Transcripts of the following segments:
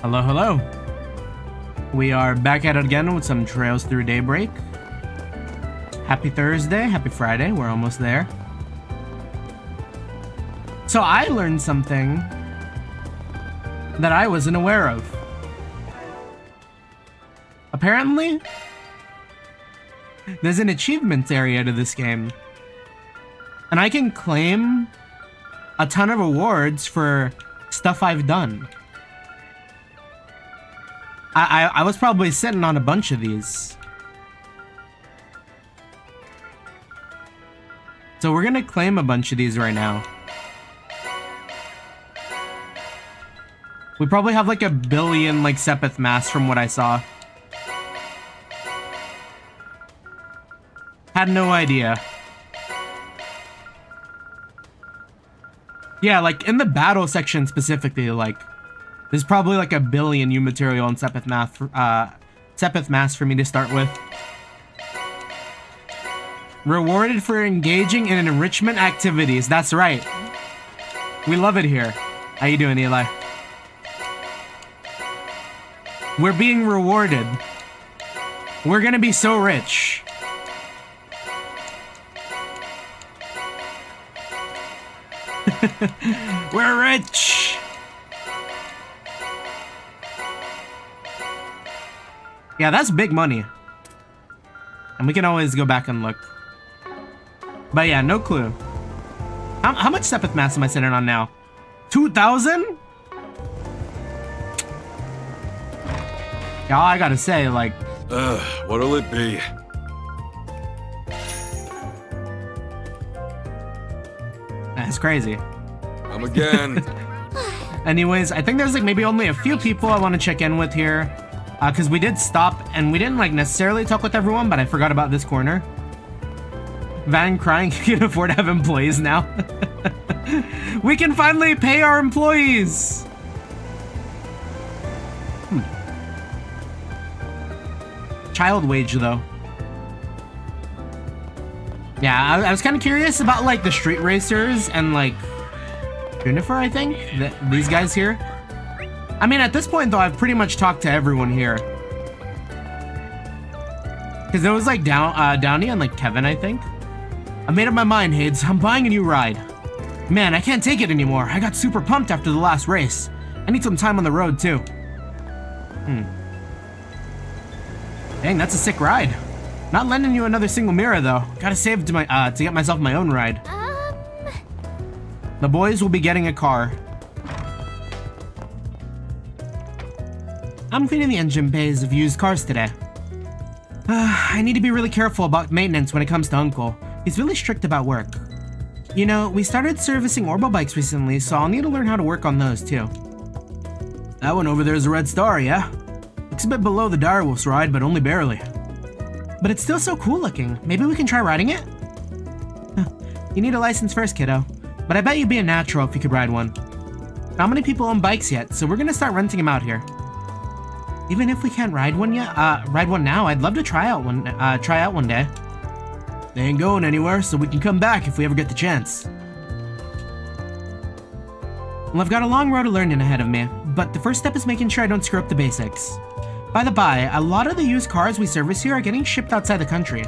Hello, hello. We are back at it again with some Trails Through Daybreak. Happy Thursday, happy Friday, we're almost there. So I learned something that I wasn't aware of. Apparently, there's an achievements area to this game. And I can claim a ton of awards for stuff I've done. I was probably sitting on a bunch of these. So we're gonna claim a bunch of these right now. We probably have like a billion like Sepith masks from what I saw. Had no idea. Yeah, like in the battle section specifically, like there's probably like a billion new material and Sepith masks for me to start with. Rewarded for engaging in enrichment activities. That's right. We love it here. How you doing, Eli? We're being rewarded. We're gonna be so rich. We're rich. Yeah, that's big money. And we can always go back and look. But yeah, no clue. How much Sepith mass am I sitting on now? 2,000? Yeah, I gotta say, like... what'll it be? That's crazy. Come again. Anyways, I think there's like maybe only a few people I want to check in with here. Because we did stop and we didn't like necessarily talk with everyone, but I forgot about this corner. Van crying can afford to have employees now. We can finally pay our employees. Child wage though. Yeah, I was kind of curious about like the street racers and like Juniper, I think, these guys here. I mean, at this point though, I've pretty much talked to everyone here. Cause there was like Downey and like Kevin, I think. I made up my mind, Hades. I'm buying a new ride. Man, I can't take it anymore. I got super pumped after the last race. I need some time on the road too. Dang, that's a sick ride. Not lending you another single mirror though. Gotta save to get myself my own ride. The boys will be getting a car. I'm cleaning the engine bays of used cars today. I need to be really careful about maintenance when it comes to Uncle. He's really strict about work. You know, we started servicing Orbo bikes recently, so I'll need to learn how to work on those too. That one over there is a red star, yeah? Looks a bit below the direwolf's ride, but only barely. But it's still so cool looking. Maybe we can try riding it? You need a license first, kiddo. But I bet you'd be a natural if you could ride one. Not many people own bikes yet, so we're gonna start renting them out here. Even if we can't ride one now, I'd love to try out one day. They ain't going anywhere, so we can come back if we ever get the chance. Well, I've got a long road to learning ahead of me, but the first step is making sure I don't screw up the basics. By the by, a lot of the used cars we service here are getting shipped outside the country.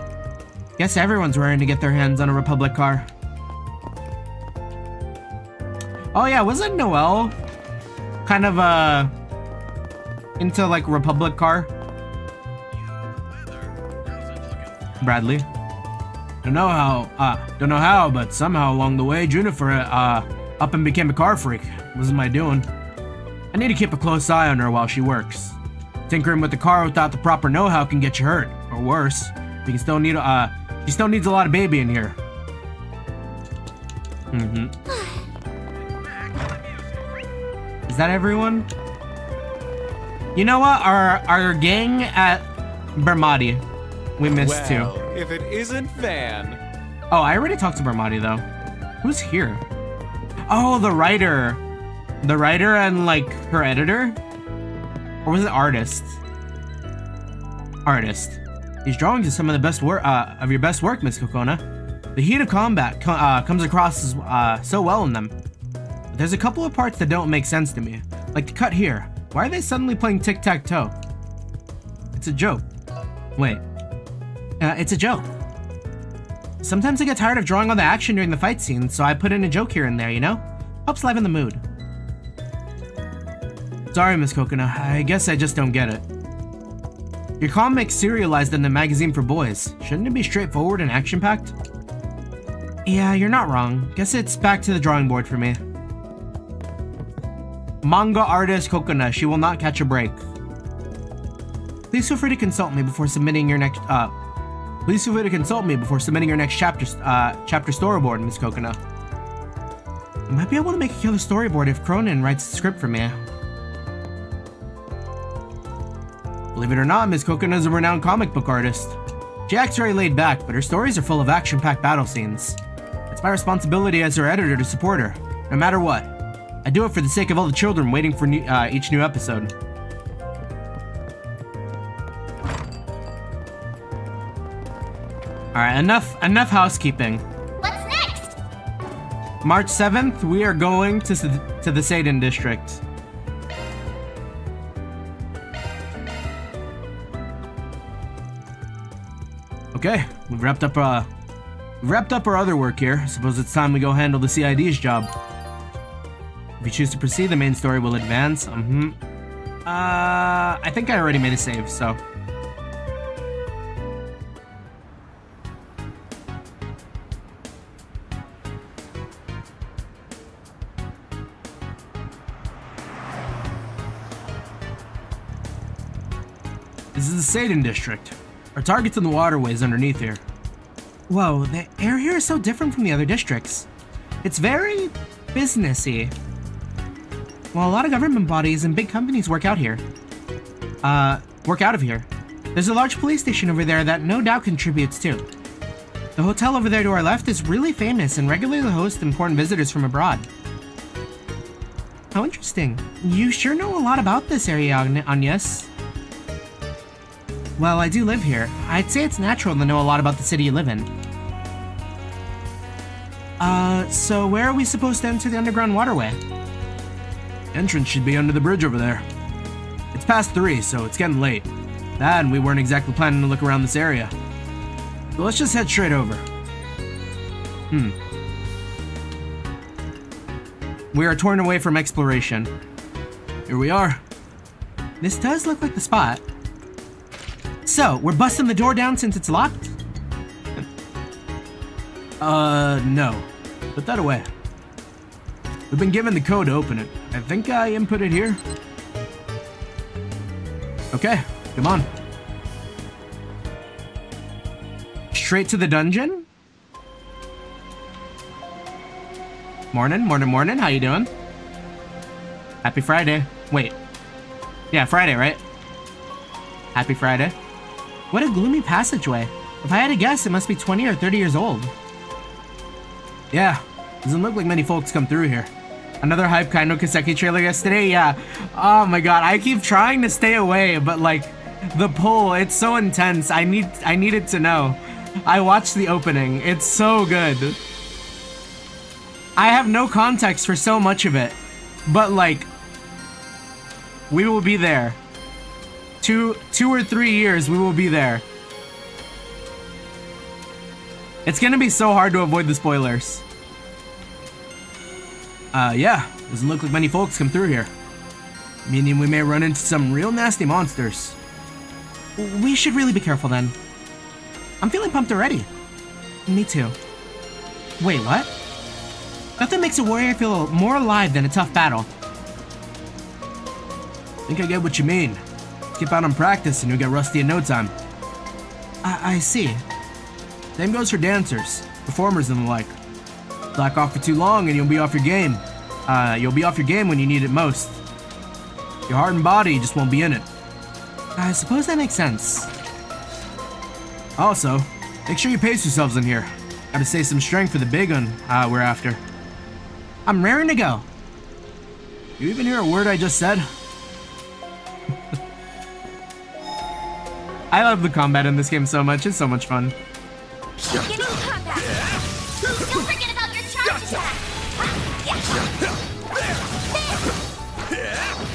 Guess everyone's raring to get their hands on a Republic car. Oh yeah, wasn't Noel kind of into like Republic car? Bradley. Don't know how, but somehow along the way, Juniper up and became a car freak. Wasn't my doing. I need to keep a close eye on her while she works. Tinkering with the car without the proper know-how can get you hurt, or worse. You can still need she still needs a lot of baby in here. Is that everyone? You know what? Our gang at Bermati, we missed too. If it isn't Van. Oh, I already talked to Bermati though. Who's here? Oh, the writer. The writer and like her editor? Or was it artist? Artist. These drawings are some of the best work of your best work, Miss Kokona. The heat of combat comes across so well in them. But there's a couple of parts that don't make sense to me. Like the cut here. Why are they suddenly playing tic-tac-toe? It's a joke. Wait. It's a joke. Sometimes I get tired of drawing all the action during the fight scenes, so I put in a joke here and there, you know? Helps liven the mood. Sorry, Miss Coconut. I guess I just don't get it. Your comic's serialized in a magazine for boys. Shouldn't it be straightforward and action-packed? Yeah, you're not wrong. Guess it's back to the drawing board for me. Manga artist Coconut. She will not catch a break. Please feel free to consult me before submitting your next chapter storyboard, Miss Coconut. I might be able to make a killer storyboard if Cronin writes the script for me. Believe it or not, Miss Coconut is a renowned comic book artist. She acts very laid back, but her stories are full of action-packed battle scenes. It's my responsibility as her editor to support her, no matter what. I do it for the sake of all the children waiting for each new episode. Alright, enough housekeeping. What's next? March 7th, we are going to the Seidan district. Okay, we've wrapped up our other work here. I suppose it's time we go handle the CID's job. If you choose to proceed, the main story will advance. I think I already made a save, so. This is the Seidan district. Our target's in the waterways underneath here. Whoa, the air here is so different from the other districts. It's very businessy. Well, a lot of government bodies and big companies work out of here. There's a large police station over there that no doubt contributes too. The hotel over there to our left is really famous and regularly hosts important visitors from abroad. How interesting. You sure know a lot about this area, Agnes. Well, I do live here. I'd say it's natural to know a lot about the city you live in. So where are we supposed to enter the underground waterway? Entrance should be under the bridge over there. It's past 3, so it's getting late. That and we weren't exactly planning to look around this area. So let's just head straight over. We are torn away from exploration. Here we are. This does look like the spot. So, we're busting the door down since it's locked? No. Put that away. We've been given the code to open it. I think I input it here. Okay, come on. Straight to the dungeon? Morning. How you doing? Happy Friday. Wait. Yeah, Friday, right? Happy Friday. What a gloomy passageway. If I had to guess, it must be 20 or 30 years old. Yeah, doesn't look like many folks come through here. Another hype Kaino Kiseki trailer yesterday, yeah. Oh my god, I keep trying to stay away, but like, the pull, it's so intense. I needed to know. I watched the opening, it's so good. I have no context for so much of it, but like, we will be there. 2 or 3 years, we will be there. It's gonna be so hard to avoid the spoilers. Yeah, doesn't look like many folks come through here. Meaning we may run into some real nasty monsters. We should really be careful then. I'm feeling pumped already. Me too. Wait, what? Nothing makes a warrior feel more alive than a tough battle. Think I get what you mean. Skip out on practice and you'll get rusty in no time. I see. Same goes for dancers, performers and the like. Slack off for too long and you'll be off your game. You'll be off your game when you need it most. Your heart and body just won't be in it. I suppose that makes sense. Also, make sure you pace yourselves in here. Gotta save some strength for the big one we're after. I'm raring to go. You even hear a word I just said? I love the combat in this game so much. It's so much fun. Beginning combat. Don't forget about your charge attack.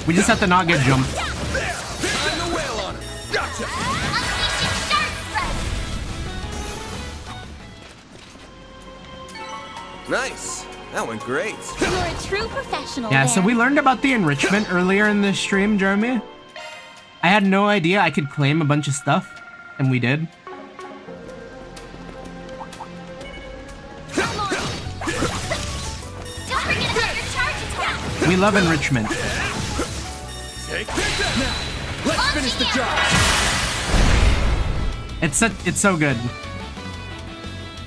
We just have to not get jumped. I'm the whale on him. Gotcha. Unleashing shark spread. Nice. That went great. You're a true professional. Yeah, so there. we learned about the enrichment earlier in this stream, Jeremy. I had no idea I could claim a bunch of stuff, and we did. Come on. Don't forget about your charge attack. We love enrichment. Take this now. Let's finish the job. It's so good.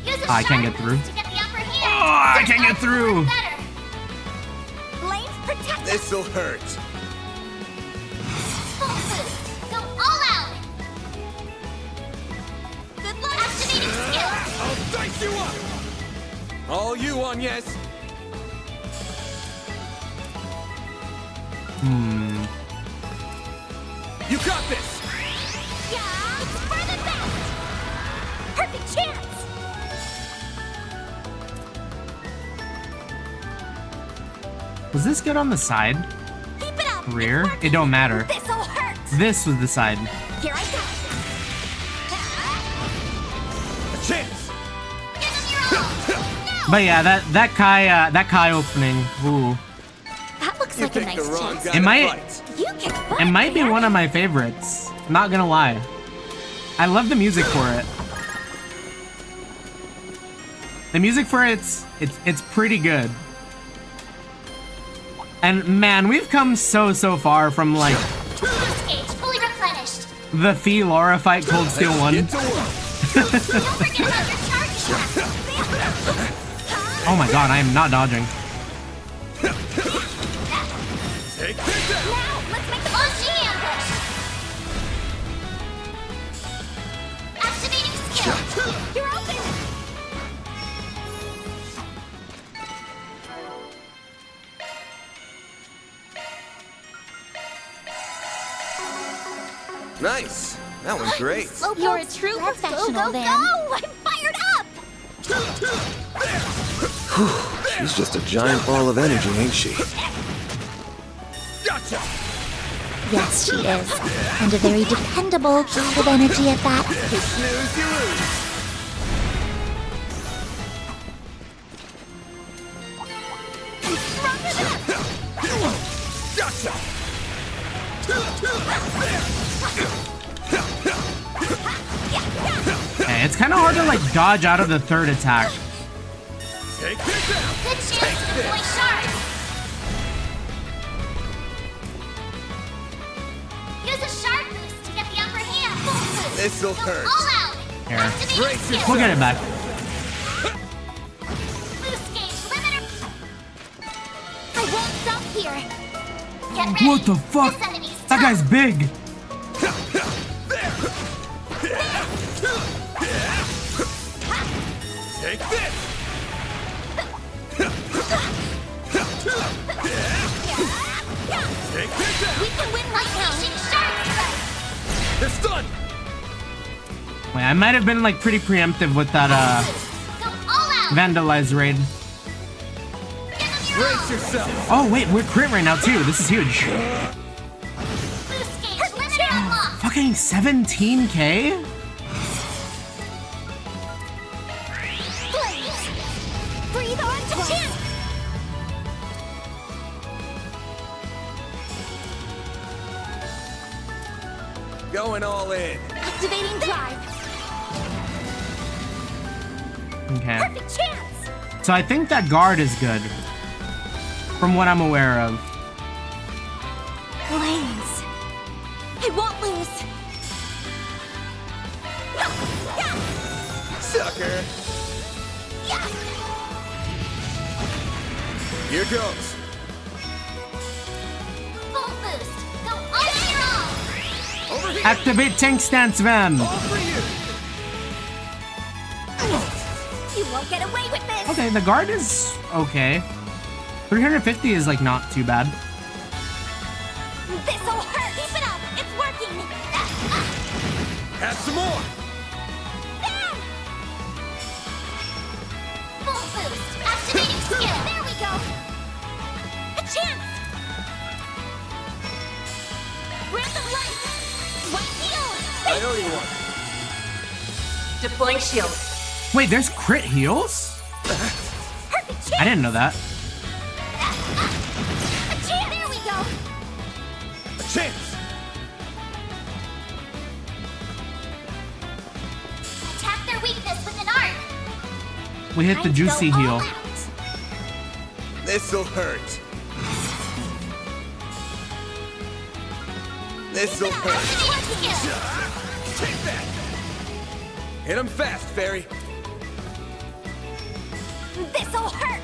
Use a I can't sharp get through. boost to get the upper hand. Oh, I can't get through. Better. Blades protect us. This'll hurt. Full boost. Go all out. Good luck. Activating skill. I'll dice you up. All you on, yes. You got this. Yeah, it's for the best. Perfect chance. Was this good on the side? Keep it up. Rear? It's working. It don't matter. This'll hurt. This was the side. Here I go. A chance. Give them your all. No. But yeah, that Kai opening. Ooh. That looks You like a picked the nice wrong chance. guy It to might- fight. You kick butt. It might be man. one of my favorites. Not gonna lie. I love the music for it. The music for it's pretty good. And man, we've come so far from like Boost gauge fully replenished. the Fee Laura fight Cold Steel 1. Get to work. Don't forget about your charge attack. Oh my god, I am not dodging. Take this out. Now, let's make the launching ambush. Activating skill. You're open. Nice. That went great. You're a true professional, then. Go! I'm fired up. She's just a giant ball of energy, ain't she? Gotcha. Yes, she is. And a very dependable ball of energy at that. You snooze, you lose. Gotcha. Hey, it's kind of hard to like dodge out of the third attack. Take this out. Good chance to deploy shards. Use a shard boost to get the upper hand. Full boost. This'll Go hurt. all out. Here. Activating Brace skill. We'll get it back. Boost gauge limiter. I won't stop here. Get ready. What the fuck? This enemy's That guy's tough. big. Take this. Take this out. We can win right now. Shard strike. They're stunned. Wait, I might have been like pretty preemptive with that Go all out. vandalize raid. Give them your all. Brace yourself. Oh wait, we're crit right now too. This is huge. Boost gauge limiter unlocked. Fucking 17k? Blaze. Breathe on to chance. Going all in. Activating drive. Okay. Perfect chance. So I think that guard is good. From what I'm aware of. Blaze. I won't lose. Sucker. Yeah. Here goes. Full boost. Go all your all. Over here. Activate tank stance van. All for you. You won't get away with this. Okay, the guard is okay. 350 is like not too bad. This'll hurt. Keep it up. It's working. Have some more. Bam! Full boost. Activating skill. There we go. A chance. Phantom Light! White heal! I owe you one. Deploying shield. Wait, there's crit heals? Perfect chance! I didn't know that. There we go! A chance. Attack their weakness with an arc! We hit the Time to juicy go all heal. out. This'll hurt. This'll hurt. Activating skill! Take that. Hit him fast, Fairy. This'll hurt!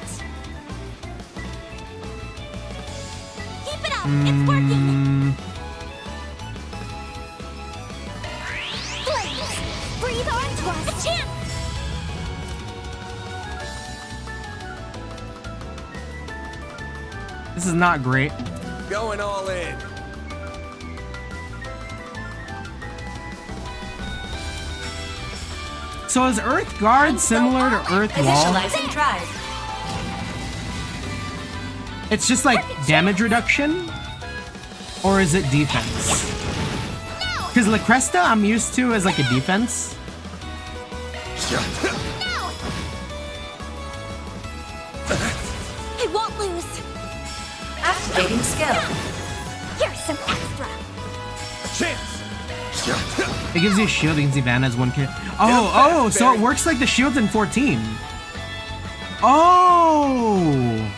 Keep it up! It's working! Flames! Breathe onto us! A chance! This is not great. Going all in. So is Earth Guard similar to Earth Wall? Initializing drive. It's just like damage reduction? Or is it defense? Because La Cresta I'm used to as like a defense. No! I won't lose! Activating skill. Here's some extra! A chance. It gives you a shield against Ivana as one kid. Oh, so it works like the shields in 14. Oh!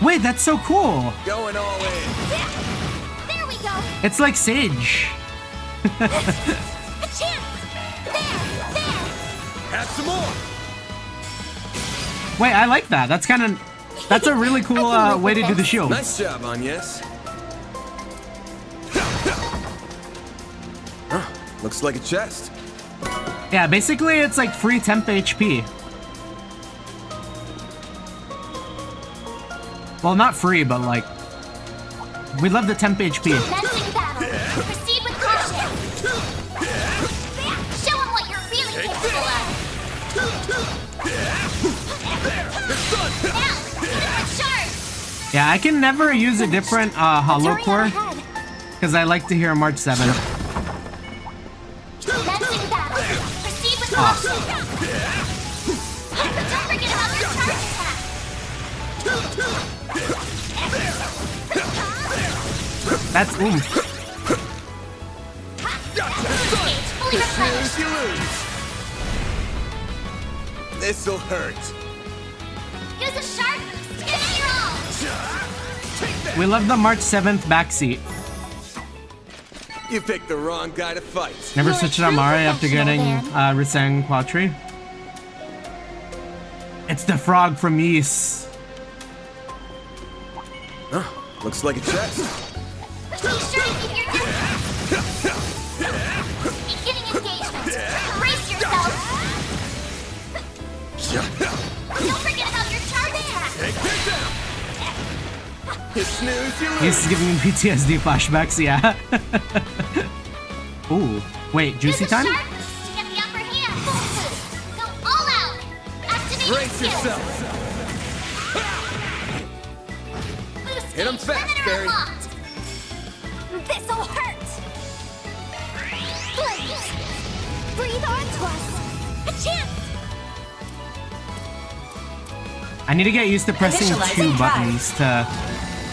Wait, that's so cool. Going all in. There we go! It's like Sage. A chance! There! Have some more. Wait, I like that. That's a really cool I can live way with to do the this. shields. Nice job, Agnes. Huh, looks like a chest. Yeah, basically it's like free temp HP. Well, not free, but like, we love the temp HP. Menacing battle! Proceed with caution! Show them what you're really capable of! Now, hit it with charge! Yeah, I can never use a different hollow Hurry on core ahead. because I like to hear March 7th. Menacing battle! Proceed with caution! Don't forget about your charge attack! That's oomph. Stage fully replenished! You lose. This'll hurt. Use a sharp boost! Give it your all! We love the March 7th backseat. You picked the wrong guy to fight. Never You're a switched true on Mari after professional, getting Dan. Riseng Quatri. It's the frog from Ys. Huh, looks like a chest. Be sure to keep your distance! Beginning engagement! Brace yourself! Don't forget about your charge attack! Take that down. You snooze, you lose. Ys is giving me PTSD flashbacks, yeah. Ooh, wait, juicy Use a time? sharp boost to get the upper hand! Full boost! Go all out! Activate Brace skill! yourself. Boost Hit 'em gauge fast, limiter Barry. unlocked! This'll hurt! Flames! Breathe onto us! A chance! I need to get used to pressing Initializing 2 drive. buttons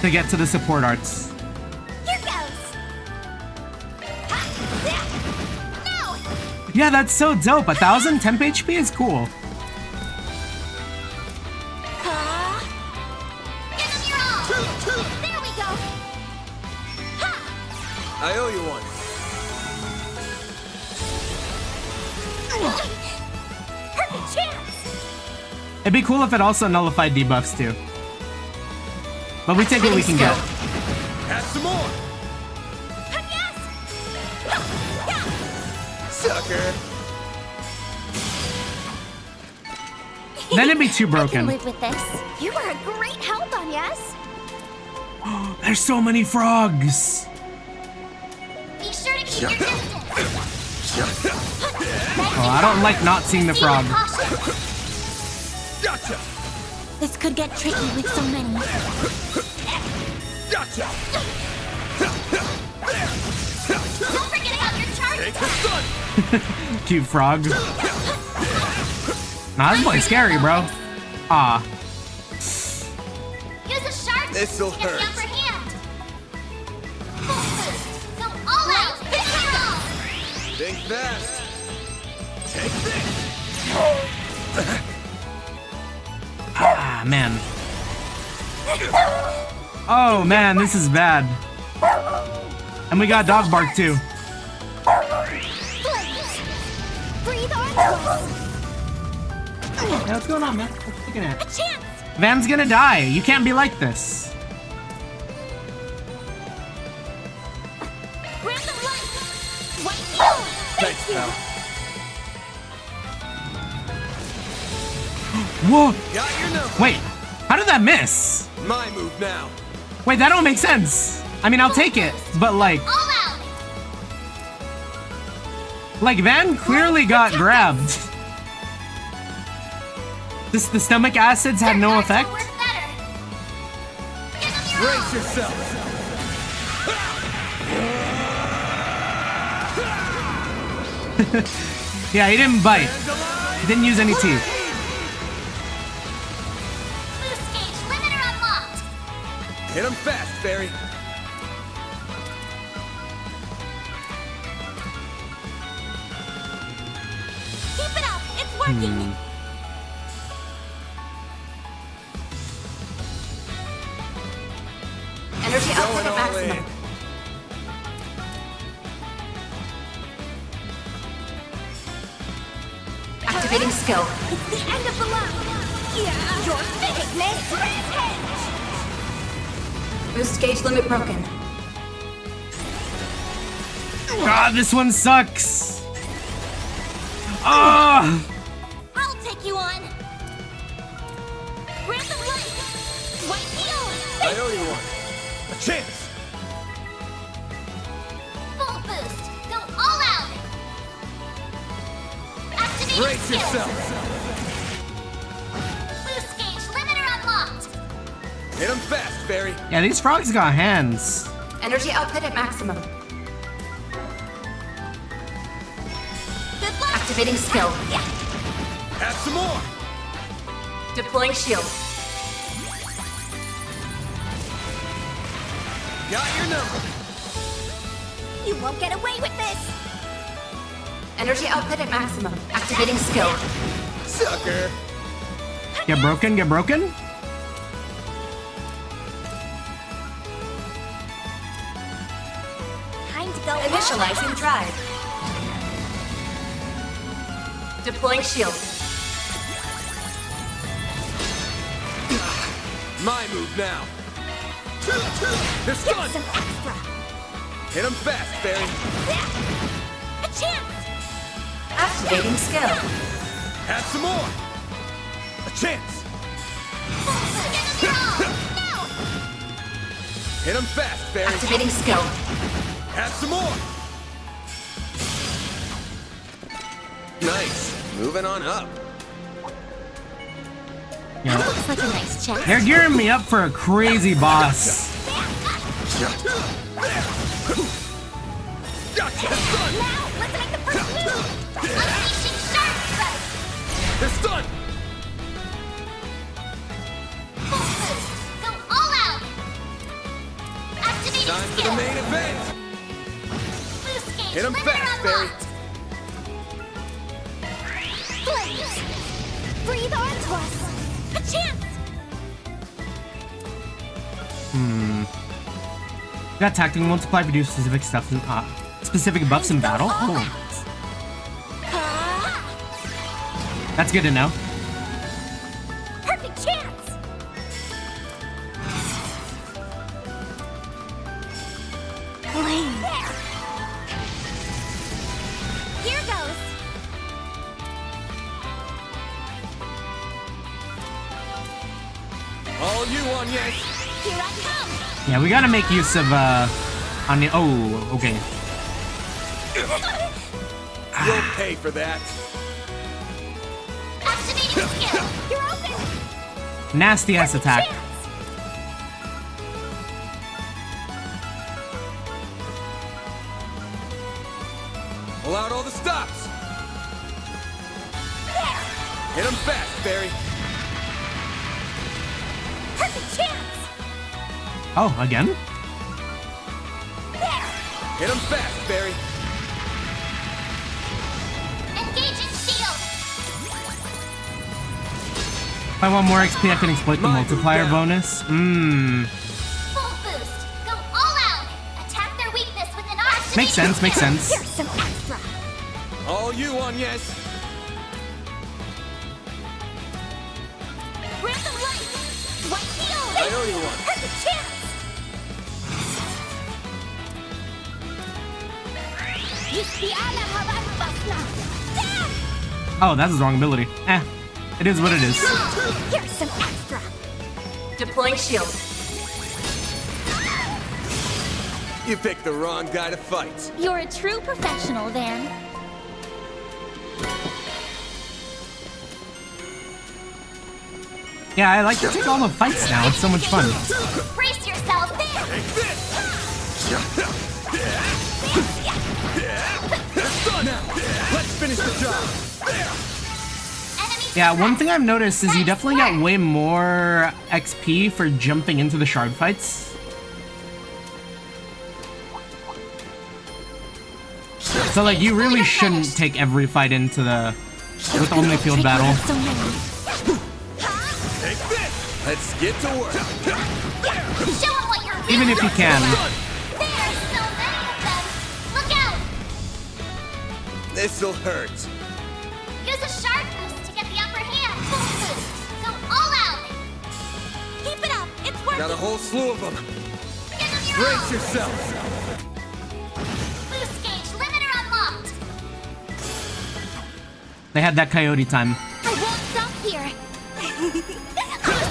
to get to the support arts. Here goes! No! Yeah, that's so dope. 1000 temp HP is cool. Give them your all! There we go! Ha! I owe you one. Perfect chance! It'd be cool if it also nullified debuffs too. But we take what we can get. Have some more. Yes! Sucker. Then it'd be too I can broken. live with this. You were a great help, Agnes. There's so many frogs. Be sure to keep your distance. Oh, I don't like not seeing the frog. Gotcha. This could get tricky with so many. Gotcha. Cute frog. Nah, this boy's scary, bro. Ah. Use a shark This'll to get hurt. the upper hand. Full boost. Go all out. Hero. Think fast. Take this. Ah, man. Oh, man, this is bad. And we got dog bark, too. Flames. Breathe on twist. Hey, what's going on, man? What you looking A at? chance. Van's gonna die. You can't be like this. Breath of life. White heal. Thanks, pal. Whoa. Got your number. Wait, how did that miss? My move now. Wait, that don't make sense. I mean, I'll take it, but like All out. Van clearly got grabbed. The stomach acids had no That effect? will work better. Give him your Brace all. yourself. Yeah, he didn't bite. He didn't use any teeth. Boost gauge limiter unlocked. Hit him fast, Fairy. Keep it up. It's working. Energy output Going at all maximum. in. Activating skill. It's the end of the line. Yeah. Your fitness. Boost gauge limit broken. God, this one sucks. Ah! I'll take you on. Breath of life. White heal. I owe you one. A chance. Full boost. Go all out. Activating Brace skill. yourself. Boost gauge limiter unlocked. Hit him fast, Fairy. Yeah, these frogs got hands. Energy output at maximum. Good luck. Activating skill. Have some more. Deploying shield. Got your number. You won't get away with this. Energy output at maximum. Activating skill. Sucker. Get broken, get broken. Time to go. Initializing drive. Deploying shield. My move now. They're Get stunned. some extra. Hit him fast, Fairy. A chance. Activating skill. Have some more. A chance. Give him your all. No. Hit him fast, Fairy. Activating skill. Have some more. Nice. Moving on up. Yeah. Looks like a nice chance. They're gearing me up for a crazy boss. Gotcha. They're stunned. Now, let's make the first move. Unleashing shark strike. They're stunned. Full boost. Go all out. Activating Time for the skill. main event. Boost gauge Hit 'em limiter fast, Barry. unlocked. Flames. Breathe onto us. A chance. Got tactical multiply to do specific stuff in, specific buffs in battle. Oh, Ah, that's good to know. perfect chance. Flame. There. Here goes. All you on, yes. Here I come. Yeah, we gotta make use of on the. Oh, okay. You'll pay for that. Activating skill. You're open. Nasty ass attack. Chance. Pull out all the stops. Hit him fast, Barry. Perfect chance! Oh, again? Hit him fast, Barry. Engaging shield! If I want more XP, I can exploit the multiplier bonus. Full boost! Go all out! Attack their weakness with an activation! Makes sense, makes sense. Here's some extra! All you on, yes. Random light! White shield! I owe you one. Perfect chance! Oh, that's his wrong ability. Eh, it is what it is. Here's some extra! Deploying shield. You picked the wrong guy to fight. You're a true professional, Van. Yeah, I like to take all the fights now. It's so much fun. Brace yourself there! Take this. It's done now. Let's finish the job. Enemy Yeah, one thing I've noticed is you definitely get way more XP for jumping into the shard fights. So like, you really shouldn't take every fight into the with only field battle. So many. Take this. Let's get to work. Show 'em what you're Even if you can. There's so many of them! Look out! This'll hurt. Use a sharp boost to get the upper hand! Full boost! Go all out! Keep it up! It's working! Got a whole slew of them. Give them your Brace all! yourself. Boost gauge limiter unlocked! They had that coyote time. I won't stop here! Boost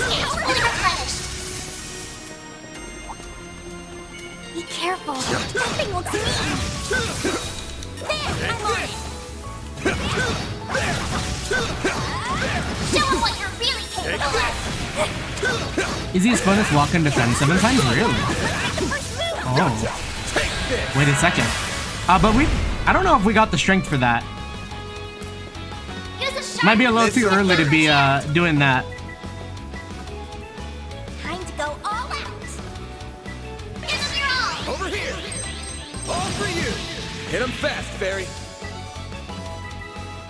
gauge fully replenished! Be careful! Nothing looks mean! There! I'm on it! Show 'em what you're really capable of! Easiest bonus walk and defend 7 times? Really? Oh. Wait a second. But I don't know if we got the strength for that. Use a sharp Might be a little too early to be doing that. Time to go all out! Give them your all! Over here. All for you. Hit him fast, Barry.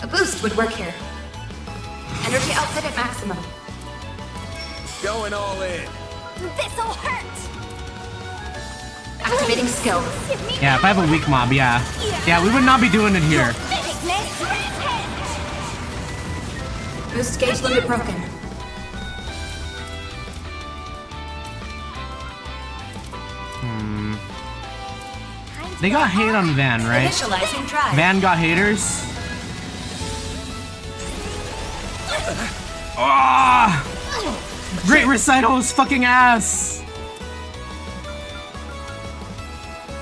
A boost would work here. Energy output at maximum. Going all in. This'll hurt! Activating skill. Give me Yeah, if I have a weak mob, yeah. Yeah, we would not be doing it here. thickness! Boost gauge limit broken. They got hate on Van, right? Initializing drive. Van got haters. Ah! Great Recitals fucking ass!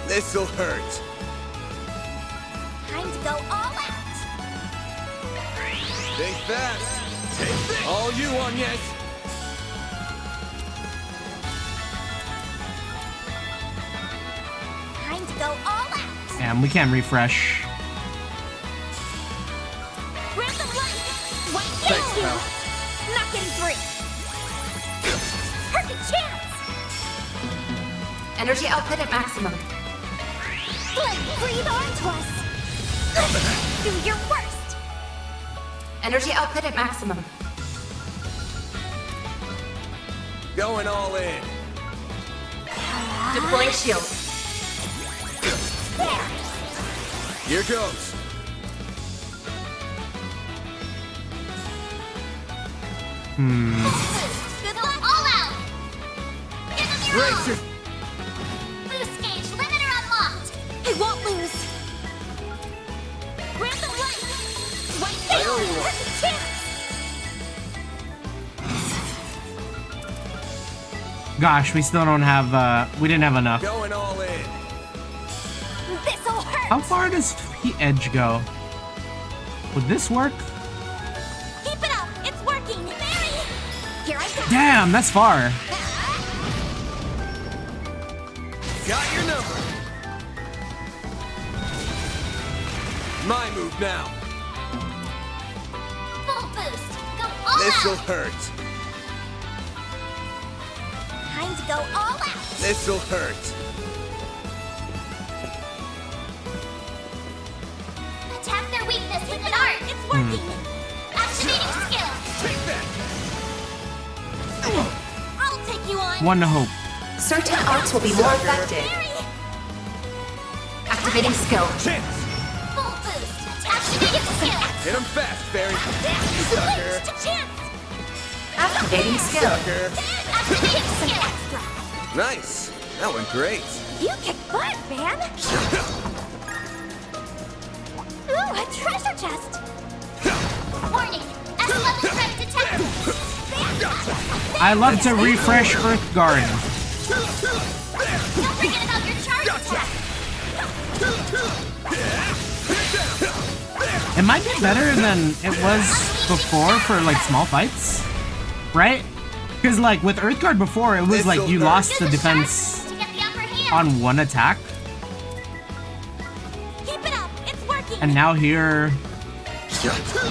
This'll hurt. Time to go all out! Think fast. Take this. All you on, yes. Time to go all out! Damn, we can't refresh. Random light! White Thanks, shield! pal. Not getting free! Perfect chance! Energy output at maximum. Let breathe onto us! Do your worst! Energy output at maximum. Going all in. Deploying shield. There! Here goes. Good luck! All out! Give them your Brace all! your... Boost gauge limiter unlocked! I won't lose! Random light! White I owe you shield! one. Perfect chance! Gosh, we still don't have, we didn't have enough. Going all in. This'll hurt! How far does Edge go? Would this work? Keep it up! It's working! Barry! Here I go! Damn, that's far. Got your number. My move now. Full boost. Go all This'll out. hurt. Time to go all out. This'll hurt. Attack their weakness with an art. It's working. Activating skill. Take that. I'll take you on. One to hope. Certain arts will be more effective. Activating skill. Chance. Full boost. Activating skill. Hit him fast, Fairy. Sucker. Sucker. Chance. Activating skill. Sucker. Activating skill. Nice. That went great. You kick butt, man. Ooh, a treasure chest. Warning. S11 threat detected. I love to refresh Earthguard. Don't forget about your charge attack. It might be better than it was before for like small fights, right? Because like with Earthguard before, it was like you lost the Use the defense sharp to get the upper hand. on one attack, Keep it up. It's working. and now here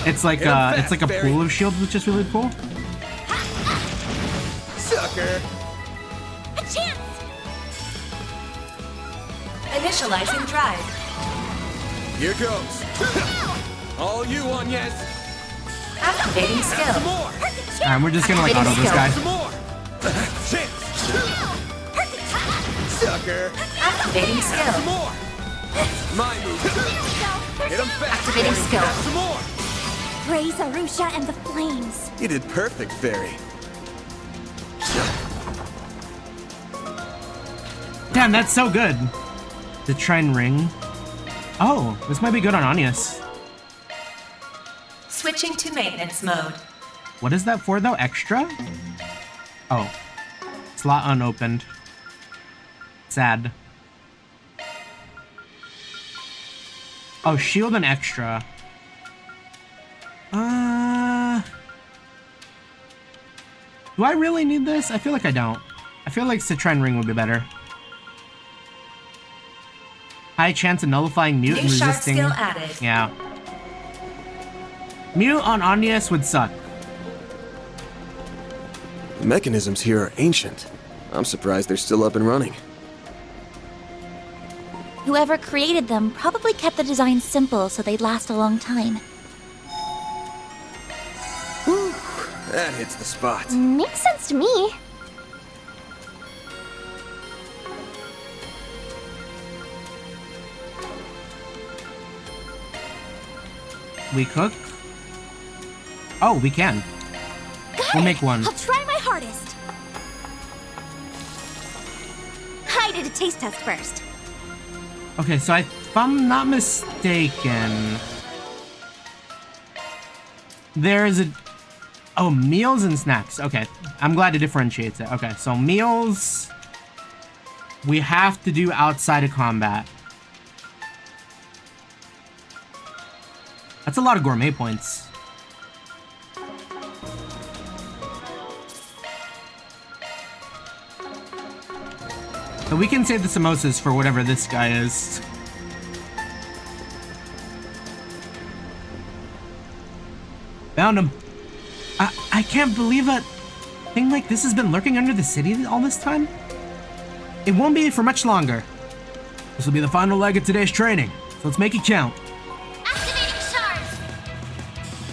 it's like Hit 'em it's like a fast, pool Barry. of shields, which is really cool. Sucker. A chance. Initializing drive. Here goes. All you on, yes. Activating Some skill. more. And we're just gonna like auto this guy. Some more. Chance. Sucker. Activating Some skill. more. My move. Hit him fast. Activating Fairy. skill. Some more. Raise Arusha and the flames. You did perfect, Fairy. Damn, that's so good. The Trine Ring. Oh, this might be good on Anya's. Switching to maintenance mode. What is that for though? Extra? Oh. Slot unopened. Sad. Oh, shield and extra. Do I really need this? I feel like I don't. I feel like Citrine Ring would be better. High chance of nullifying mute and New sharp resisting. skill added. Yeah. Mute on Anya's would suck. The mechanisms here are ancient. I'm surprised they're still up and running. Whoever created them probably kept the design simple so they'd last a long time. That hits the spot. Makes sense to me. We cook? Oh, we can. We'll make one. I'll try my hardest. I did a taste test first. Okay, so if I'm not mistaken, there's a... Oh, meals and snacks. Okay, I'm glad it differentiates it. Okay, so meals, we have to do outside of combat. That's a lot of gourmet points. So we can save the samosas for whatever this guy is. Found him. I can't believe a thing like this has been lurking under the city all this time. It won't be for much longer. This will be the final leg of today's training, so let's make it count. Activating shards.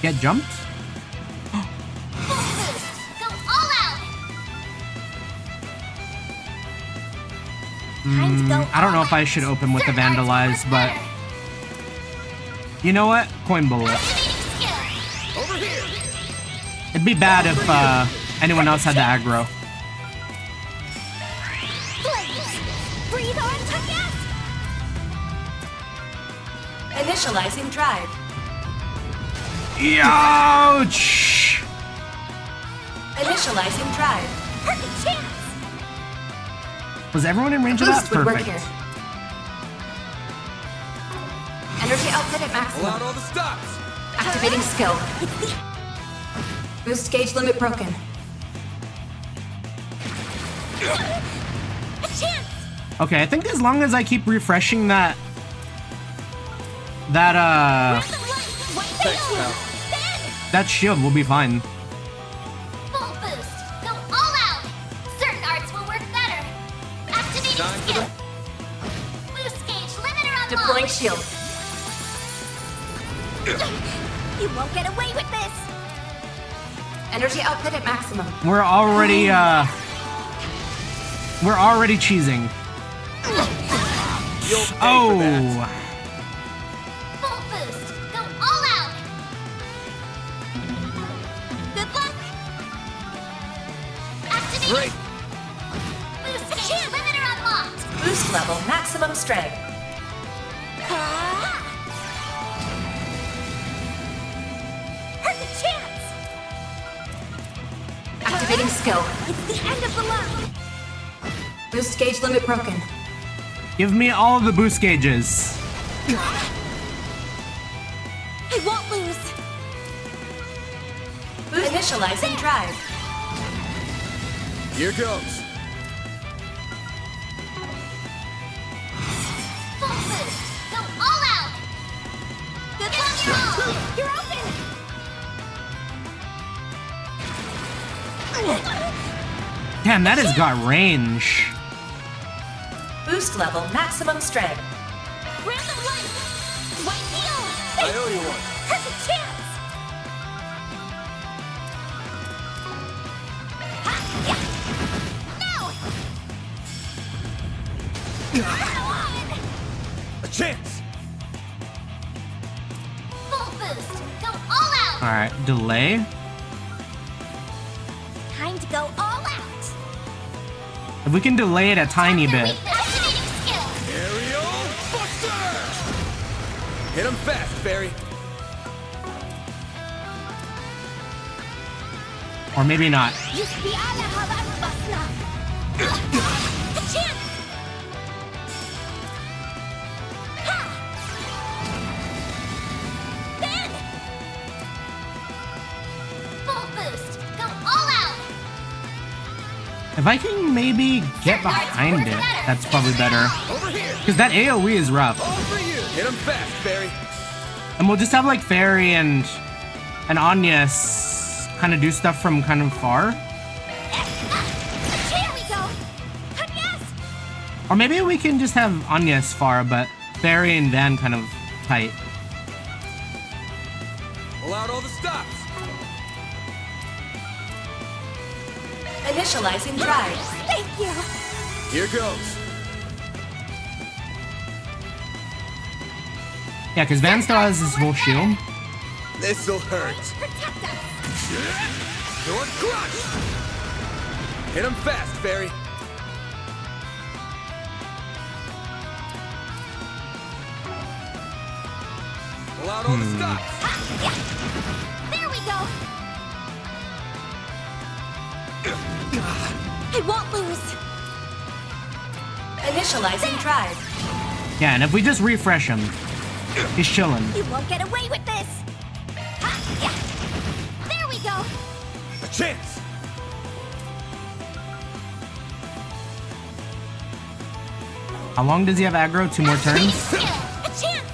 Get jumped? Full boost. Go all out. Time to go I don't know all if I out. should open with the Certain arts vandalize, work but better. you know what? Coin bullet. Activating skill. Over here. It'd be bad if anyone else had the aggro. Flames. Breathe on to yes. Initializing drive. Ouch! Initializing drive. Perfect chance. Was everyone in range of that? Boost would work Perfect. here. Energy output at Pull maximum. out all the stops. Activating skill. Boost gauge limit broken. A chance. Okay, I think as long as I keep refreshing that That Thanks, pal. that shield will be fine. Full boost. Go all out. Certain arts will work better. Activating Time for skill. Boost gauge limiter unlocked. Deploying shield. You won't get away with this. Energy output at maximum. We're already cheesing. You'll pay for that. Oh, Full boost. Go all out. Good luck. Activating Great. boost gauge limiter unlocked. Boost level maximum strength. Here's a chance. Activating skill. It's the end of the line. Boost gauge limit broken. give me all of the boost gauges. I won't lose. Initializing drive. Here goes. Full boost. Go all out. Good luck, you're open. Damn, that has got range. Boost level maximum strength. Random light. White heal. I owe you one. Here's a chance. Ha, yeah. Now. Come on. A chance. Full boost. Go all out. All right, delay. Time to go all out. If we can delay it a tiny Their bit. weakness. Activating skill. Aerial Buster! Hit him fast, Barry. Or maybe not. يشبي على هذا البصرة. A chance. Ha. Ben. Full boost. Go all out. If I can maybe get behind it, that's probably better. Over here. Because that AoE is rough. All for you. Hit him fast, Barry. And we'll just have like Fairy and Anya kind of do stuff from kind of far. Here we go. Yes. Or maybe we can just have Anya's far, but Fairy and Van kind of tight. Pull out all the stops. Initializing drive. Thank you. Here goes. Yeah, because Van still has his full shield. This'll hurt. Protect us. Door crush. Hit him fast, Barry. Pull out all the stops. There we go. I won't lose. Initializing drive. Yeah, and if we just refresh him, he's chilling. You won't get away with this. Ha, yeah. There we go. A chance. How long does he have aggro? 2 more turns? Skill. A chance.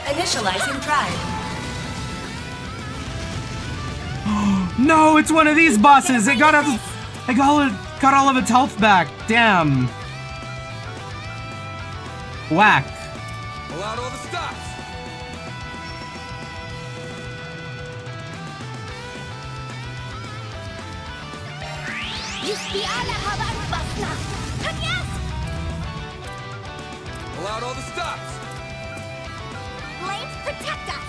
Initializing drive. No, it's one of these bosses. It got all of its health back. Damn. Whack. Pull out all the stops. يشبي على هذا البصرة. Yes. Pull out all the stops. Blades protect us.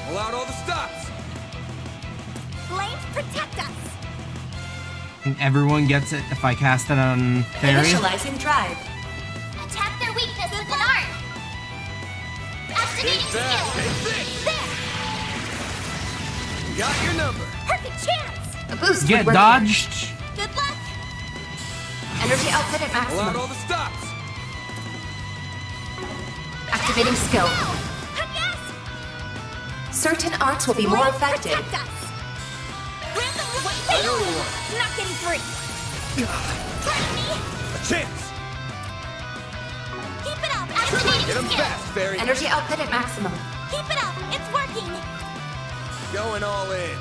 Pull out all the stops. Blades protect us. And everyone gets it if I cast it on Fairy. Initializing drive. Attack their weakness with an art. Activating Take that. skill. Take this. There. Got your number. Perfect chance. A boost. Get would work. dodged. Good luck. Energy output at Pull out maximum. all the stops. Activating skill. Yes. Certain arts will be more Blades effective. protect us. I know you want. Not getting free. Try me. A chance. Keep it up. Activating Hit him skill. fast, Fairy. Energy output at maximum. Keep it up. It's working. Going all in.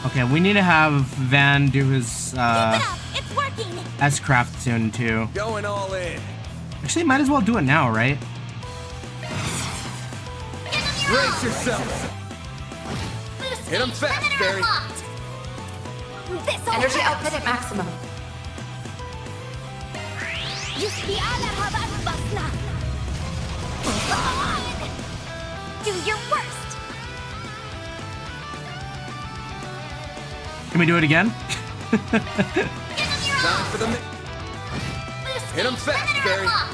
Okay, we need to have Van do his Keep it up. It's working. S-Craft soon too. Going all in. Actually, might as well do it now, right? Give them your Brace all. yourself. Boost Hit 'em gauge fast, limiter Barry. unlocked. This'll Energy hurt. output at maximum. Yuski ala habarbasna. Do your worst. Can we do it again? Give them your Time all. for the Boost Hit 'em gauge fast, limiter Barry. unlocked.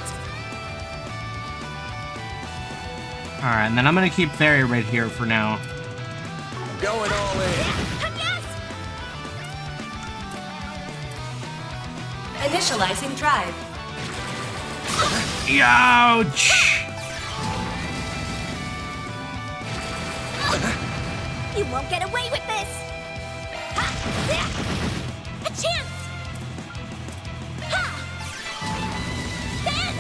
Alright, and then I'm gonna keep Fairy right here for now. going all in. Yes. Initializing drive. Ouch! You won't get away with this. Ha! Yeah. A chance. Ha! Then.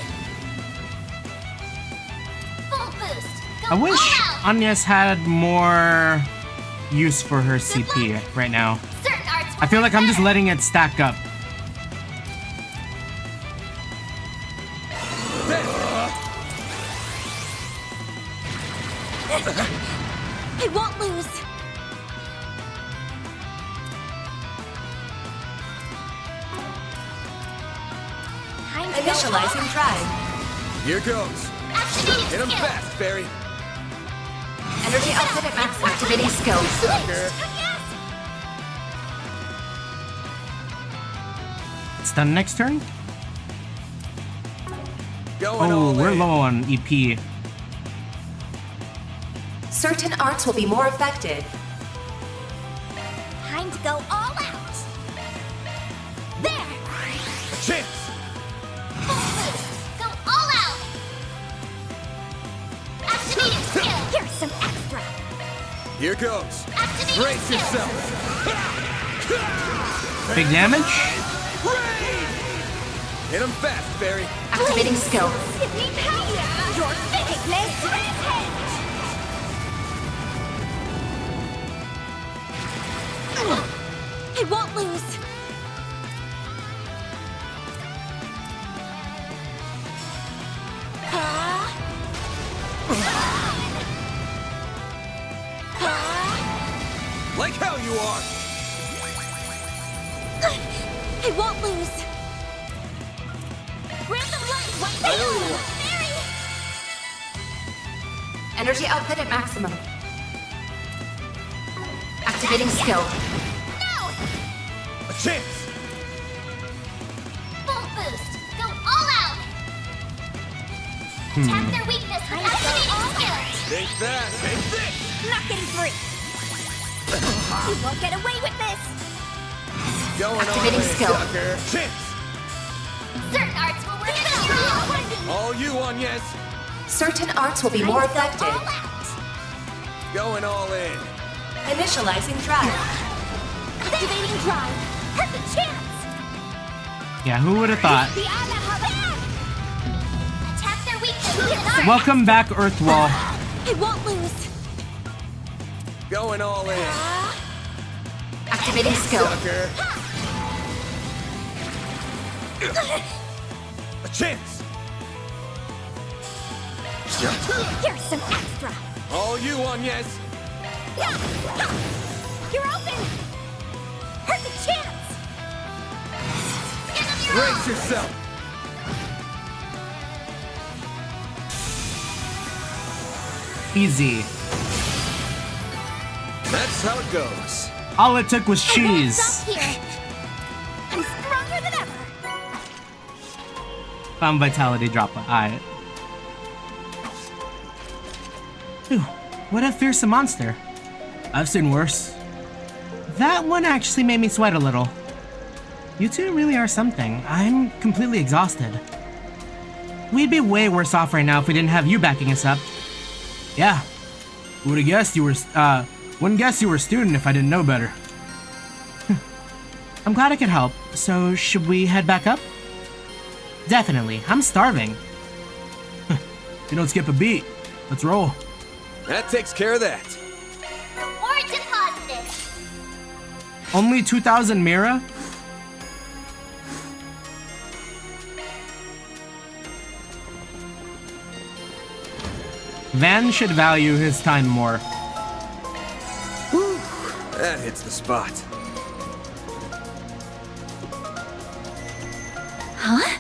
Full boost. Go I wish all out. Agnes had more use for her CP right now. Certain arts I feel like I'm just letting it stack up. I won't lose. Time to go Initializing all drive. Here goes. out. Activating Hit him skill. fast, Fairy. Energy output at max. Activating skill. Sucker. Yes. It's done next turn? Going Oh, all we're in. low on E EP. Certain arts will be more effective. Time to go all out. There. A chance. Full boost. Go all out. Activating skill. Here's some extra. Here goes. Activating Brace skill. yourself. Big damage? Hit him fast, Fairy. Activating skill. Give me power. Your thickness. I won't lose. Like how you are. I won't lose. Random light, one I know you are. Mary. Energy output at maximum. Activating skill. No! A chance. Full boost. Go all out. Attack their weakness with activating skill. Take that. Take this. Not getting free. You won't get away with this. Going Activating all in, skill. sucker. Chance. Certain arts will work better. All you on, yes. Certain arts will be more All effective. out. Going all in. Initializing drive. Activating drive. Perfect chance. Yeah, who would have thought? The other attack their weakness. Welcome back, Earthwall. I won't lose. Going all in. Activating skill. Sucker. A chance. Here's some extra. All you on, yes. Yeah. You're open. Perfect chance. Give them your Brace all. yourself. Easy. That's how it goes. All it took was I won't cheese. stop here. I'm stronger than ever. Found vitality drop. Alright. Phew, what a fearsome monster. I've seen worse. That one actually made me sweat a little. You two really are something. I'm completely exhausted. We'd be way worse off right now if we didn't have you backing us up. Yeah. Who would have guessed you were Wouldn't guess you were a student if I didn't know better. I'm glad I could help. So, should we head back up? Definitely. I'm starving. You don't skip a beat. Let's roll. That takes care of that. Reward deposited. Only 2,000 Mira? Van should value his time more. That hits the spot. Huh?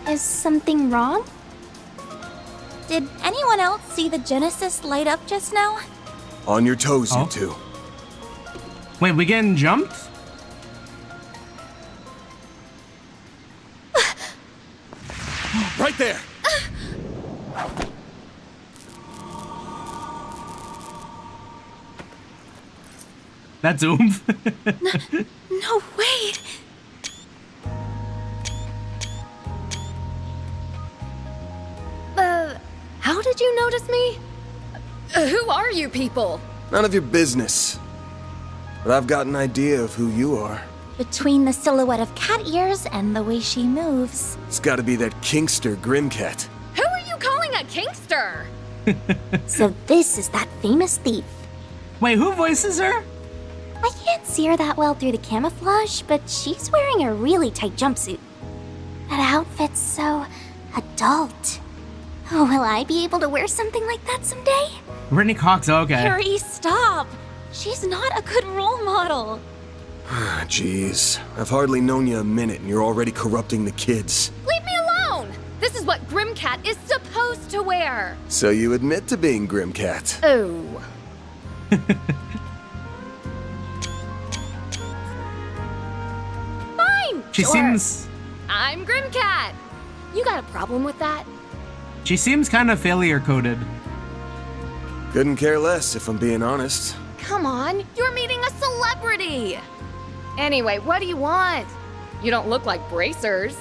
Is something wrong? Did anyone else see the Genesis light up just now? On your toes, Oh. you two. Wait, we getting jumped? Right there. That's oomph. No, wait! How did you notice me? Who are you people? None of your business. But I've got an idea of who you are. Between the silhouette of cat ears and the way she moves. It's gotta be that Kingster Grimcat. Who are you calling a kinkster? So this is that famous thief. Wait, who voices her? I can't see her that well through the camouflage, but she's wearing a really tight jumpsuit. That outfit's so adult. Oh, will I be able to wear something like that someday? Brittany Cox, okay. Harry, stop! She's not a good role model. Jeez, I've hardly known you a minute and you're already corrupting the kids. Leave me alone! This is what Grimcat is supposed to wear. So you admit to being Grimcat. Oh. Fine. She sure. seems... I'm Grimcat. You got a problem with that? She seems kind of failure coded. Couldn't care less, if I'm being honest. Come on, you're meeting a celebrity. Anyway, what do you want? You don't look like bracers.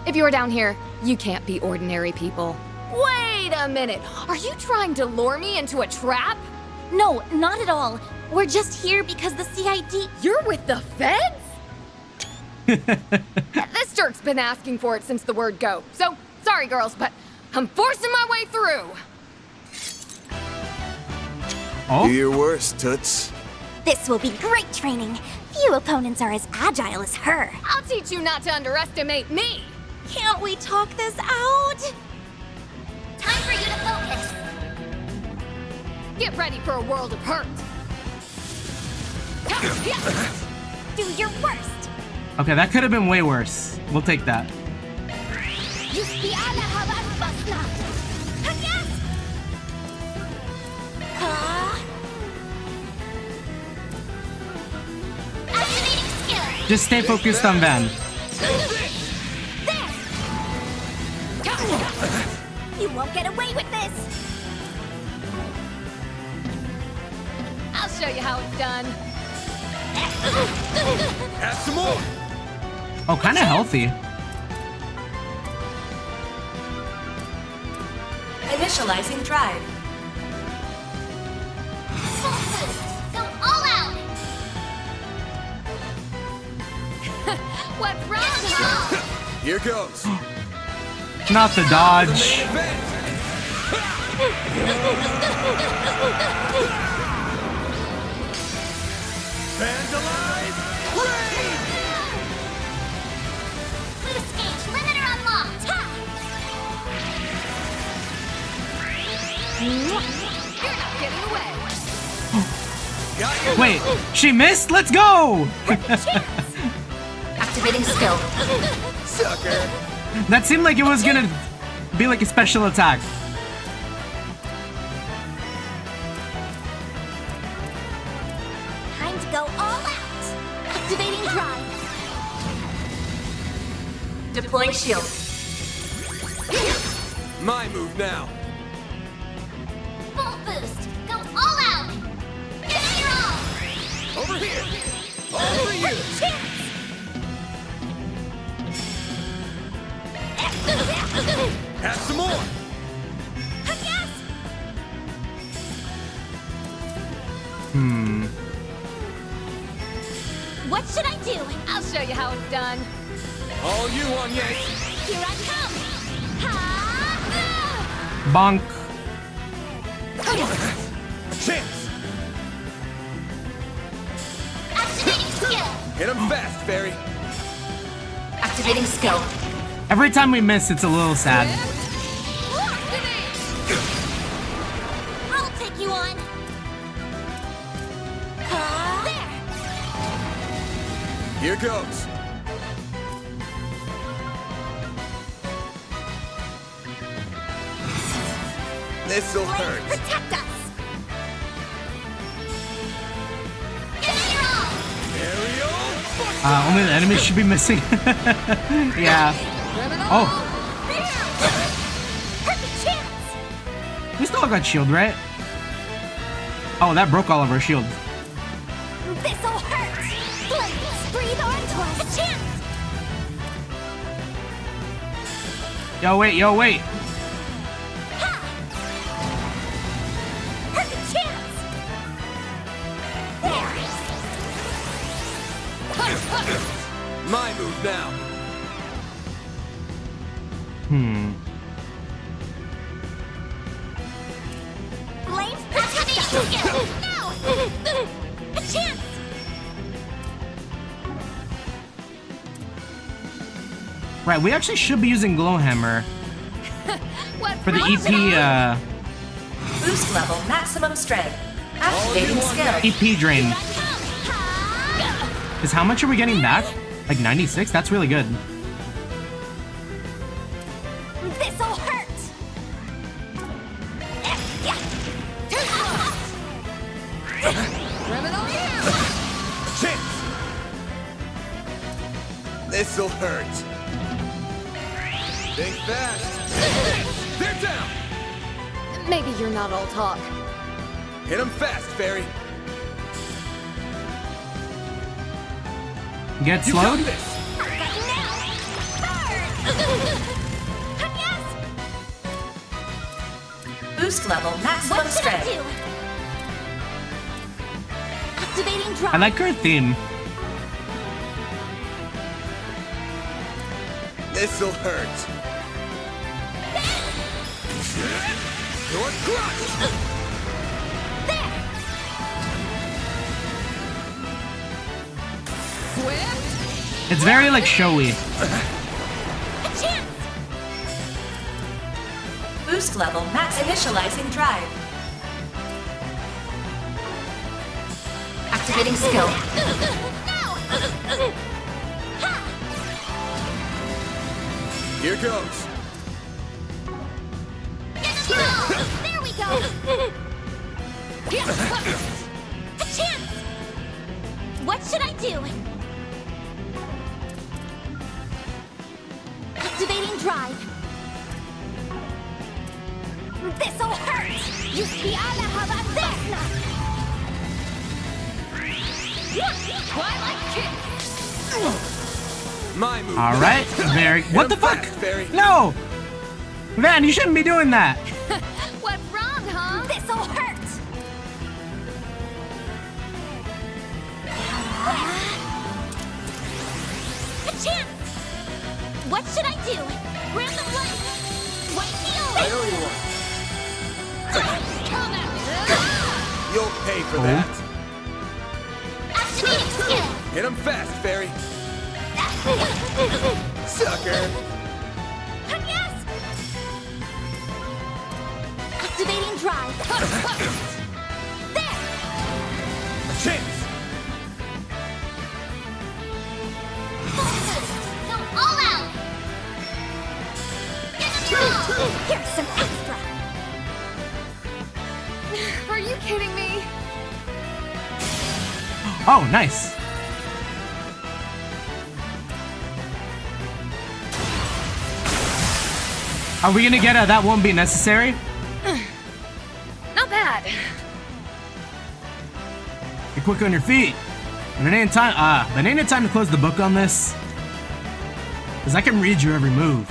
If you were down here, you can't be ordinary people. Wait a minute. Are you trying to lure me into a trap? No, not at all. We're just here because the CID... You're with the feds? This jerk's been asking for it since the word go. So, sorry girls, but I'm forcing my way through. Do Oh? your worst, Toots. This will be great training. Few opponents are as agile as her. I'll teach you not to underestimate me. Can't we talk this out? Time for you to focus. Get ready for a world of hurt. Do your worst. Okay, that could have been way worse. We'll take that. Activating skill. Just stay focused on Van. You won't get away with this. I'll show you how it's done. Have some more. Oh, kind of healthy. Initializing drive. Full boost. Go all out. What's wrong? Here goes. Not the dodge. Vandalize! Raid! Boost gauge limiter unlocked. Ha! You're not getting away. Got you. Wait, she missed? Let's go! Activating skill. Sucker. That seemed like it was gonna be like a special attack. Time to go all out. Activating drive. Deploying shield. My move now. Full boost. Go all out. Give it your all. Over here. All for you. Chance. Have some more. What should I do? I'll show you how it's done. All you on Yanks. Here I come! Ha! Bonk. Chance. Activating skill! Hit him fast, Fairy. Activating skill. Every time we miss, it's a little sad. I'll take you on! There! Here goes. This'll hurt. Protect us! Give your all! Aerial. Only the enemies should be missing. Yeah. Oh, Perfect chance! we still got shield, right? Oh, that broke all of our shield. This'll hurt! Let's breathe onto us! A chance! Yo, wait. Perfect chance! There! My move now. Blades activating skill! Now! A chance! Right, we actually should be using Glowhammer What's for the wrong? EP, Boost level maximum strength. Activating skill. EP drain. Here I come! Ha! Because how much are we getting back? Like 96? That's really good. This'll hurt! Chance. This'll hurt. Think fast. They're down. Maybe you're not all talk. Hit him fast, Fairy. Get You got slowed? this. Boost level maximum What should I strength. do? Activating drop. I like her theme. This'll hurt. Your crush. There! Swift. It's very like showy. A chance! Boost level max initializing drive. Activating skill. Now! Here goes. Get it all! There we go! A chance! What should I do? Activating drive. This'll hurt! Yuskiana Havasana! Twilight kick. My move. All right, very. Hit What him the fuck? fast, Fairy. No, Van, you shouldn't be doing that. What's wrong, huh? This'll hurt! A chance! What should I do? Random light! White heal! I know you want. Come at me. You'll pay for Oh. that. Activating skill! Hit him fast, Fairy. Sucker. Yes! Activating drive! There! Chance. Go all out! Get them all! Here's some extra! Are you kidding me? Oh, nice. Are we gonna get a that won't be necessary? Not bad. Get quick on your feet. And it ain't time. But ain't it time to close the book on this? Cause I can read your every move.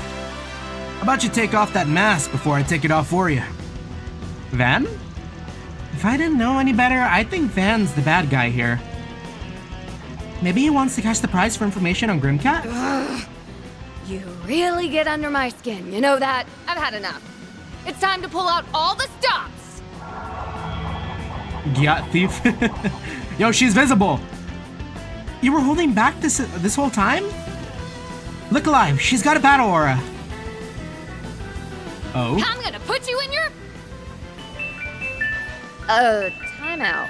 How about you take off that mask before I take it off for you? Van? If I didn't know any better, I think Van's the bad guy here. Maybe he wants to cash the prize for information on Grimcat? Ugh. You really get under my skin, you know that? I've had enough. It's time to pull out all the stops! Yacht thief. Yo, she's visible! You were holding back this whole time? Look alive, she's got a battle aura. Oh? I'm gonna put you in your... timeout.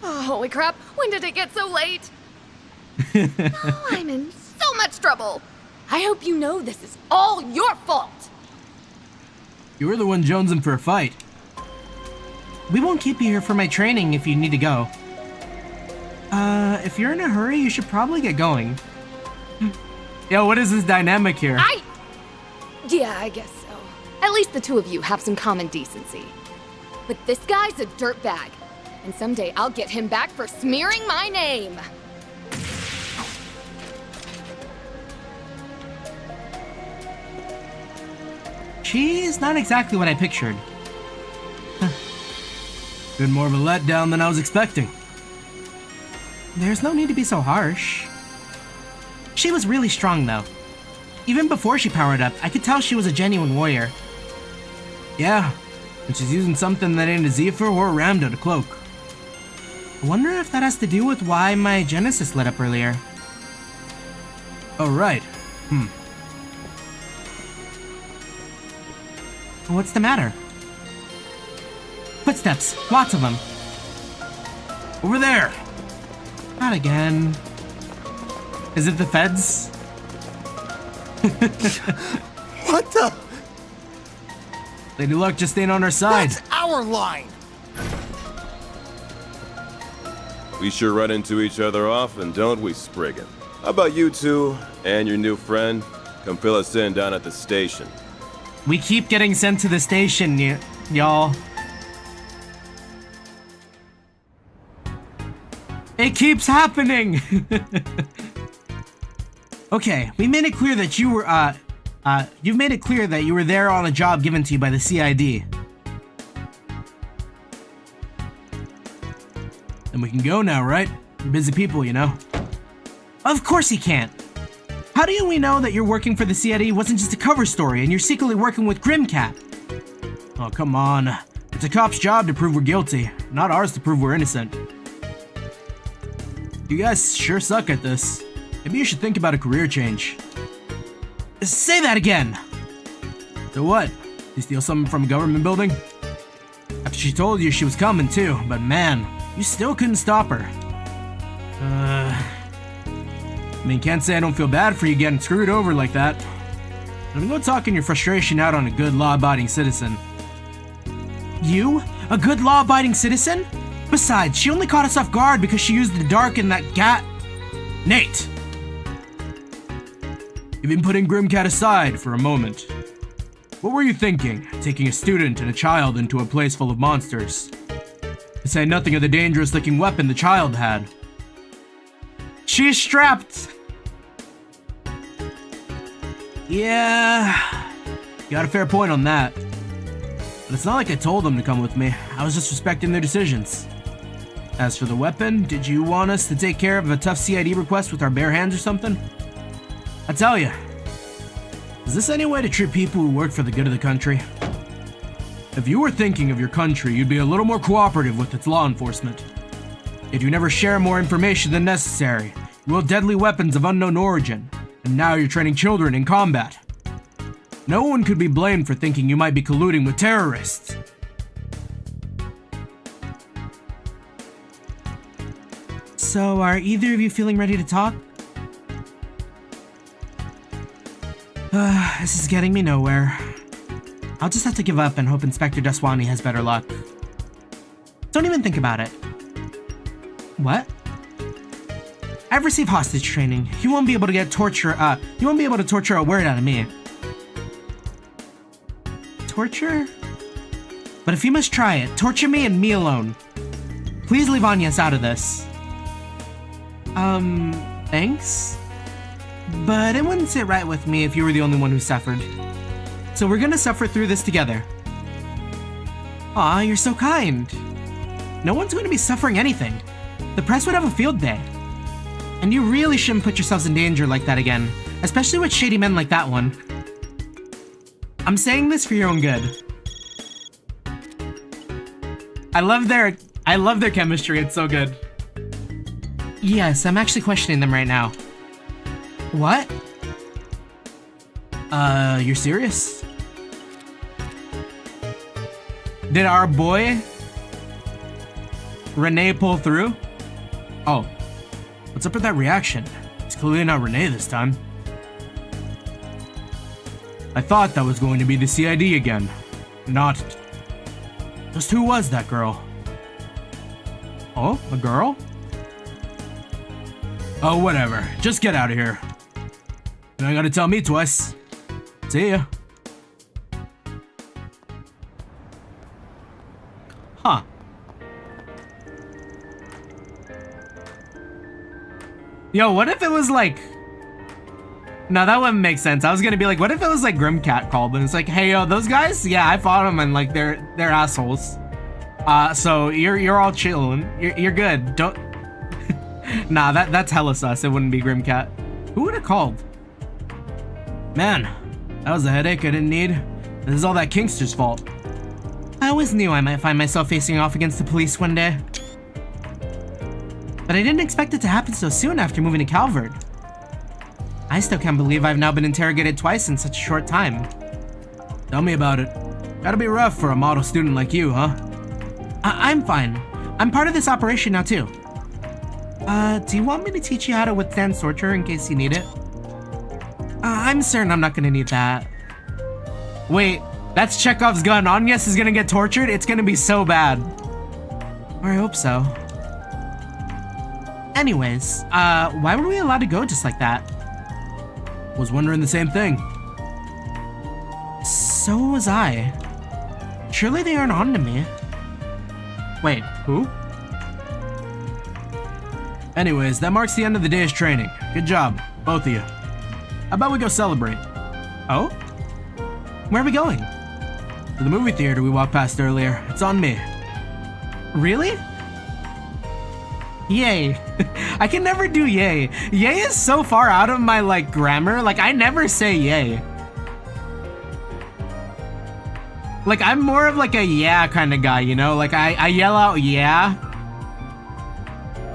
Oh, holy crap, when did it get so late? Oh, I'm in so much trouble. I hope you know this is all your fault. You were the one jonesing for a fight. We won't keep you here for my training if you need to go. If you're in a hurry, you should probably get going. Yo, what is this dynamic here? Yeah, I guess so. At least the two of you have some common decency. But this guy's a dirtbag, and someday I'll get him back for smearing my name. She's not exactly what I pictured. Been more of a letdown than I was expecting. There's no need to be so harsh. She was really strong, though. Even before she powered up, I could tell she was a genuine warrior. Yeah, and she's using something that ain't a Zephyr or a Ramdo to cloak. I wonder if that has to do with why my Genesis lit up earlier. Oh, right. What's the matter? Footsteps, lots of them. Over there! Not again. Is it the feds? What the? Lady Luck just ain't on our side. That's our line! We sure run into each other often, don't we, Spriggan? How about you two and your new friend come fill us in down at the station? We keep getting sent to the station, y'all. It keeps happening! Okay, we made it clear that you were, you've made it clear that you were there on a job given to you by the CID. And we can go now, right? We're busy people, you know. Of course he can't! How do we know that you're working for the CID wasn't just a cover story and you're secretly working with Grimcat? Oh, come on. It's a cop's job to prove we're guilty, not ours to prove we're innocent. You guys sure suck at this. Maybe you should think about a career change. Say that again! So what? You steal something from a government building? After she told you she was coming too, but man, you still couldn't stop her. I mean, can't say I don't feel bad for you getting screwed over like that. I'm gonna go talking your frustration out on a good law-abiding citizen. You? A good law-abiding citizen? Besides, she only caught us off guard because she used the dark in that Nate! You've been putting Grimcat aside for a moment. What were you thinking, taking a student and a child into a place full of monsters? To say nothing of the dangerous-looking weapon the child had. She's strapped! Yeah, you got a fair point on that. But it's not like I told them to come with me. I was just respecting their decisions. As for the weapon, did you want us to take care of a tough CID request with our bare hands or something? I tell you, is this any way to treat people who work for the good of the country? If you were thinking of your country, you'd be a little more cooperative with its law enforcement. Yet you never share more information than necessary. You wield deadly weapons of unknown origin, and now you're training children in combat. No one could be blamed for thinking you might be colluding with terrorists. So, are either of you feeling ready to talk? This is getting me nowhere. I'll just have to give up and hope Inspector Daswani has better luck. Don't even think about it. What? I've received hostage training. You won't be able to you won't be able to torture a word out of me. Torture? But if you must try it, torture me and me alone. Please leave Agnes out of this. Thanks? But it wouldn't sit right with me if you were the only one who suffered. So we're gonna suffer through this together. Aw, you're so kind. No one's going to be suffering anything. The press would have a field day. And you really shouldn't put yourselves in danger like that again, especially with shady men like that one. I'm saying this for your own good. I love their chemistry, it's so good. Yes, I'm actually questioning them right now. What? You're serious? Did our boy Renee pull through? Oh, what's up with that reaction? It's clearly not Renee this time. I thought that was going to be the CID again. Not. Just who was that girl? Oh, a girl? Oh, whatever. Just get out of here. You ain't gotta tell me twice. See ya. Huh. Yo, what if it was like... No, that wouldn't make sense. I was gonna be like, what if it was like Grimcat called and it's like, hey, yo, those guys? Yeah, I fought them and like they're assholes. So you're all chilling. You're good. Don't... Nah, that's hella sus. It wouldn't be Grimcat. Who would have called? Man, that was a headache I didn't need. This is all that Kingster's fault. I always knew I might find myself facing off against the police one day. But I didn't expect it to happen so soon after moving to Calvert. I still can't believe I've now been interrogated twice in such a short time. Tell me about it. Gotta be rough for a model student like you, huh? I'm fine. I'm part of this operation now too. Do you want me to teach you how to withstand torture in case you need it? I'm certain I'm not gonna need that. Wait, that's Chekhov's gun. Agnes is gonna get tortured? It's gonna be so bad. Or I hope so. Anyways, why were we allowed to go just like that? Was wondering the same thing. So was I. Surely they aren't on to me. Wait, who? Anyways, that marks the end of the day's training. Good job, both of you. How about we go celebrate? Oh? Where are we going? To the movie theater we walked past earlier. It's on me. Really? Yay. I can never do yay. Yay is so far out of my, like, grammar. Like, I never say yay. Like, I'm more of, like, a yeah kind of guy, you know? Like, I yell out yeah.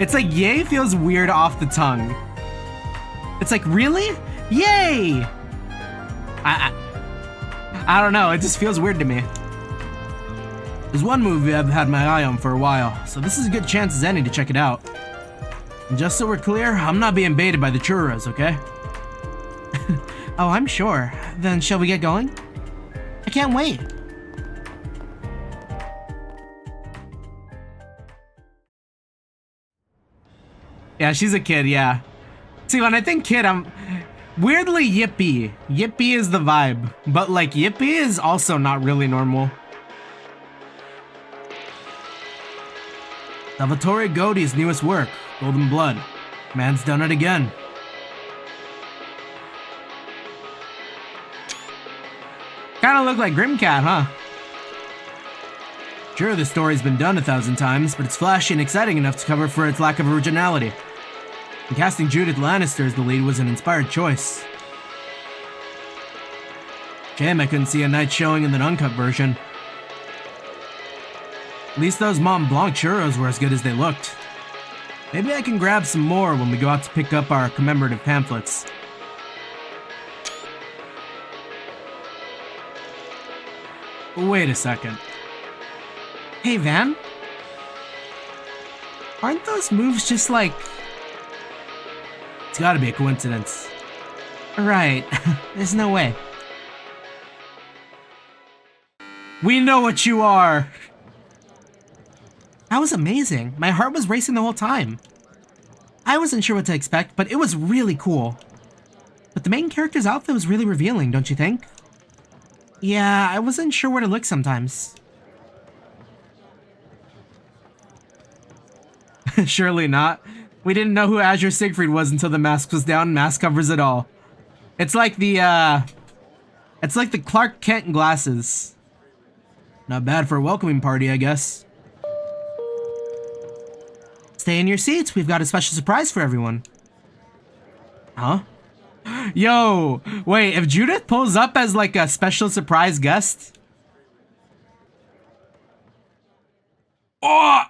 It's like, yay feels weird off the tongue. It's like, really? Yay! I don't know, it just feels weird to me. There's one movie I've had my eye on for a while, so this is a good chance as any to check it out. And just so we're clear, I'm not being baited by the churros, okay? Oh, I'm sure. Then shall we get going? I can't wait. Yeah, she's a kid, yeah. See, when I think kid, I'm... Weirdly yippee. Yippee is the vibe. But, like, yippee is also not really normal. Salvatore Godi's newest work, Golden Blood. Man's done it again. Kinda look like Grimcat, huh? Sure, the story's been done 1,000 times, but it's flashy and exciting enough to cover for its lack of originality. And casting Judith Lannister as the lead was an inspired choice. Shame I couldn't see a night showing in the uncut version. At least those Mont Blanc churros were as good as they looked. Maybe I can grab some more when we go out to pick up our commemorative pamphlets. Wait a second. Hey, Van? Aren't those moves just like... It's gotta be a coincidence. Right. There's no way. We know what you are! That was amazing. My heart was racing the whole time. I wasn't sure what to expect, but it was really cool. But the main character's outfit was really revealing, don't you think? Yeah, I wasn't sure where to look sometimes. Surely not. We didn't know who Azure Siegfried was until the mask was down. Mask covers it all. It's like the Clark Kent glasses. Not bad for a welcoming party, I guess. Stay in your seats. We've got a special surprise for everyone. Huh? Yo, wait, if Judith pulls up as like a special surprise guest. Oh!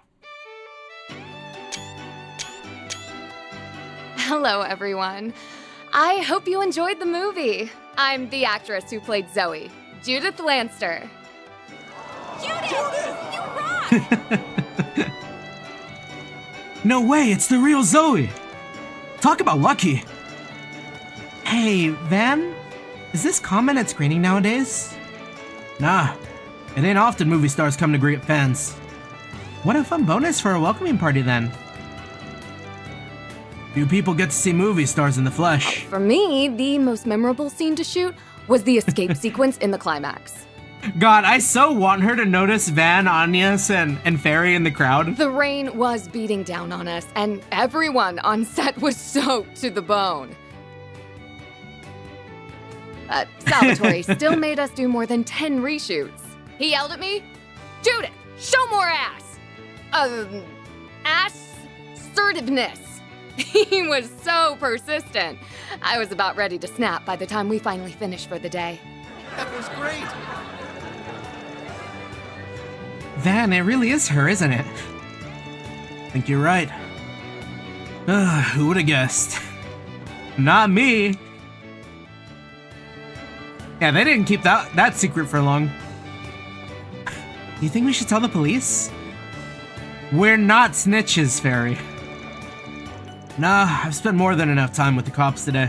Hello, everyone. I hope you enjoyed the movie. I'm the actress who played Zoe, Judith Lanster. Judith! You rock! No way, it's the real Zoe! Talk about lucky! Hey, Van? Is this common at screening nowadays? Nah, it ain't often movie stars come to greet fans. What a fun bonus for a welcoming party then. Few people get to see movie stars in the flesh. For me, the most memorable scene to shoot was the escape sequence in the climax. God, I so want her to notice Van, Agnes, and Fairy in the crowd. The rain was beating down on us, and everyone on set was soaked to the bone. Salvatore still made us do more than 10 reshoots. He yelled at me, "Judith, show more ass!" Assertiveness. He was so persistent. I was about ready to snap by the time we finally finished for the day. That was great. Van, it really is her, isn't it? I think you're right. Who would have guessed? Not me. Yeah, they didn't keep that secret for long. You think we should tell the police? We're not snitches, Fairy. Nah, I've spent more than enough time with the cops today.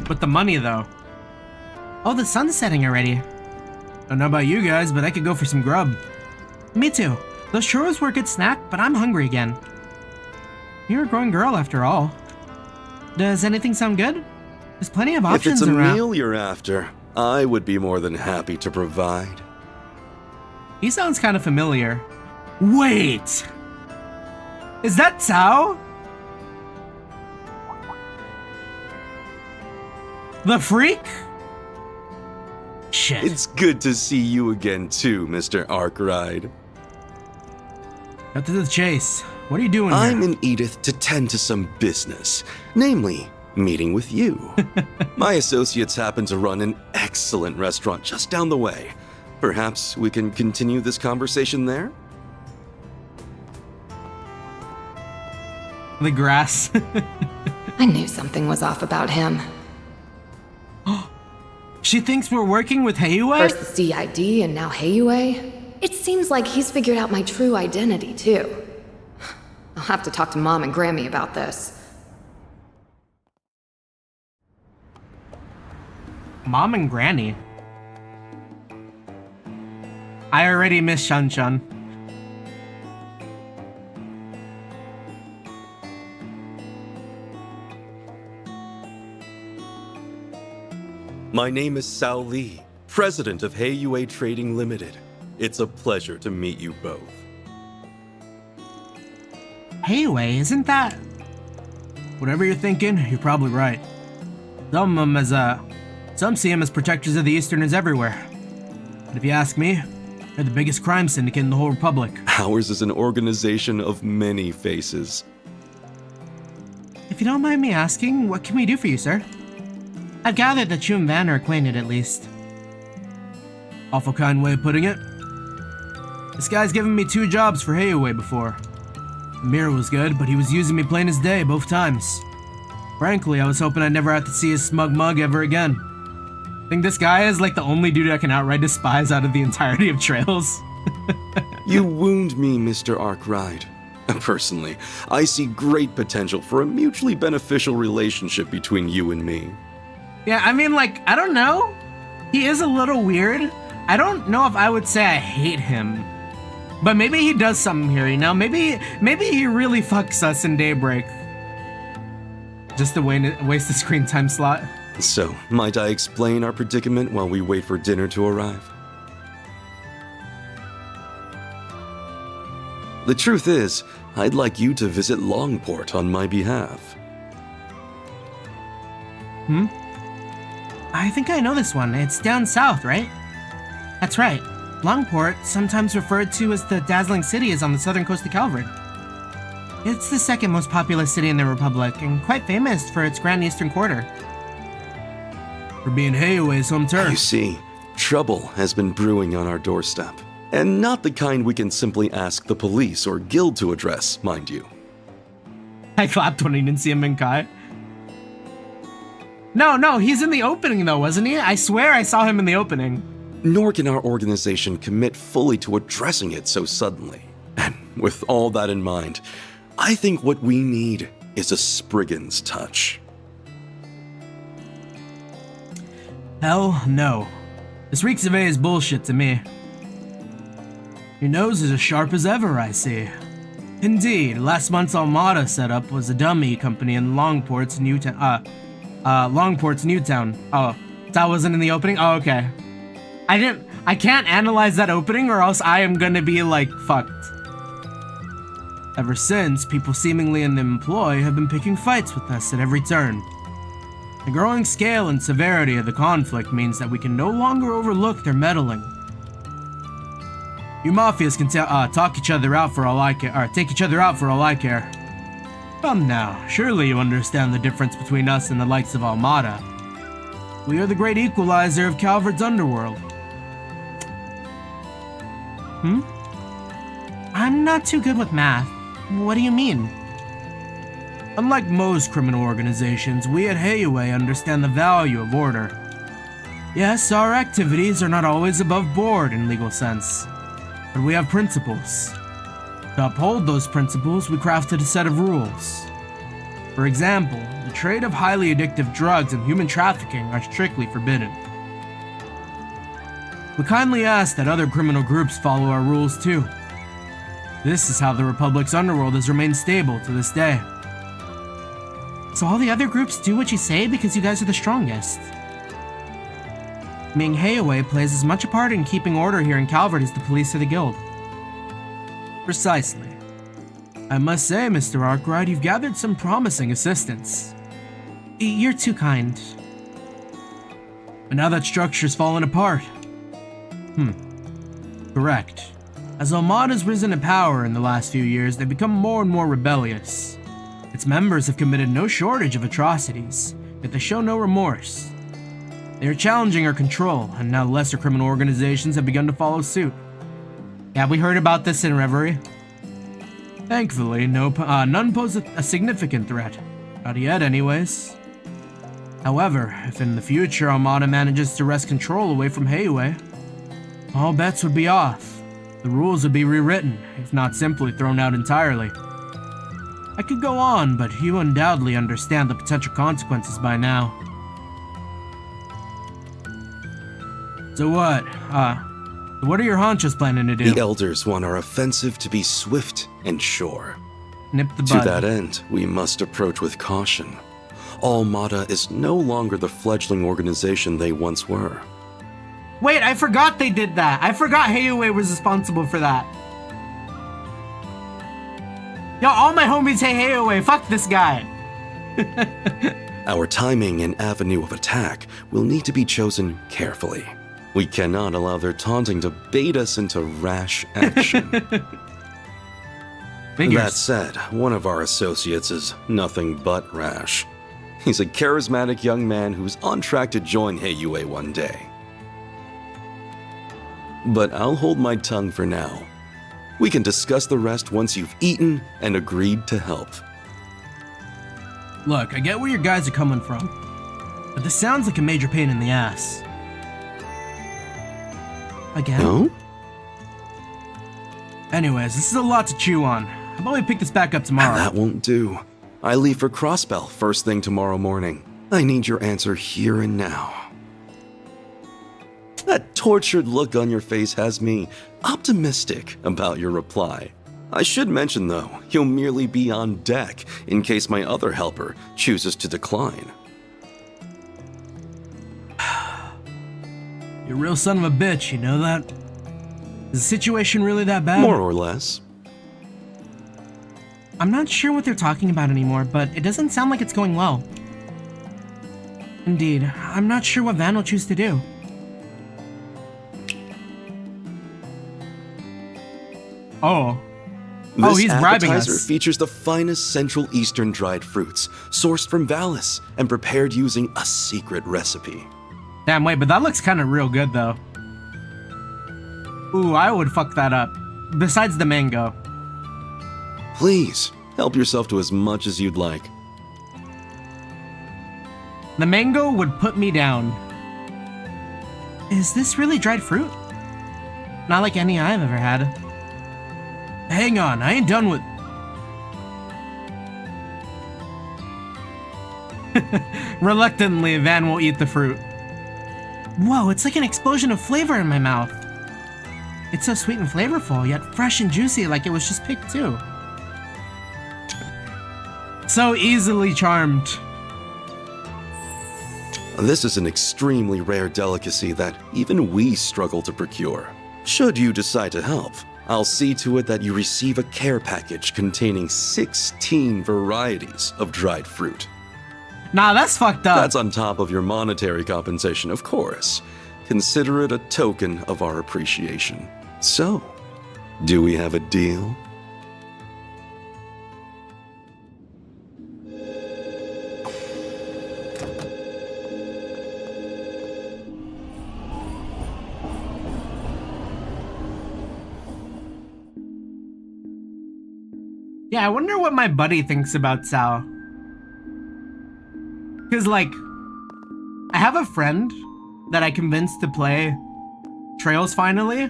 But the money, though. Oh, the sun's setting already. I don't know about you guys, but I could go for some grub. Me too. Those churros were a good snack, but I'm hungry again. You're a growing girl, after all. Does anything sound good? There's plenty of options If it's a around. meal you're after, I would be more than happy to provide. He sounds kind of familiar. Wait! Is that Tao? The freak? Shit. It's good to see you again too, Mr. Arkride. Cut to the chase. What are you doing I'm here? in Edith to tend to some business, namely, meeting with you. My associates happen to run an excellent restaurant just down the way. Perhaps we can continue this conversation there? The grass. I knew something was off about him. She thinks we're working with Heiue? First the CID and now Heiue. It seems like he's figured out my true identity, too. I'll have to talk to Mom and Grammy about this. Mom and Granny. I already miss Shan-chan. My name is Sao Lee, president of Heiue Trading Limited. It's a pleasure to meet you both. Heiue, isn't that? Whatever you're thinking, you're probably right. Some see them as protectors of the Easterners everywhere. But if you ask me, they're the biggest crime syndicate in the whole Republic. Ours is an organization of many faces. If you don't mind me asking, what can we do for you, sir? I've gathered that you and Van are acquainted at least. Awful kind way of putting it. This guy's given me 2 jobs for Heiue before. Mira was good, but he was using me plain as day both times. Frankly, I was hoping I'd never have to see his smug mug ever again. I think this guy is like the only dude I can outright despise out of the entirety of Trails. You wound me, Mr. Arkride. Personally, I see great potential for a mutually beneficial relationship between you and me. Yeah, I mean, like, I don't know. He is a little weird. I don't know if I would say I hate him. But maybe he does something here, you know? Maybe he really fucks us in Daybreak. Just to waste the screen time slot. So, might I explain our predicament while we wait for dinner to arrive? The truth is, I'd like you to visit Longport on my behalf. I think I know this one. It's down south, right? That's right. Longport, sometimes referred to as the Dazzling City, is on the southern coast of Calvert. It's the second most populous city in the Republic, and quite famous for its Grand Eastern Quarter. For being Heiuei's home turf. You see, trouble has been brewing on our doorstep. And not the kind we can simply ask the police or guild to address, mind you. I clapped when I didn't see him in Kai. No, he's in the opening though, wasn't he? I swear I saw him in the opening. Nor can our organization commit fully to addressing it so suddenly. And with all that in mind, I think what we need is a Spriggan's touch. Hell no. This reeks of A's bullshit to me. Your nose is as sharp as ever, I see. Indeed, last month's Armada setup was a dummy company in Longport's Newtown. Oh, that wasn't in the opening? Oh, okay. I can't analyze that opening or else I am gonna be like fucked. Ever since, people seemingly in the employ have been picking fights with us at every turn. The growing scale and severity of the conflict means that we can no longer overlook their meddling. You mafias can talk each other out for all I care, or take each other out for all I care. Come now, surely you understand the difference between us and the likes of Armada. We are the great equalizer of Calvert's underworld. I'm not too good with math. What do you mean? Unlike most criminal organizations, we at Heiue understand the value of order. Yes, our activities are not always above board in legal sense, but we have principles. To uphold those principles, we crafted a set of rules. For example, the trade of highly addictive drugs and human trafficking are strictly forbidden. We kindly ask that other criminal groups follow our rules too. This is how the Republic's underworld has remained stable to this day. So all the other groups do what you say because you guys are the strongest. Meaning Heiue plays as much a part in keeping order here in Calvert as the police or the guild. Precisely. I must say, Mr. Arkride, you've gathered some promising assistance. You're too kind. But now that structure's fallen apart. Correct. As Armada's risen in power in the last few years, they've become more and more rebellious. Its members have committed no shortage of atrocities, yet they show no remorse. They are challenging our control, and now lesser criminal organizations have begun to follow suit. Yeah, we heard about this in Reverie. Thankfully, none pose a significant threat. Not yet, anyways. However, if in the future Armada manages to wrest control away from Heiue, all bets would be off. The rules would be rewritten, if not simply thrown out entirely. I could go on, but you undoubtedly understand the potential consequences by now. So what are your honchos planning to do? The elders want our offensive to be swift and sure. Nip the To bud. that end, we must approach with caution. Armada is no longer the fledgling organization they once were. Wait, I forgot they did that. I forgot Heiue was responsible for that. Yo, all my homies hate Heiue. Fuck this guy. Our timing and avenue of attack will need to be chosen carefully. We cannot allow their taunting to bait us into rash action. That said, one of our associates is nothing but rash. He's a charismatic young man who's on track to join Heiue one day. But I'll hold my tongue for now. We can discuss the rest once you've eaten and agreed to help. Look, I get where your guys are coming from, but this sounds like a major pain in the ass. Again? No? Anyways, this is a lot to chew on. How about we pick this back up tomorrow? That won't do. I leave for Crossbell first thing tomorrow morning. I need your answer here and now. That tortured look on your face has me optimistic about your reply. I should mention, though, you'll merely be on deck in case my other helper chooses to decline. You're a real son of a bitch, you know that? Is the situation really that bad? More or less. I'm not sure what they're talking about anymore, but it doesn't sound like it's going well. Indeed, I'm not sure what Van will choose to do. Oh. This He's bribing appetizer us. features the finest Central Eastern dried fruits, sourced from Valis, and prepared using a secret recipe. Damn, wait, but that looks kind of real good, though. Ooh, I would fuck that up. Besides the mango. Please, help yourself to as much as you'd like. The mango would put me down. Is this really dried fruit? Not like any I've ever had. Hang on, I ain't done with... Reluctantly, Van will eat the fruit. Whoa, it's like an explosion of flavor in my mouth. It's so sweet and flavorful, yet fresh and juicy like it was just picked too. So easily charmed. This is an extremely rare delicacy that even we struggle to procure. Should you decide to help, I'll see to it that you receive a care package containing 16 varieties of dried fruit. Nah, that's fucked up. That's on top of your monetary compensation, of course. Consider it a token of our appreciation. So, do we have a deal? Yeah, I wonder what my buddy thinks about Sao. Cause like, I have a friend that I convinced to play Trails finally,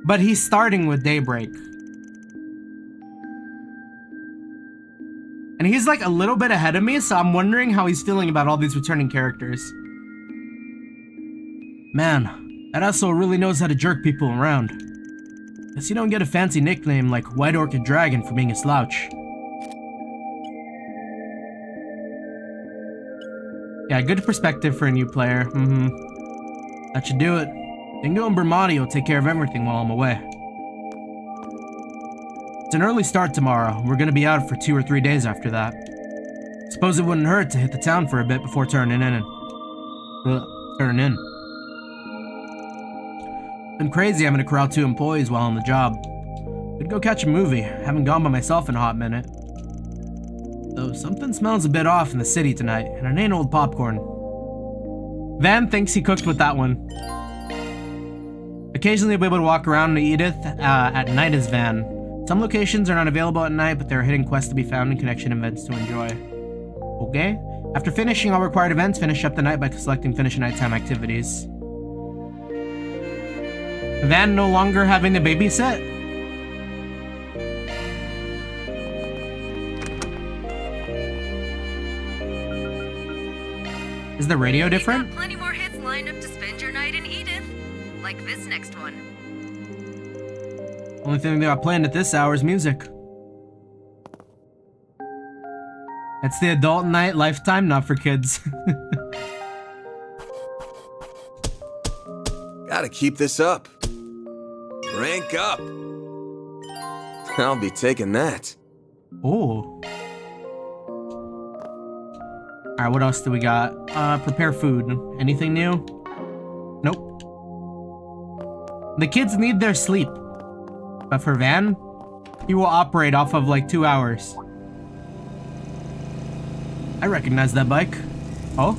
but he's starting with Daybreak. And he's like a little bit ahead of me, so I'm wondering how he's feeling about all these returning characters. Man, that asshole really knows how to jerk people around. Guess you don't get a fancy nickname like White Orchid Dragon for being a slouch. Yeah, good perspective for a new player. That should do it. Dingo and Bermati will take care of everything while I'm away. It's an early start tomorrow. We're gonna be out for 2 or 3 days after that. Suppose it wouldn't hurt to hit the town for a bit before turning in. Been crazy having to corral 2 employees while on the job. Could go catch a movie. Haven't gone by myself in a hot minute. Though something smells a bit off in the city tonight, and it ain't old popcorn. Van thinks he cooked with that one. Occasionally I'll be able to walk around to Edith at night as Van. Some locations are not available at night, but there are hidden quests to be found and connection events to enjoy. Okay. After finishing all required events, finish up the night by selecting finish nighttime activities. Van no longer having to babysit? Is the radio different? Got plenty more hits lined up to spend your night in Edith. Like this next one. Only thing they got planned at this hour is music. It's the adult night lifetime, not for kids. Gotta keep this up. Rank up. I'll be taking that. Oh. Alright, what else do we got? Prepare food. Anything new? Nope. The kids need their sleep. But for Van, he will operate off of like 2 hours. I recognize that bike. Oh?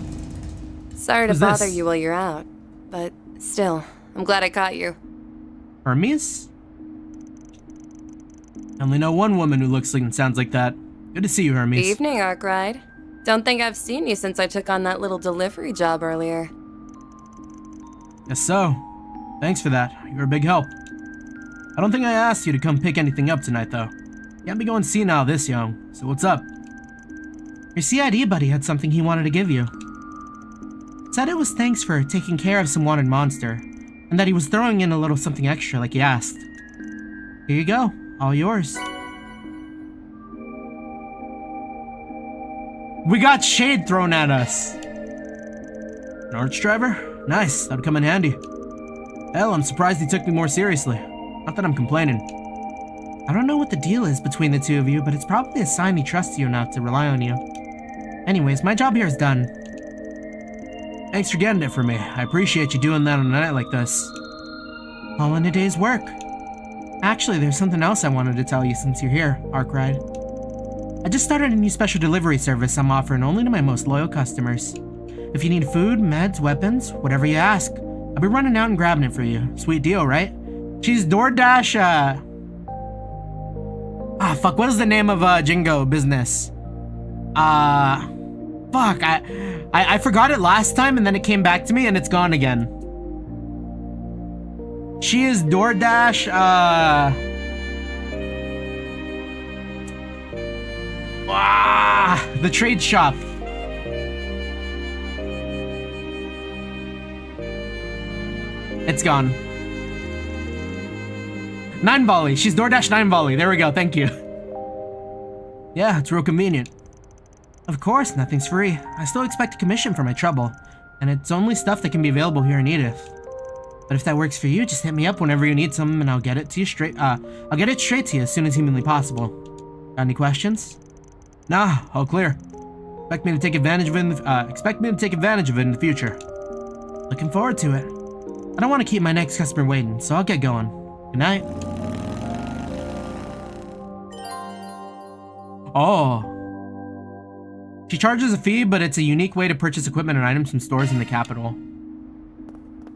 Sorry to Who's bother this? you while you're out, but still, I'm glad I caught you. Hermes? I only know one woman who looks like and sounds like that. Good to see you, Hermes. Evening, Arkride. Don't think I've seen you since I took on that little delivery job earlier. Guess so. Thanks for that. You're a big help. I don't think I asked you to come pick anything up tonight, though. Can't be going senile this young, so what's up? Your CID buddy had something he wanted to give you. Said it was thanks for taking care of some wanted monster, and that he was throwing in a little something extra like you asked. Here you go, all yours. We got shade thrown at us. An arch driver? Nice, that'd come in handy. Hell, I'm surprised he took me more seriously. Not that I'm complaining. I don't know what the deal is between the two of you, but it's probably a sign he trusts you enough to rely on you. Anyways, my job here is done. Thanks for getting it for me. I appreciate you doing that on a night like this. All in a day's work. Actually, there's something else I wanted to tell you since you're here, Arkride. I just started a new special delivery service I'm offering only to my most loyal customers. If you need food, meds, weapons, whatever you ask, I'll be running out and grabbing it for you. Sweet deal, right? She's DoorDash, fuck, what is the name of, Jingo business? Fuck, I forgot it last time and then it came back to me and it's gone again. She is DoorDash, the trade shop. It's gone. 9 Volley. She's DoorDash 9 Volley. There we go. Thank you. Yeah, it's real convenient. Of course, nothing's free. I still expect a commission for my trouble, and it's only stuff that can be available here in Edith. But if that works for you, just hit me up whenever you need some, and I'll get it to you straight. I'll get it straight to you as soon as humanly possible. Got any questions? Nah, all clear. Expect me to take advantage of it in the future. Looking forward to it. I don't want to keep my next customer waiting, so I'll get going. Good night. Oh. She charges a fee, but it's a unique way to purchase equipment and items from stores in the capital.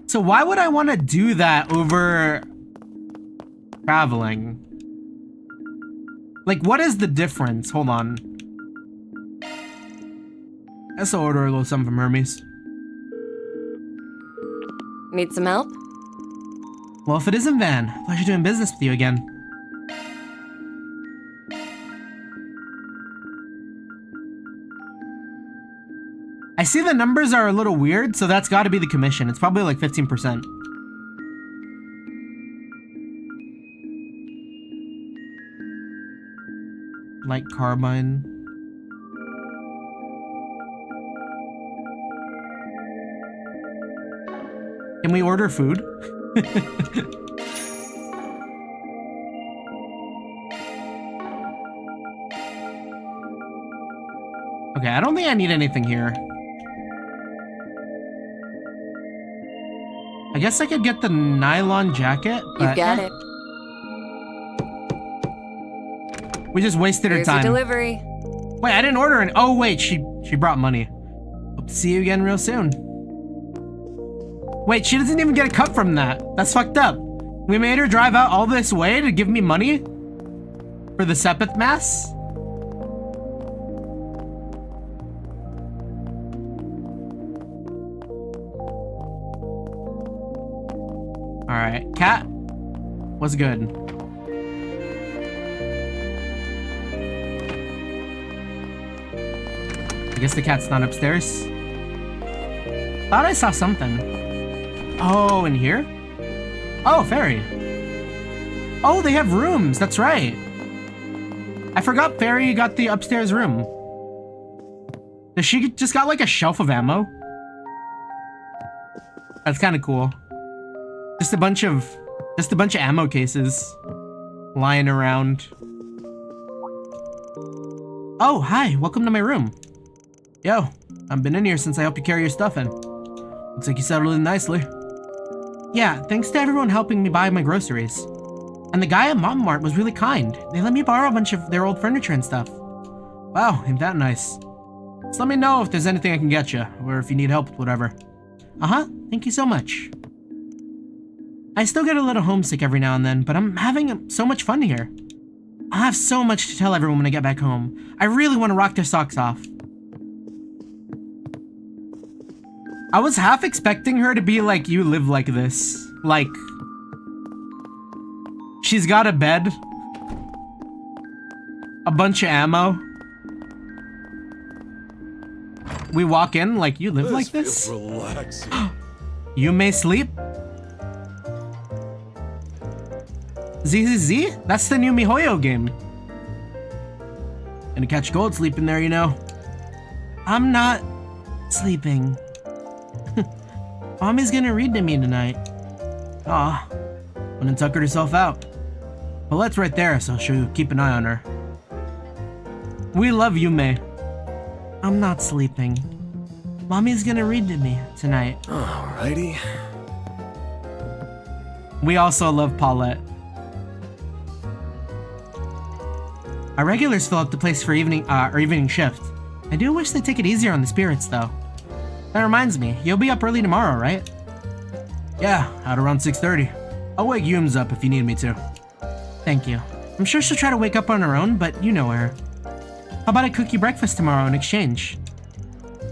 So why would I want to do that over traveling? Like, what is the difference? Hold on. I guess I'll order a little something from Hermes. Need some help? Well, if it isn't Van, pleasure doing business with you again. I see the numbers are a little weird, so that's got to be the commission. It's probably like 15%. Light carbine. Can we order food? Okay, I don't think I need anything here. I guess I could get the nylon jacket, but You've got it. we just wasted Here's her your time. delivery. Wait, I didn't order any. Oh wait, she brought money. Hope to see you again real soon. Wait, she doesn't even get a cut from that. That's fucked up. We made her drive out all this way to give me money for the Sepith Mass? Alright, cat. What's good? I guess the cat's not upstairs. Thought I saw something. Oh, in here? Oh, Fairy. Oh, they have rooms. That's right. I forgot Fairy got the upstairs room. Does she just got like a shelf of ammo? That's kind of cool. Just a bunch of ammo cases lying around. Oh, hi. Welcome to my room. Yo, I've been in here since I helped you carry your stuff in. Looks like you settled in nicely. Yeah, thanks to everyone helping me buy my groceries. And the guy at Mom Mart was really kind. They let me borrow a bunch of their old furniture and stuff. Wow, ain't that nice. Just let me know if there's anything I can get you, or if you need help with whatever. Uh-huh, thank you so much. I still get a little homesick every now and then, but I'm having so much fun here. I'll have so much to tell everyone when I get back home. I really want to rock their socks off. I was half expecting her to be like, you live like this. Like, she's got a bed, a bunch of ammo. We walk in like, you live like this? Relaxing. You may sleep? ZZZ? That's the new MiHoYo game. Gonna catch cold sleeping there, you know. I'm not sleeping. Mommy's gonna read to me tonight. Aw, went and tuckered herself out. Paulette's right there, so she'll keep an eye on her. We love you, May. I'm not sleeping. Mommy's gonna read to me tonight. Alrighty. We also love Paulette. Our regulars fill up the place for evening shift. I do wish they'd take it easier on the spirits, though. That reminds me, you'll be up early tomorrow, right? Yeah, out around 6:30. I'll wake Yums up if you need me to. Thank you. I'm sure she'll try to wake up on her own, but you know her. How about I cook you breakfast tomorrow in exchange?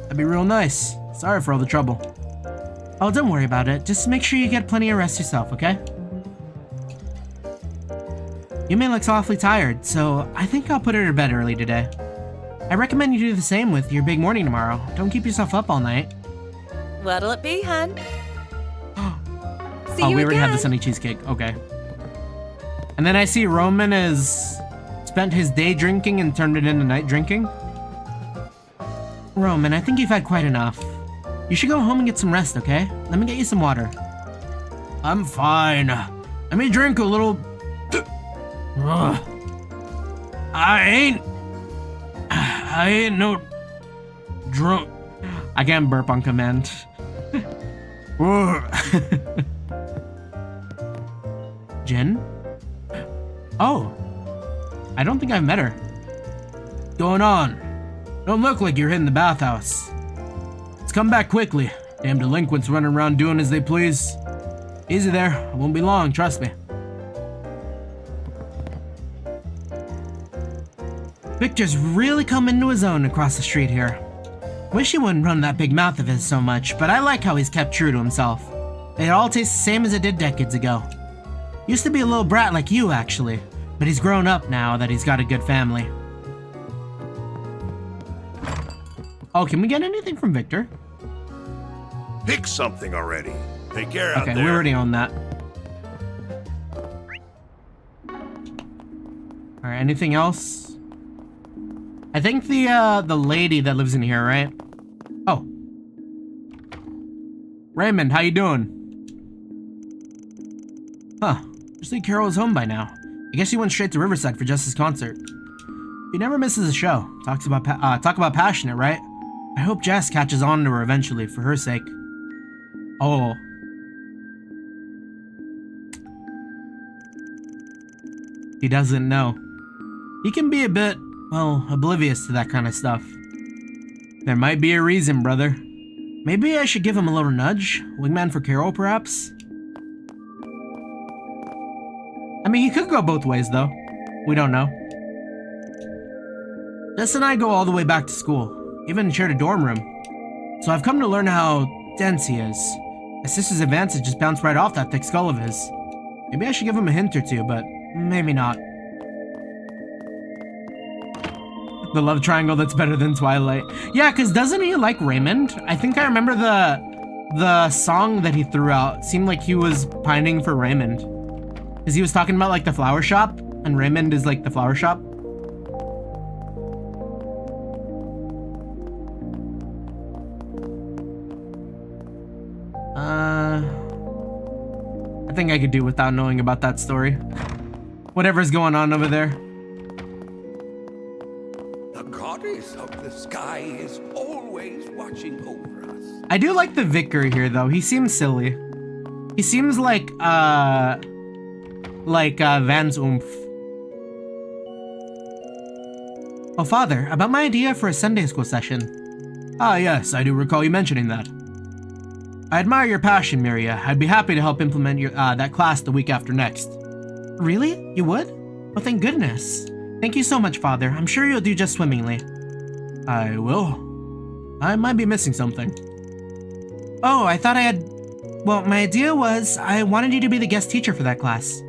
That'd be real nice. Sorry for all the trouble. Oh, don't worry about it. Just make sure you get plenty of rest yourself, okay? Yume looks awfully tired, so I think I'll put her to bed early today. I recommend you do the same with your big morning tomorrow. Don't keep yourself up all night. What'll it be, hun? See Oh, you we already again. had the sunny cheesecake. Okay. And then I see Roman has spent his day drinking and turned it into night drinking. Roman, I think you've had quite enough. You should go home and get some rest, okay? Let me get you some water. I'm fine. Let me drink a little. Ugh. I ain't no drunk. I can't burp on command. Jin? Oh. I don't think I've met her. What's going on? Don't look like you're hitting the bathhouse. Let's come back quickly. Damn delinquents running around doing as they please. Easy there. It won't be long, trust me. Victor's really come into his own across the street here. Wish he wouldn't run that big mouth of his so much, but I like how he's kept true to himself. It all tastes the same as it did decades ago. Used to be a little brat like you, actually, but he's grown up now that he's got a good family. Oh, can we get anything from Victor? Pick something already. Take care out Okay, there. we already own that. Alright, anything else? I think the lady that lives in here, right? Oh. Raymond, how you doing? Huh. Just think Carol was home by now. I guess she went straight to Riverside for Justice's concert. He never misses a show. Talk about passionate, right? I hope Jess catches on to her eventually, for her sake. Oh. He doesn't know. He can be a bit, well, oblivious to that kind of stuff. There might be a reason, brother. Maybe I should give him a little nudge? Wingman for Carol, perhaps? I mean, he could go both ways, though. We don't know. Jess and I go all the way back to school. Even shared a dorm room. So I've come to learn how dense he is. My sister's advances just bounced right off that thick skull of his. Maybe I should give him a hint or two, but maybe not. The love triangle that's better than Twilight. Yeah, because doesn't he like Raymond? I think I remember the song that he threw out seemed like he was pining for Raymond. Because he was talking about like the flower shop, and Raymond is like the flower shop. I think I could do without knowing about that story. Whatever's going on over there. The goddess of the sky is always watching over us. I do like the vicar here, though. He seems silly. He seems like Van's oomph. Oh, Father, about my idea for a Sunday school session. Ah, yes, I do recall you mentioning that. I admire your passion, Miria. I'd be happy to help implement your that class the week after next. Really? You would? Oh, thank goodness. Thank you so much, Father. I'm sure you'll do just swimmingly. I will. I might be missing something. Oh, I thought I had... Well, my idea was I wanted you to be the guest teacher for that class.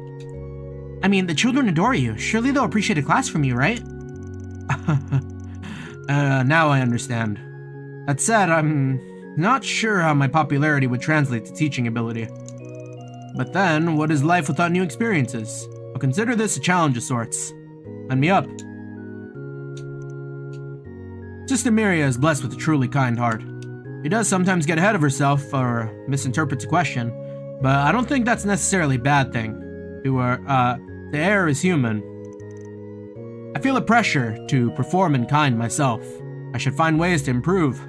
I mean, the children adore you. Surely they'll appreciate a class from you, right? Now I understand. That said, I'm not sure how my popularity would translate to teaching ability. But then, what is life without new experiences? I'll consider this a challenge of sorts. Sign me up. Sister Miria is blessed with a truly kind heart. She does sometimes get ahead of herself or misinterprets a question, but I don't think that's necessarily a bad thing. To err is human. I feel a pressure to perform in kind myself. I should find ways to improve.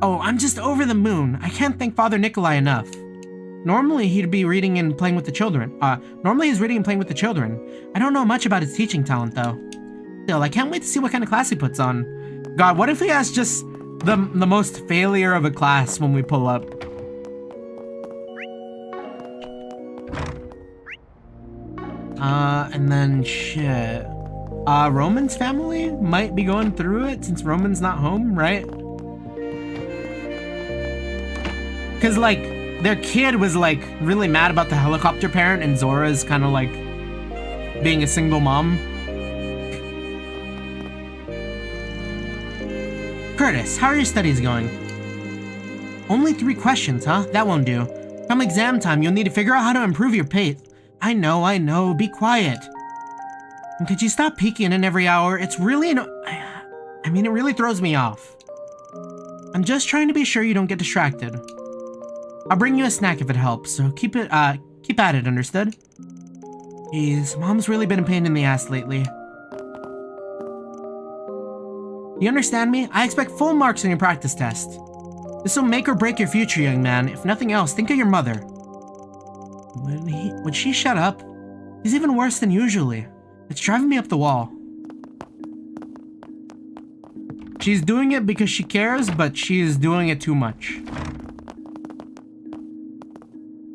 Oh, I'm just over the moon. I can't thank Father Nikolai enough. Normally he'd be reading and playing with the children. Normally he's reading and playing with the children. I don't know much about his teaching talent though. Still, I can't wait to see what kind of class he puts on. God, what if he has just the most failure of a class when we pull up? And then shit. Roman's family might be going through it since Roman's not home, right? Cause like, their kid was like really mad about the helicopter parent and Zora's kind of like being a single mom. Curtis, how are your studies going? Only 3 questions, huh? That won't do. Come exam time, you'll need to figure out how to improve your pace. I know, be quiet. And could you stop peeking in every hour? It's really I mean, it really throws me off. I'm just trying to be sure you don't get distracted. I'll bring you a snack if it helps, so keep at it, understood? Jeez, Mom's really been a pain in the ass lately. You understand me? I expect full marks on your practice test. This will make or break your future, young man. If nothing else, think of your mother. Would she shut up? He's even worse than usually. It's driving me up the wall. She's doing it because she cares, but she's doing it too much.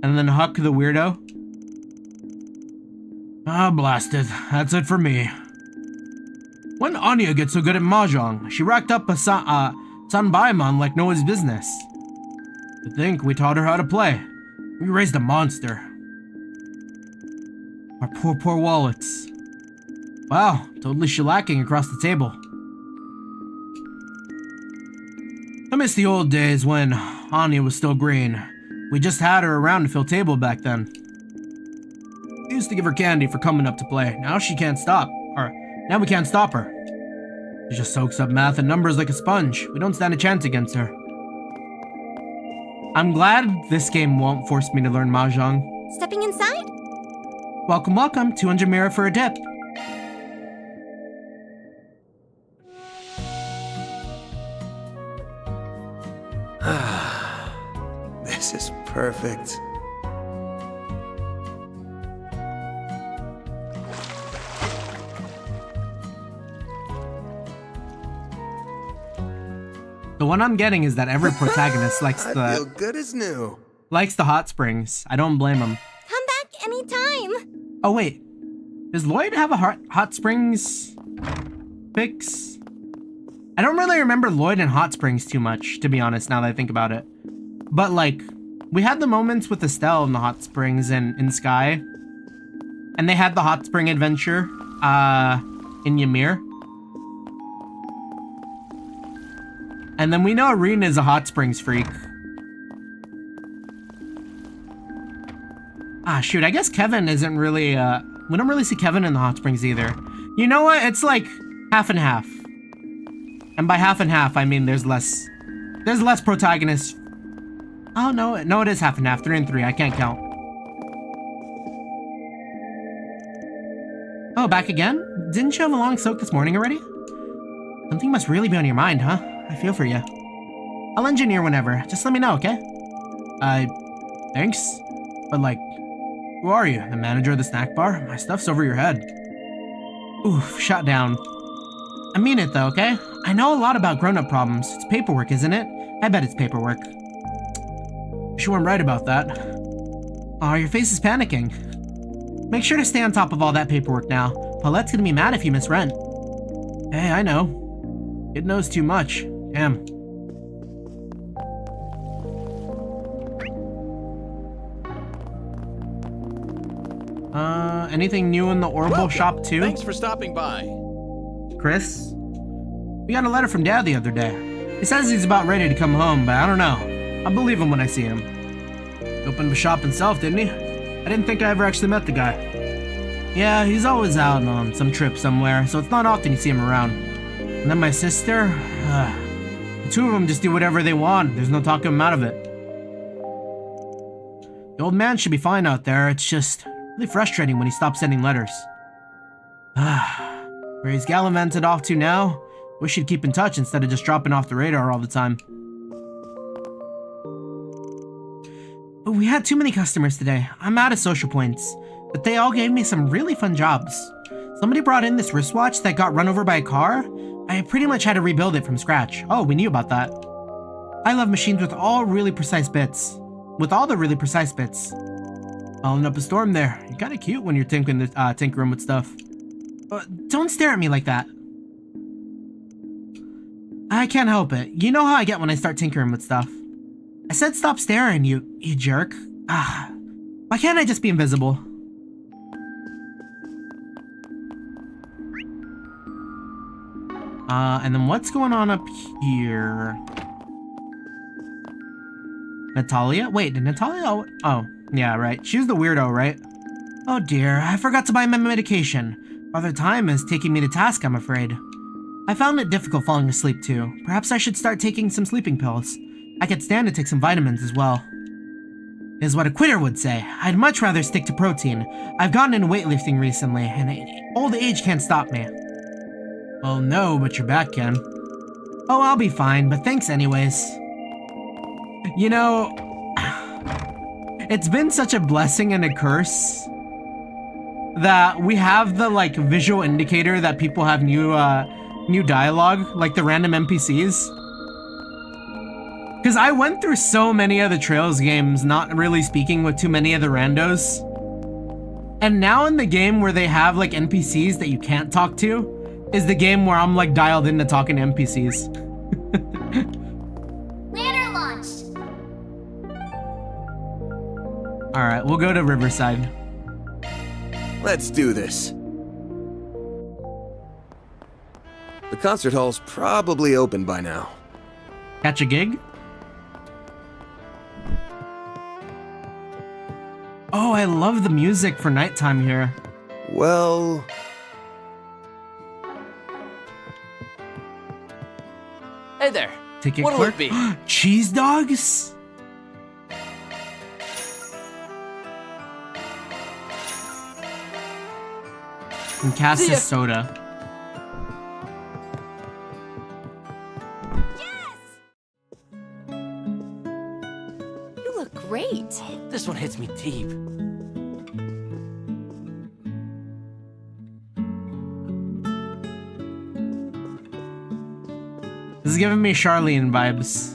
And then Huck the weirdo. Ah, blasted. That's it for me. When Anya gets so good at mahjong, she racked up a Sanbaimon like no one's business. To think we taught her how to play. We raised a monster. Our poor wallets. Wow, totally shellacking across the table. I miss the old days when Anya was still green. We just had her around to fill table back then. We used to give her candy for coming up to play. Now she can't stop. Now we can't stop her. She just soaks up math and numbers like a sponge. We don't stand a chance against her. I'm glad this game won't force me to learn mahjong. Stepping inside? Welcome. 200 mirror for a dip. This is perfect. The one I'm getting is that every protagonist likes I feel good as new. the hot springs. I don't blame him. Come back anytime. Oh wait, does Lloyd have a hot springs fix? I don't really remember Lloyd and hot springs too much, to be honest, now that I think about it. But like, we had the moments with Estelle in the hot springs in Sky, and they had the hot spring adventure in Ymir. And then we know Arena is a hot springs freak. Ah, shoot, I guess Kevin isn't really, we don't really see Kevin in the hot springs either. You know what? It's like half and half. And by half and half, I mean there's less protagonists. Oh, no, it is half and half. 3 and 3, I can't count. Oh, back again? Didn't you have a long soak this morning already? Something must really be on your mind, huh? I feel for you. I'll engineer whenever. Just let me know, okay? Thanks. But like, who are you? The manager of the snack bar? My stuff's over your head. Oof, shot down. I mean it though, okay? I know a lot about grown-up problems. It's paperwork, isn't it? I bet it's paperwork. Sure, I'm right about that. Aw, your face is panicking. Make sure to stay on top of all that paperwork now. Paulette's gonna be mad if you miss rent. Hey, I know. It knows too much. Damn. Anything new in the Orbital shop too? Thanks for stopping by. Chris? We got a letter from Dad the other day. He says he's about ready to come home, but I don't know. I'll believe him when I see him. He opened the shop himself, didn't he? I didn't think I ever actually met the guy. Yeah, he's always out on some trip somewhere, so it's not often you see him around. And then my sister? The two of them just do whatever they want. There's no talking them out of it. The old man should be fine out there. It's just really frustrating when he stops sending letters. Where he's gallivanted off to now? Wish he'd keep in touch instead of just dropping off the radar all the time. We had too many customers today. I'm out of social points. But they all gave me some really fun jobs. Somebody brought in this wristwatch that got run over by a car. I pretty much had to rebuild it from scratch. Oh, we knew about that. I love machines with all the really precise bits. Following up a storm there. You're kind of cute when you're tinkering with stuff. Don't stare at me like that. I can't help it. You know how I get when I start tinkering with stuff. I said stop staring, you jerk. Why can't I just be invisible? And then what's going on up here? Natalia? Wait, did Natalia? Oh, yeah, right. She was the weirdo, right? Oh dear, I forgot to buy my medication. Father Time is taking me to task, I'm afraid. I found it difficult falling asleep too. Perhaps I should start taking some sleeping pills. I could stand to take some vitamins as well. Is what a quitter would say. I'd much rather stick to protein. I've gotten into weightlifting recently, and old age can't stop me. Well, no, but your back can. Oh, I'll be fine, but thanks anyways. You know, it's been such a blessing and a curse that we have the, like, visual indicator that people have new dialogue, like the random NPCs. Because I went through so many of the Trails games not really speaking with too many of the randos. And now in the game where they have, like, NPCs that you can't talk to, is the game where I'm, like, dialed into talking to NPCs. Ladder launched. Alright, we'll go to Riverside. Let's do this. The concert hall's probably open by now. Catch a gig? Oh, I love the music for nighttime here. Well... Hey there. Ticket What'll clerk? it be? Cheese dogs? And Cass's soda. You look great. This one hits me deep. This is giving me Charlene vibes.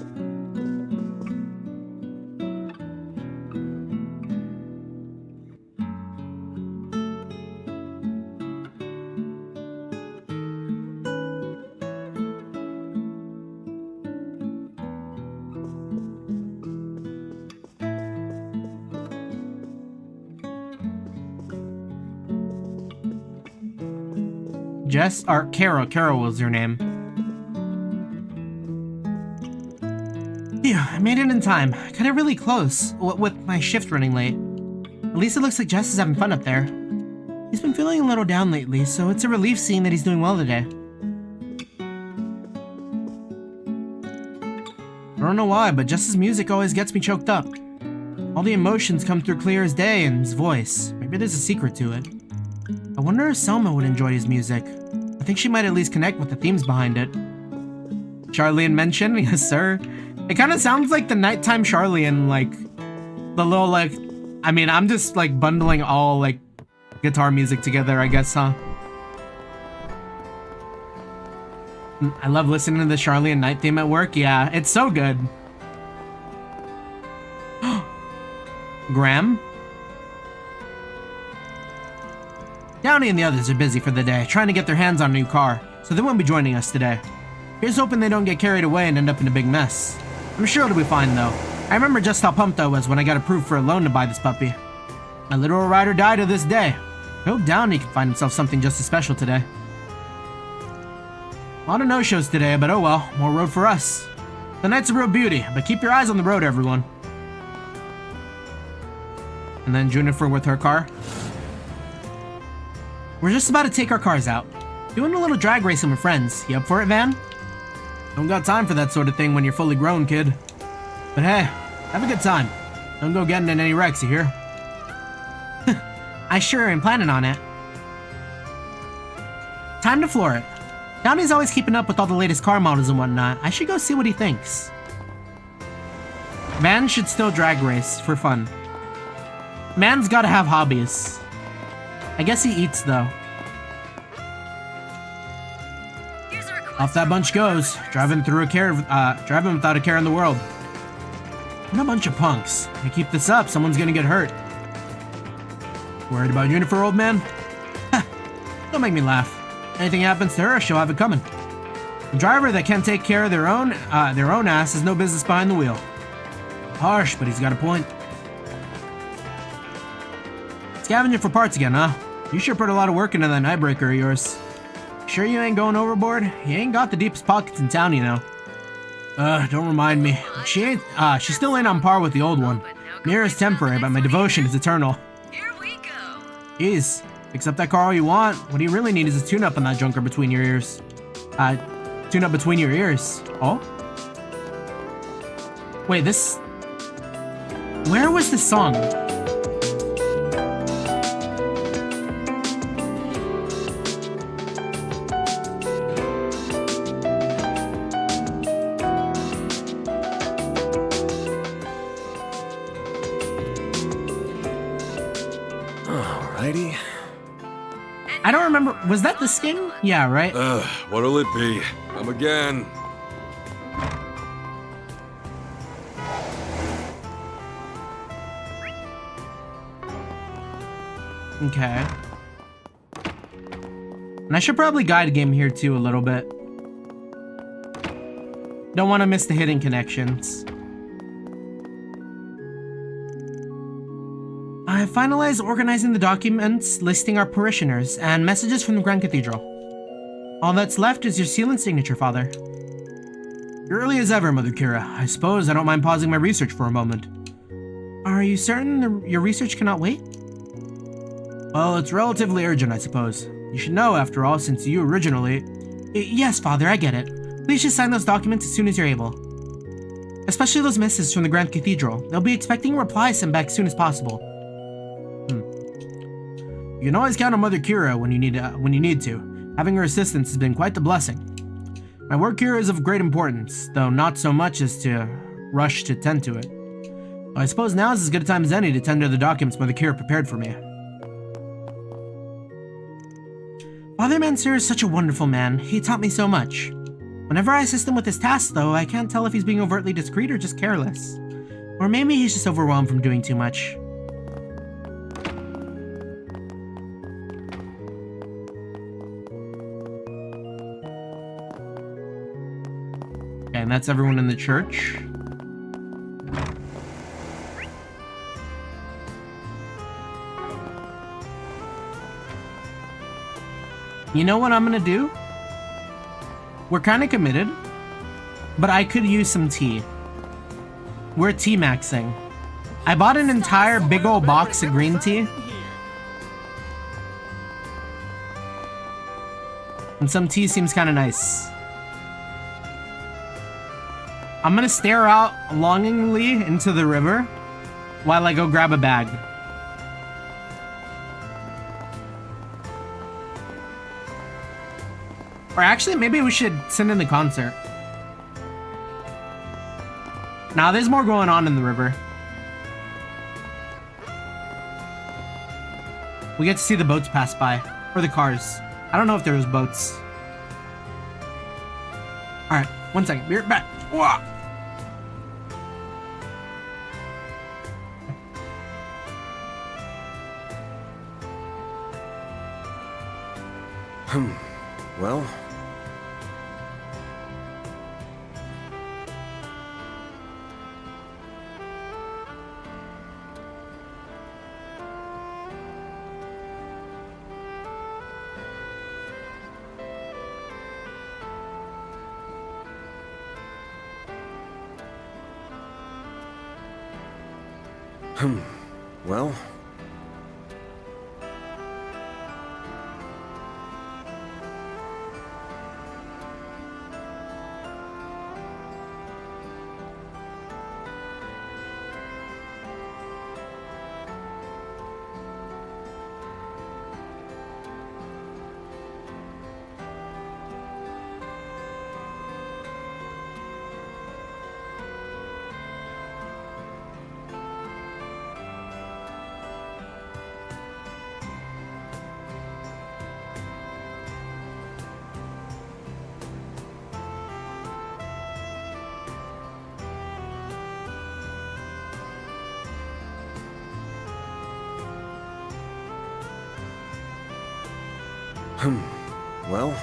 Jess? Or Carol. Carol was her name. Phew, I made it in time. Kinda really close, with my shift running late. At least it looks like Jess is having fun up there. He's been feeling a little down lately, so it's a relief seeing that he's doing well today. I don't know why, but Jess's music always gets me choked up. All the emotions come through clear as day in his voice. Maybe there's a secret to it. I wonder if Selma would enjoy his music. I think she might at least connect with the themes behind it. Charlene mentioned? Yes, sir. It kind of sounds like the nighttime Charlene, like, the little, like, I mean, I'm just, like, bundling all, like, guitar music together, I guess, huh? I love listening to the Charlene night theme at work. Yeah, it's so good. Graham? Downey and the others are busy for the day, trying to get their hands on a new car, so they won't be joining us today. Here's hoping they don't get carried away and end up in a big mess. I'm sure it'll be fine, though. I remember just how pumped I was when I got approved for a loan to buy this puppy. My literal ride or die to this day. I hope Downey can find himself something just as special today. A lot of no-shows today, but oh well, more road for us. The night's a real beauty, but keep your eyes on the road, everyone. And then Junifer with her car. We're just about to take our cars out. Doing a little drag racing with friends. You up for it, Van? Don't got time for that sort of thing when you're fully grown, kid. But hey, have a good time. Don't go getting in any wrecks, you hear? I sure am planning on it. time to floor it. Downey's always keeping up with all the latest car models and whatnot. I should go see what he thinks. Man should still drag race for fun. Man's gotta have hobbies. I guess he eats though. Off that bunch goes, driving without a care in the world. What a bunch of punks. If you keep this up, someone's gonna get hurt. Worried about Jennifer, old man? Don't make me laugh. Anything happens to her, she'll have it coming. A driver that can't take care of their own ass has no business behind the wheel. Harsh, but he's got a point. Scavenging for parts again, huh? You sure put a lot of work into that Daybreaker of yours. Sure you ain't going overboard? You ain't got the deepest pockets in town, you know. Don't remind me. She still ain't on par with the old one. Mirror is temporary, but my devotion is eternal. Here we go. Jeez, fix up that car all you want. What you really need is a tune-up on that junker between your ears. Tune-up between your ears. Oh? Wait, this... Where was this song? Alrighty. I don't remember. Was that the skin? Yeah, right? What'll it be? Come again. Okay. And I should probably guide game here too a little bit. Don't want to miss the hidden connections. I have finalized organizing the documents listing our parishioners and messages from the Grand Cathedral. All that's left is your seal and signature, Father. Early as ever, Mother Kira. I suppose I don't mind pausing my research for a moment. Are you certain your research cannot wait? Well, it's relatively urgent, I suppose. You should know, after all, since you originally... Yes, Father, I get it. Please just sign those documents as soon as you're able. Especially those messages from the Grand Cathedral. They'll be expecting a reply sent back as soon as possible. You can always count on Mother Kira when you need to. Having her assistance has been quite the blessing. My work here is of great importance, though not so much as to rush to tend to it. Well, I suppose now is as good a time as any to tend to the documents Mother Kira prepared for me. Father Mansur is such a wonderful man. He taught me so much. Whenever I assist him with his tasks, though, I can't tell if he's being overtly discreet or just careless. Or maybe he's just overwhelmed from doing too much. Okay, and that's everyone in the church. You know what I'm gonna do? We're kind of committed, but I could use some tea. We're tea maxing. I bought an entire big old box of green tea. And some tea seems kind of nice. I'm gonna stare out longingly into the river while I go grab a bag. Or actually, maybe we should send in the concert. Nah, there's more going on in the river. We get to see the boats pass by. Or the cars. I don't know if there was boats. Alright, 1 second. Be right back. Whoa. Well... Well... Well...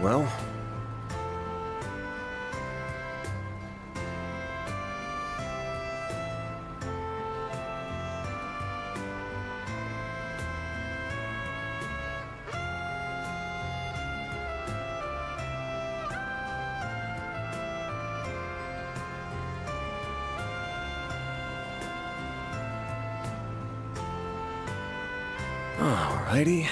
Well... Alrighty.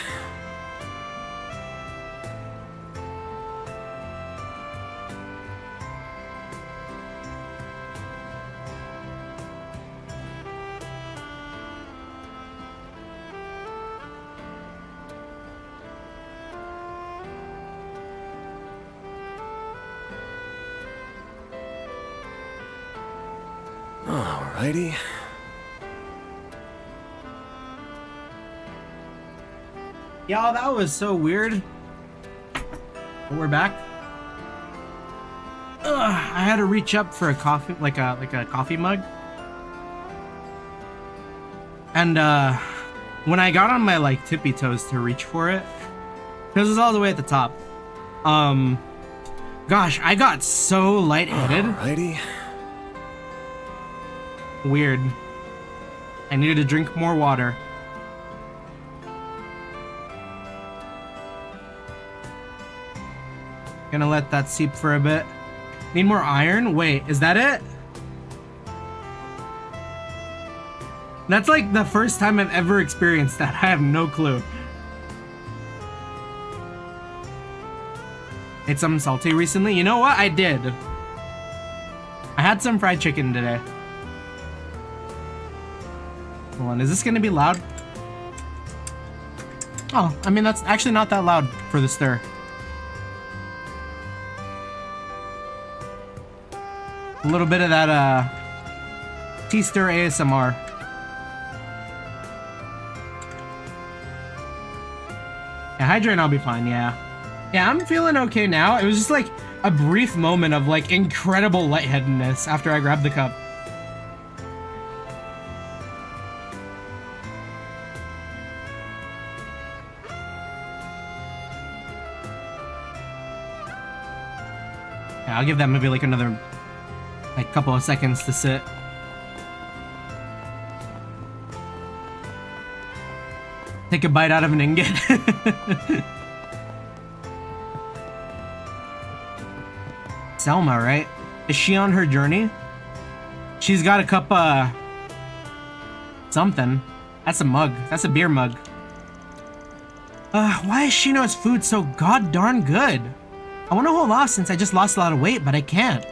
Alrighty. Y'all, that was so weird. But we're back. Ugh, I had to reach up for a coffee, like a coffee mug. And when I got on my like tippy toes to reach for it, because it's all the way at the top. Gosh, I got so lightheaded. Alrighty. Weird. I needed to drink more water. Gonna let that seep for a bit. Need more iron? Wait, is that it? That's like the first time I've ever experienced that. I have no clue. Ate something salty recently? You know what? I did. I had some fried chicken today. Hold on, is this gonna be loud? Oh, I mean, that's actually not that loud for the stir. A little bit of that, tea stir ASMR. Yeah, hydrate and I'll be fine, yeah. Yeah, I'm feeling okay now. It was just like a brief moment of like incredible lightheadedness after I grabbed the cup. Yeah, I'll give that maybe like another like couple of seconds to sit. Take a bite out of an ingot. Selma, right? Is she on her journey? She's got a cup of something. That's a mug. That's a beer mug. Why is Shino's food so god darn good? I want to hold off since I just lost a lot of weight, but I can't.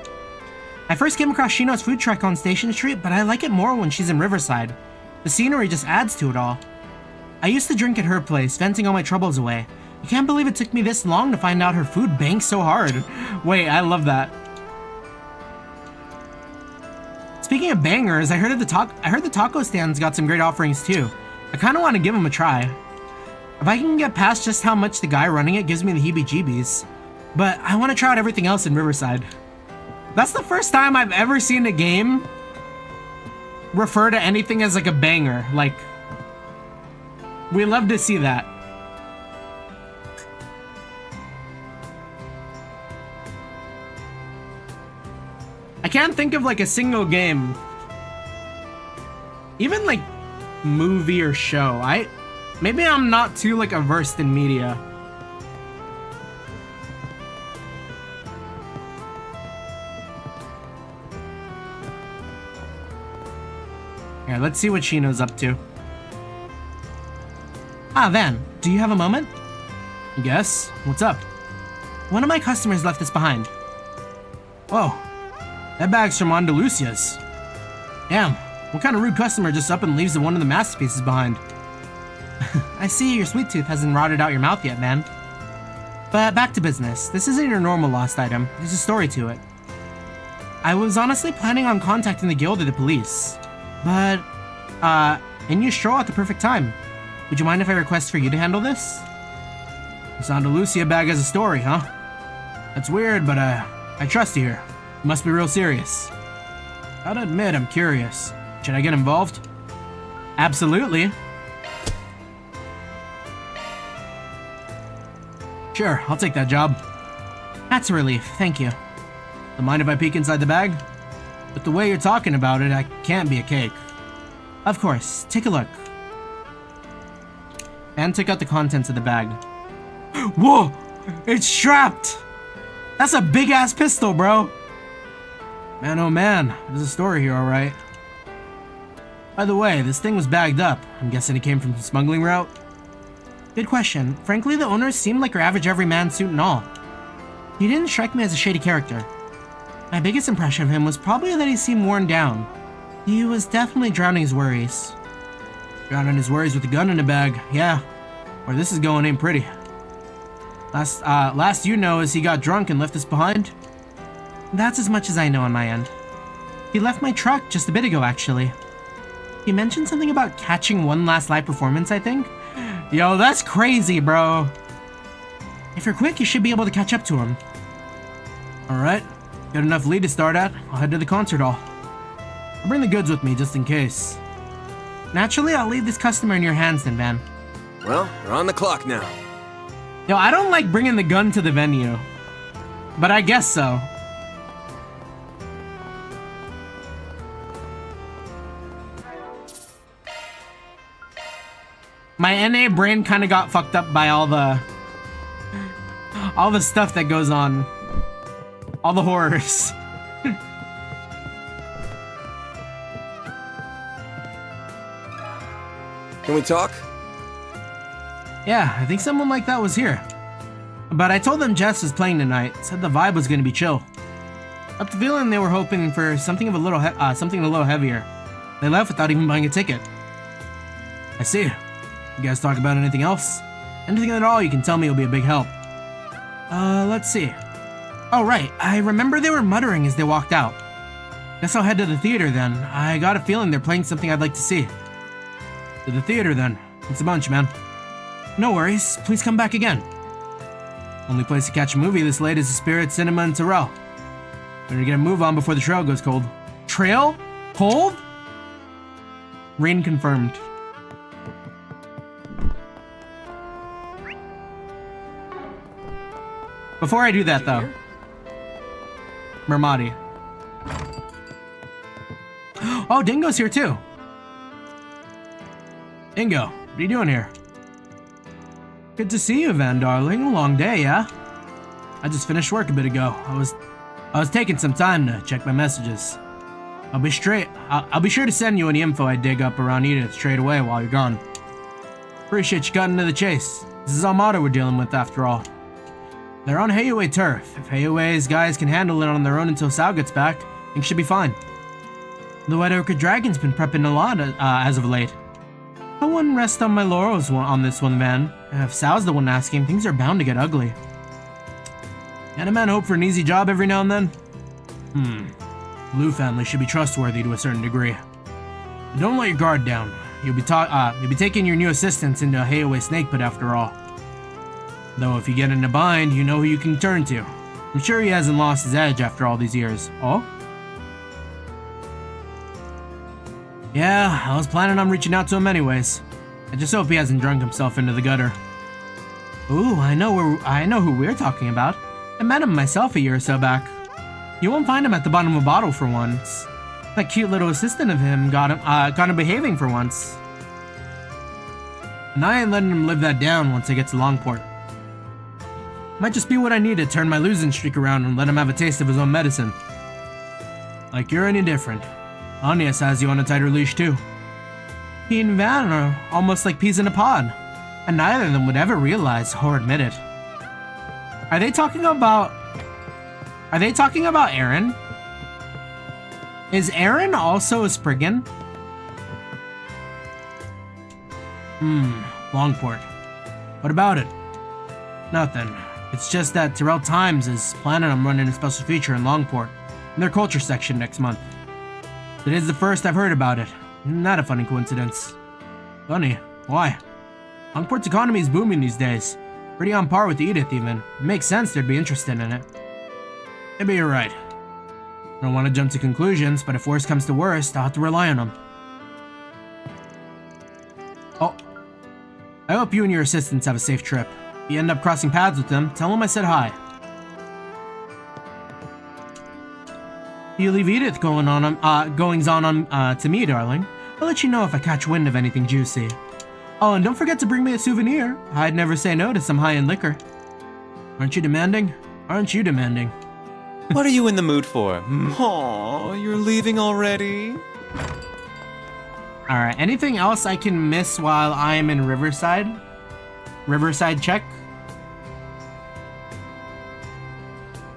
I first came across Shino's food truck on Station Street, but I like it more when she's in Riverside. The scenery just adds to it all. I used to drink at her place, venting all my troubles away. I can't believe it took me this long to find out her food banks so hard. Wait, I love that. Speaking of bangers, I heard the taco stand's got some great offerings too. I kind of want to give them a try. If I can get past just how much the guy running it gives me the heebie-jeebies. But I want to try out everything else in Riverside. That's the first time I've ever seen a game refer to anything as like a banger. Like, we love to see that. I can't think of like a single game, even like movie or show. Maybe I'm not too like versed in media. Here, let's see what Shino's up to. Ah, Van, do you have a moment? Yes, what's up? One of my customers left this behind. Whoa, that bag's from Andalusia's. Damn, what kind of rude customer just up and leaves one of the masterpieces behind? I see your sweet tooth hasn't rotted out your mouth yet, man. But back to business. This isn't your normal lost item. There's a story to it. I was honestly planning on contacting the guild or the police. But, and you stroll at the perfect time. Would you mind if I request for you to handle this? You sound a Lucia bag as a story, huh? That's weird, but I trust you here. You must be real serious. Gotta admit, I'm curious. Should I get involved? Absolutely. Sure, I'll take that job. That's a relief, thank you. Don't mind if I peek inside the bag? With the way you're talking about it, I can't be a cake. Of course, take a look. And took out the contents of the bag. Whoa! It's strapped! That's a big-ass pistol, bro! Man, oh man, there's a story here, alright. By the way, this thing was bagged up. I'm guessing it came from the smuggling route? Good question. Frankly, the owners seemed like your average everyman suit and all. He didn't strike me as a shady character. My biggest impression of him was probably that he seemed worn down. He was definitely drowning his worries. Drowning his worries with a gun in a bag, yeah. Where this is going ain't pretty. Last you know is he got drunk and left us behind. That's as much as I know on my end. He left my truck just a bit ago, actually. He mentioned something about catching one last live performance, I think. Yo, that's crazy, bro. If you're quick, you should be able to catch up to him. Alright, got enough lead to start at. I'll head to the concert hall. I'll bring the goods with me just in case. Naturally, I'll leave this customer in your hands then, Van. Well, we're on the clock now. Yo, I don't like bringing the gun to the venue. But I guess so. My NA brain kind of got fucked up by all the stuff that goes on. All the horrors. Can we talk? Yeah, I think someone like that was here. But I told them Jess was playing tonight. Said the vibe was gonna be chill. Got the feeling they were hoping for something a little heavier. They left without even buying a ticket. I see. You guys talk about anything else? Anything at all you can tell me will be a big help. Let's see. Oh, right. I remember they were muttering as they walked out. Guess I'll head to the theater then. I got a feeling they're playing something I'd like to see. To the theater then. It's a bunch, man. No worries. Please come back again. Only place to catch a movie this late is the Spirit Cinema in Terrell. Better get a move on before the trail goes cold. Trail? Cold? Rain confirmed. Before I do that, though. Mermati. Oh, Dingo's here, too. Dingo, what are you doing here? Good to see you, Van, darling. Long day, yeah? I just finished work a bit ago. I was taking some time to check my messages. I'll be sure to send you any info I dig up around Edith straight away while you're gone. Appreciate you cutting to the chase. This is Armada we're dealing with, after all. They're on Heiuei turf. If Heiuei's guys can handle it on their own until Sao gets back, things should be fine. The White Orchid Dragon's been prepping a lot as of late. I wouldn't rest on my laurels on this one, Van. If Sao's the one asking, things are bound to get ugly. Can a man hope for an easy job every now and then? Blue family should be trustworthy to a certain degree. But don't let your guard down. You'll be taking your new assistants into a Heiuei snake pit after all. Though if you get in a bind, you know who you can turn to. I'm sure he hasn't lost his edge after all these years. Oh? Yeah, I was planning on reaching out to him anyways. I just hope he hasn't drunk himself into the gutter. Ooh, I know who we're talking about. I met him myself a year or so back. You won't find him at the bottom of a bottle for once. That cute little assistant of him got him behaving for once. And I ain't letting him live that down once he gets to Longport. Might just be what I need to turn my losing streak around and let him have a taste of his own medicine. Like you're any different. Anya has you on a tighter leash too. He and Van are almost like peas in a pod, and neither of them would ever realize or admit it. Are they talking about Aaron? Is Aaron also a Spriggan? Longport. What about it? Nothing. It's just that Terrell Times is planning on running a special feature in Longport. in their culture section next month. It is the first I've heard about it. Not a funny coincidence. Funny? Why? Longport's economy is booming these days. Pretty on par with Edith, even. It makes sense they'd be interested in it. Maybe you're right. I don't want to jump to conclusions, but if worst comes to worst, I'll have to rely on them. Oh. I hope you and your assistants have a safe trip. If you end up crossing paths with them, tell them I said hi. You leave Edith goings on to me, darling. I'll let you know if I catch wind of anything juicy. Oh, and don't forget to bring me a souvenir. I'd never say no to some high-end liquor. Aren't you demanding? Aren't you demanding? What are you in the mood for? Aw, you're leaving already? Alright, anything else I can miss while I'm in Riverside? Riverside check.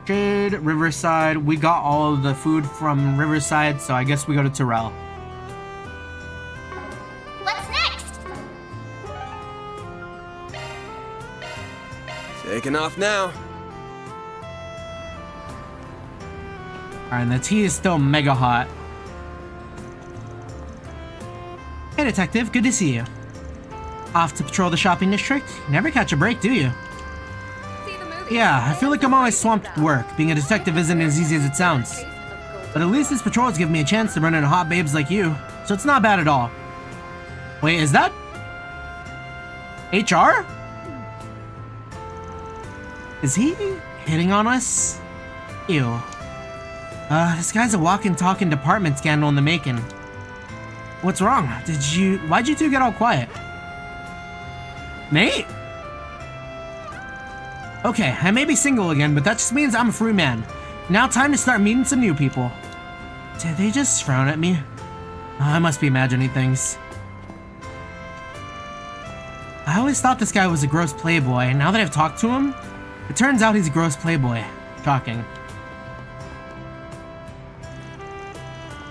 Jade, Riverside. We got all of the food from Riverside, so I guess we go to Terrell. What's next? Taking off now. Alright, and the tea is still mega hot. Hey, detective, good to see you. Off to patrol the shopping district? Never catch a break, do you? Yeah, I feel like I'm always swamped with work. Being a detective isn't as easy as it sounds. But at least this patrol has given me a chance to run into hot babes like you, so it's not bad at all. Wait, is that HR? Is he hitting on us? Ew. This guy's a walking, talking department scandal in the making. What's wrong? Why'd you two get all quiet? Mate? Okay, I may be single again, but that just means I'm a free man. Now time to start meeting some new people. Did they just frown at me? I must be imagining things. I always thought this guy was a gross playboy, and now that I've talked to him, it turns out he's a gross playboy. Shocking.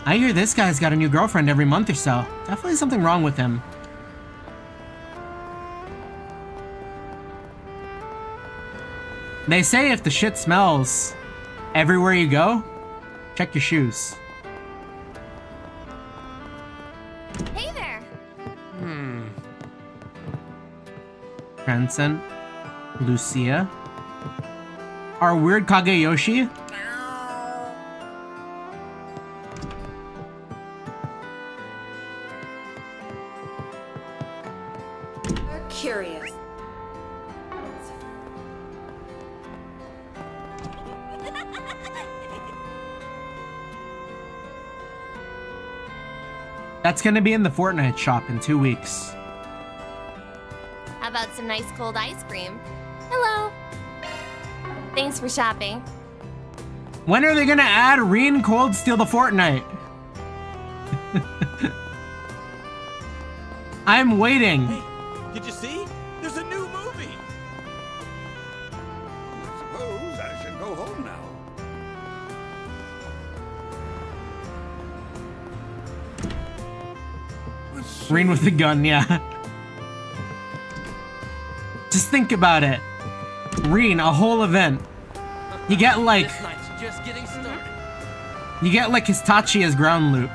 I hear this guy's got a new girlfriend every month or so. Definitely something wrong with him. They say if the shit smells everywhere you go, check your shoes. Hey there. Transcend. Lucia. Our weird Kageyoshi. Curious. That's gonna be in the Fortnite shop in 2 weeks. How about some nice cold ice cream? Hello. Thanks for shopping. When are they gonna add Reen Cold Steel to Fortnite? I'm waiting. Hey, did you see? There's a new movie. I suppose I should go home now. Reen with a gun, yeah. Just think about it. Reen, a whole event. You get like... This night's just getting started. You get like Histachi as ground loot.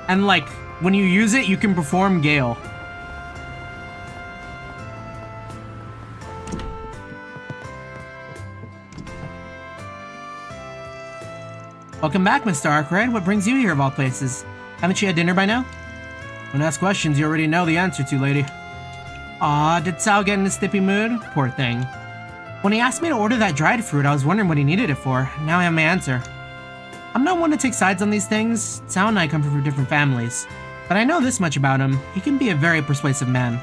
And like, when you use it, you can perform Gale. Welcome back, Mr. Arkride. What brings you here of all places? Haven't you had dinner by now? Don't ask questions you already know the answer to, lady. Aw, did Sal get in a snippy mood? Poor thing. When he asked me to order that dried fruit, I was wondering what he needed it for. Now I have my answer. I'm not one to take sides on these things. Sal and I come from different families. But I know this much about him. He can be a very persuasive man.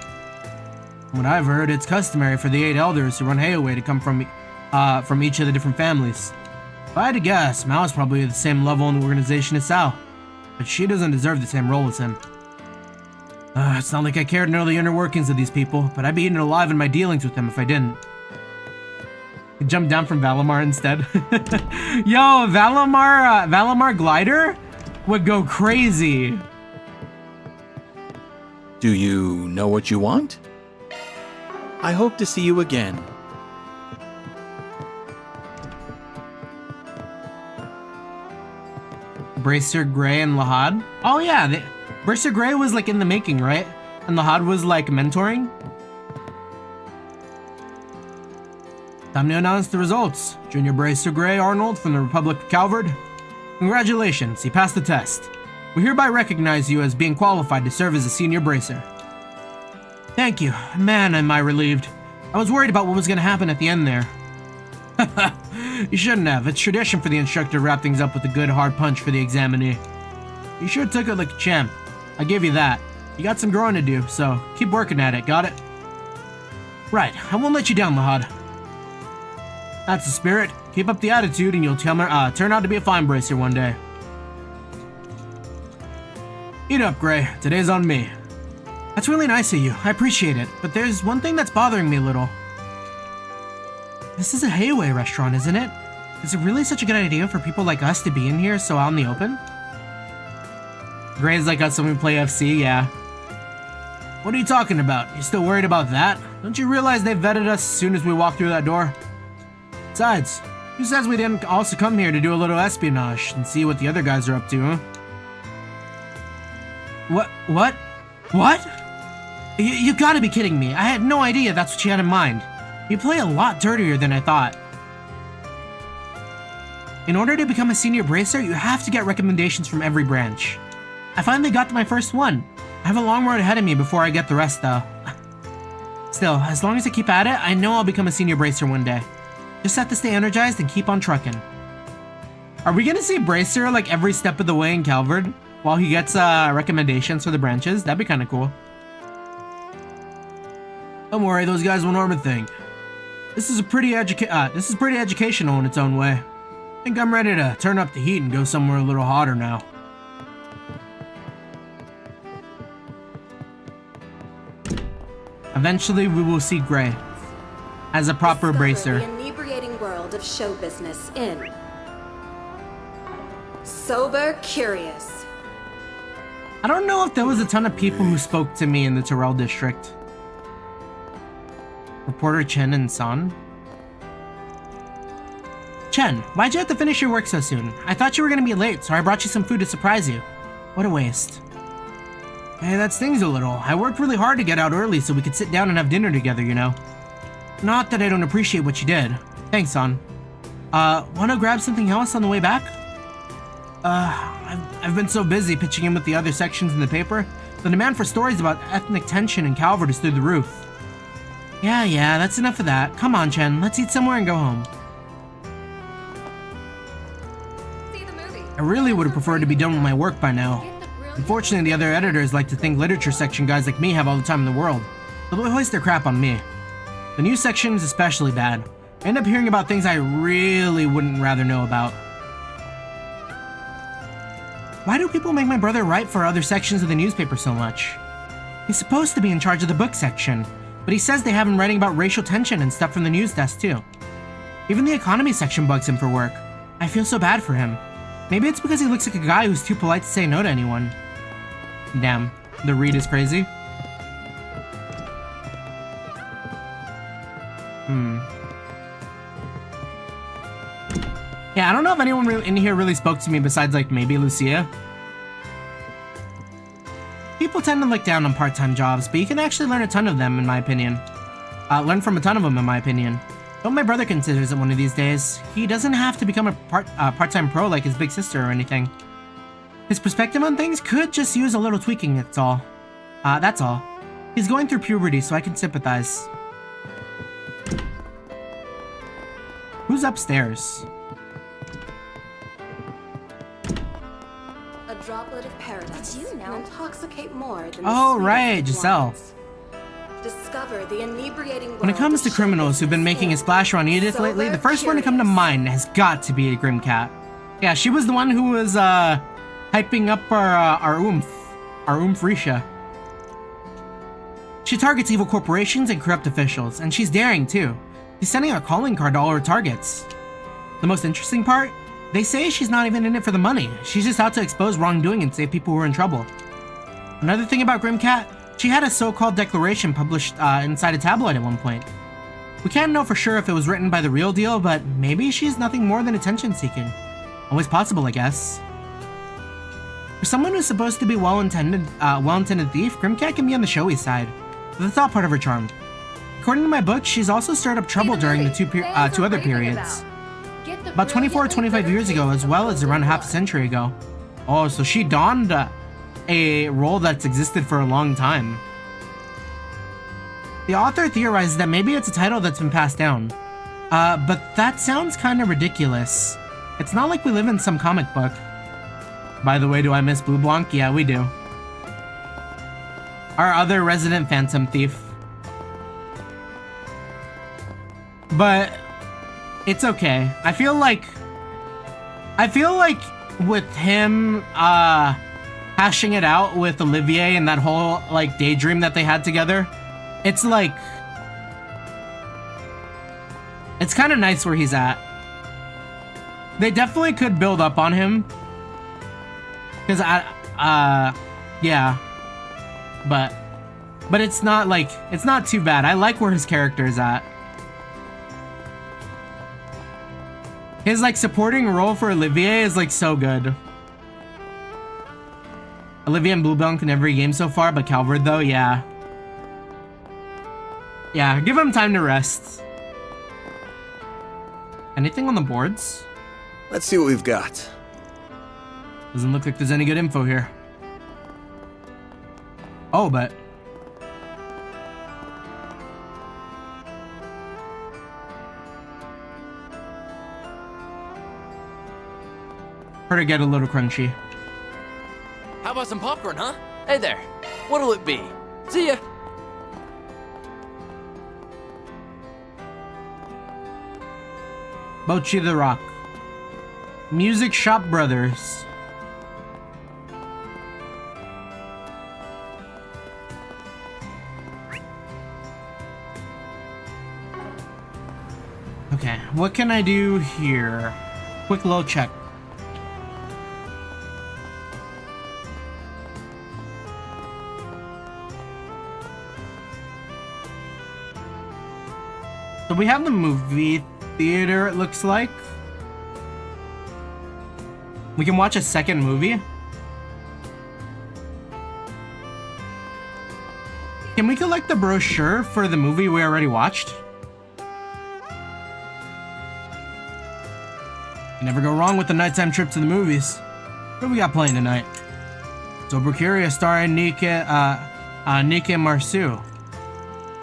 From what I've heard, it's customary for the 8 elders who run Hayaway to come from each of the different families. If I had to guess, Mao's probably at the same level in the organization as Sal. But she doesn't deserve the same role as him. It's not like I cared to know the inner workings of these people, but I'd be eaten alive in my dealings with them if I didn't. I jumped down from Valimar instead. Yo, Valimar Glider would go crazy. Do you know what you want? I hope to see you again. Bracer, Gray, and Lahad. Oh yeah, Bracer Gray was like in the making, right? And Lahad was like mentoring. Time to announce the results. Junior Bracer Gray Arnold from the Republic of Calvard. Congratulations, you passed the test. We hereby recognize you as being qualified to serve as a senior bracer. Thank you. Man, am I relieved. I was worried about what was going to happen at the end there. You shouldn't have. It's tradition for the instructor to wrap things up with a good hard punch for the examinee. You sure took it like a champ. I give you that. You got some growing to do, so keep working at it, got it? Right, I won't let you down, Lahad. That's the spirit. Keep up the attitude and you'll turn out to be a fine bracer one day. Eat up, Gray. Today's on me. That's really nice of you. I appreciate it. But there's one thing that's bothering me a little. This is a Hayway restaurant, isn't it? Is it really such a good idea for people like us to be in here so out in the open? Gray's like us when we play FC, yeah. What are you talking about? You still worried about that? Don't you realize they vetted us as soon as we walked through that door? Besides, who says we didn't also come here to do a little espionage and see what the other guys are up to, huh? What? You gotta be kidding me. I had no idea that's what you had in mind. You play a lot dirtier than I thought. In order to become a senior bracer, you have to get recommendations from every branch. I finally got to my first one. I have a long road ahead of me before I get the rest though. Still, as long as I keep at it, I know I'll become a senior bracer one day. Just have to stay energized and keep on trucking. Are we gonna see Bracer like every step of the way in Calvard while he gets recommendations for the branches? That'd be kind of cool. Don't worry, those guys won't harm a thing. This is pretty educational in its own way. I think I'm ready to turn up the heat and go somewhere a little hotter now. Eventually, we will see Gray as a proper bracer. The inebriating world of show business in Sober Curious. I don't know if there was a ton of people who spoke to me in the Terrell district. Reporter Chen and San. Chen, why'd you have to finish your work so soon? I thought you were gonna be late, so I brought you some food to surprise you. What a waste. Hey, that stings a little. I worked really hard to get out early so we could sit down and have dinner together, you know. Not that I don't appreciate what you did. Thanks, San. Wanna grab something else on the way back? I've been so busy pitching in with the other sections in the paper. The demand for stories about ethnic tension in Calvard is through the roof. Yeah, that's enough of that. Come on, Chen, let's eat somewhere and go home. I really would have preferred to be done with my work by now. Unfortunately, the other editors like to think literature section guys like me have all the time in the world, so they hoist their crap on me. The news section is especially bad. I end up hearing about things I really wouldn't rather know about. Why do people make my brother write for other sections of the newspaper so much? He's supposed to be in charge of the book section, but he says they have him writing about racial tension and stuff from the news desk too. Even the economy section bugs him for work. I feel so bad for him. Maybe it's because he looks like a guy who's too polite to say no to anyone. Damn, the read is crazy. Yeah, I don't know if anyone in here really spoke to me besides like maybe Lucia. People tend to look down on part-time jobs, but you can actually learn a ton of them in my opinion. Learn from a ton of them in my opinion. Hope my brother considers it one of these days. He doesn't have to become a part-time pro like his big sister or anything. His perspective on things could just use a little tweaking, that's all. That's all. He's going through puberty, so I can sympathize. Who's upstairs? A droplet of paradise can intoxicate more than Oh, right, Giselle. Discover the inebriating When it comes to criminals who've been making a splash around Edith lately, the first one to come to mind has got to be a Grimcat. Yeah, she was the one who was hyping up our Risha. She targets evil corporations and corrupt officials, and she's daring too. She's sending a calling card to all her targets. The most interesting part? They say she's not even in it for the money. She's just out to expose wrongdoing and save people who are in trouble. Another thing about Grimcat, she had a so-called declaration published inside a tabloid at one point. We can't know for sure if it was written by the real deal, but maybe she's nothing more than attention-seeking. Always possible, I guess. For someone who's supposed to be well-intended thief, Grimcat can be on the showy side. But that's all part of her charm. According to my book, she's also stirred up trouble during the two other periods. About 24 or 25 years ago, as well as around half a century ago. Oh, so she donned a role that's existed for a long time. The author theorizes that maybe it's a title that's been passed down. But that sounds kind of ridiculous. It's not like we live in some comic book. By the way, do I miss Blue Blanc? Yeah, we do. Our other resident phantom thief. But it's okay. I feel like with him hashing it out with Olivier and that whole like daydream that they had together, it's like it's kind of nice where he's at. They definitely could build up on him. Cause yeah, but it's not too bad. I like where his character is at. His like supporting role for Olivier is like so good. Olivier and Blue Blanc in every game so far, but Calvert though, yeah. Yeah, give him time to rest. Anything on the boards? Let's see what we've got. Doesn't look like there's any good info here. Oh, but... Her to get a little crunchy. How about some popcorn, huh? Hey there. What'll it be? See ya. Bochi the Rock. Music Shop Brothers. Okay, what can I do here? Quick little check. So we have the movie theater, it looks like. We can watch a second movie. Can we collect the brochure for the movie we already watched? You never go wrong with a nighttime trip to the movies. What do we got playing tonight? Sober Curious starring Nike Marceau.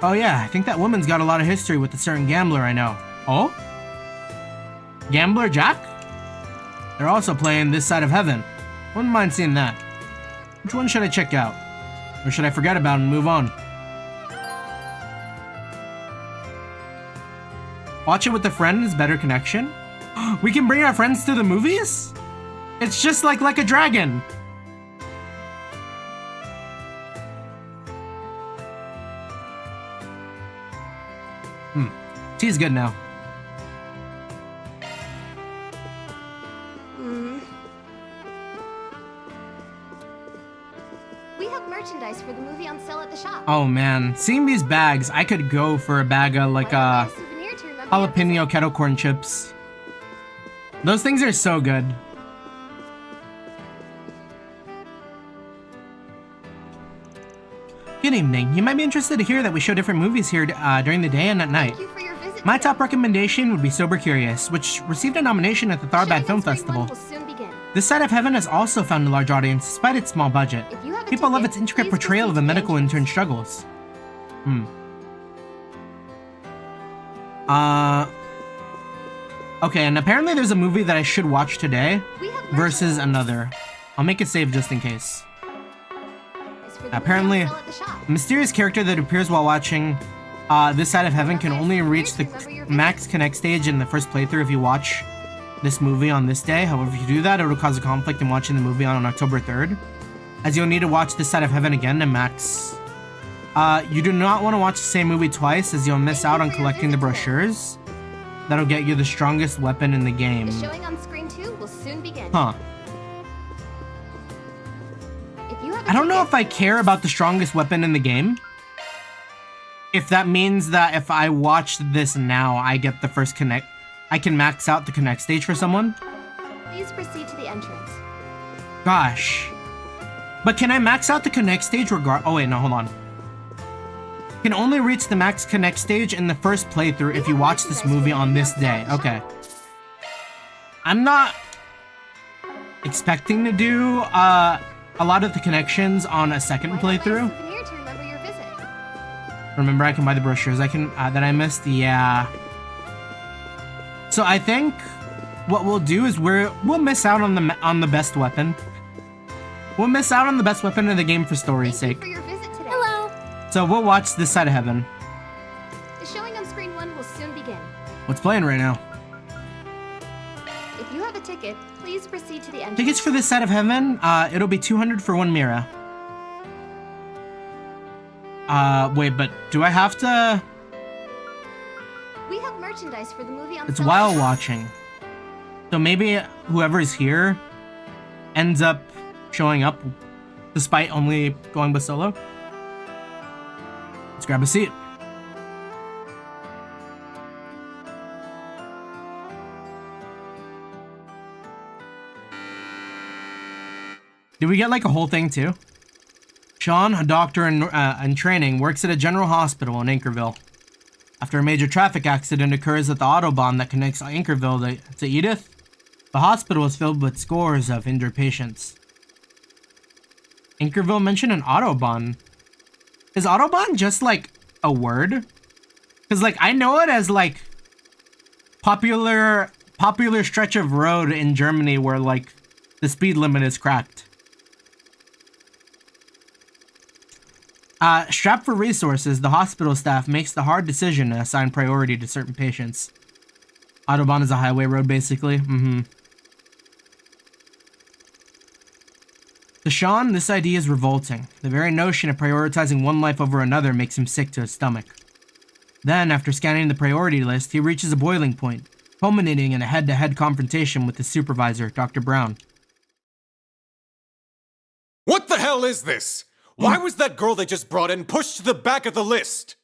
Oh yeah, I think that woman's got a lot of history with a certain gambler I know. Oh? Gambler Jack? They're also playing This Side of Heaven. Wouldn't mind seeing that. Which one should I check out? Or should I forget about it and move on? Watch it with a friend is better connection. We can bring our friends to the movies? It's just like a Dragon. Tea's good now. We have merchandise for the movie on sale at the shop. Oh man, seeing these bags, I could go for a bag of like jalapeno kettle corn chips. Those things are so good. Good evening. You might be interested to hear that we show different movies here during the day and at night. My top recommendation would be Sober Curious, which received a nomination at the Tharbad Film Festival. This Side of Heaven has also found a large audience despite its small budget. People love its intricate portrayal of a medical intern's struggles. Okay, and apparently there's a movie that I should watch today versus another. I'll make a save just in case. Apparently, a mysterious character that appears while watching This Side of Heaven can only reach the max connect stage in the first playthrough if you watch this movie on this day. However, if you do that, it will cause a conflict in watching the movie on October 3rd, as you'll need to watch This Side of Heaven again to max. You do not want to watch the same movie twice, as you'll miss out on collecting the brochures. That'll get you the strongest weapon in the game. The showing on screen 2 will soon begin. Huh. I don't know if I care about the strongest weapon in the game. If that means that if I watch this now, I get the first connect. I can max out the connect stage for someone. Please proceed to the entrance. Gosh. But can I max out the connect stage oh wait, no, hold on. Can only reach the max connect stage in the first playthrough if you watch this movie on this day. Okay. I'm not expecting to do a lot of the connections on a second playthrough. Remember, I can buy the brochures that I missed. Yeah. So I think what we'll do is we'll miss out on the best weapon. We'll miss out on the best weapon in the game for story's sake. Hello. So we'll watch This Side of Heaven. The showing on screen 1 will soon begin. What's playing right now? If you have a ticket, please proceed to the entrance. Tickets for This Side of Heaven, it'll be 200 for one Mira. Wait, but do I have to? We have merchandise for the movie on It's sale. while watching. So maybe whoever is here ends up showing up despite only going with solo. Let's grab a seat. Did we get like a whole thing too? Sean, a doctor in training, works at a general hospital in Anchorville. After a major traffic accident occurs at the Autobahn that connects Anchorville to Edith, the hospital is filled with scores of injured patients. Anchorville mentioned an Autobahn. Is Autobahn just like a word? Because like I know it as like popular stretch of road in Germany where like the speed limit is cracked. Strapped for resources, the hospital staff makes the hard decision to assign priority to certain patients. Autobahn is a highway road, basically. To Sean, this idea is revolting. The very notion of prioritizing one life over another makes him sick to his stomach. Then, after scanning the priority list, he reaches a boiling point, culminating in a head-to-head confrontation with his supervisor, Dr. Brown. What the hell is this? Why was that girl they just brought in pushed to the back of the list?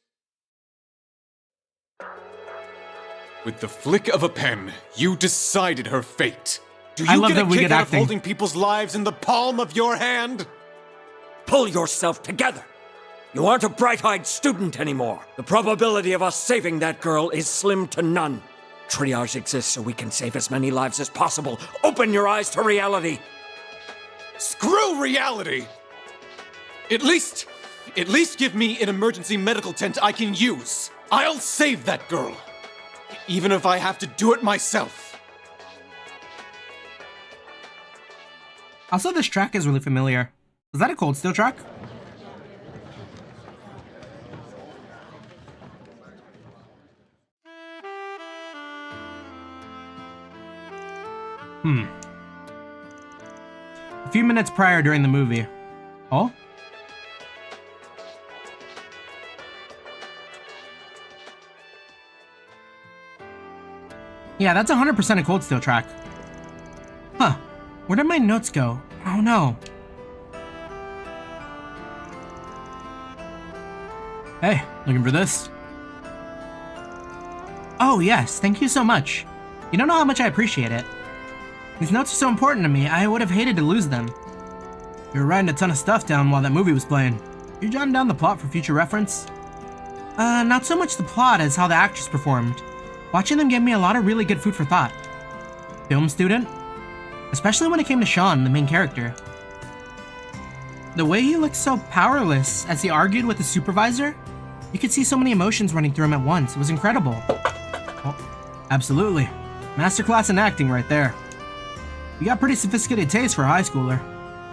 With the flick of a pen, you decided her fate. Do you get a kick out of holding people's lives in the palm of your hand? Pull yourself together. You aren't a bright-eyed student anymore. The probability of us saving that girl is slim to none. Triage exists so we can save as many lives as possible. Open your eyes to reality. Screw reality! At least give me an emergency medical tent I can use. I'll save that girl. Even if I have to do it myself. Also, this track is really familiar. Is that a Cold Steel track? A few minutes prior during the movie. Oh? Yeah, that's 100% a Cold Steel track. Huh. Where did my notes go? Oh no. Hey, looking for this? Oh yes, thank you so much. You don't know how much I appreciate it. These notes are so important to me, I would have hated to lose them. You were writing a ton of stuff down while that movie was playing. You jotting down the plot for future reference? Not so much the plot as how the actress performed. Watching them gave me a lot of really good food for thought. Film student? Especially when it came to Sean, the main character. The way he looked so powerless as he argued with the supervisor, you could see so many emotions running through him at once. It was incredible. Oh, absolutely. Masterclass in acting right there. You got pretty sophisticated taste for a high schooler.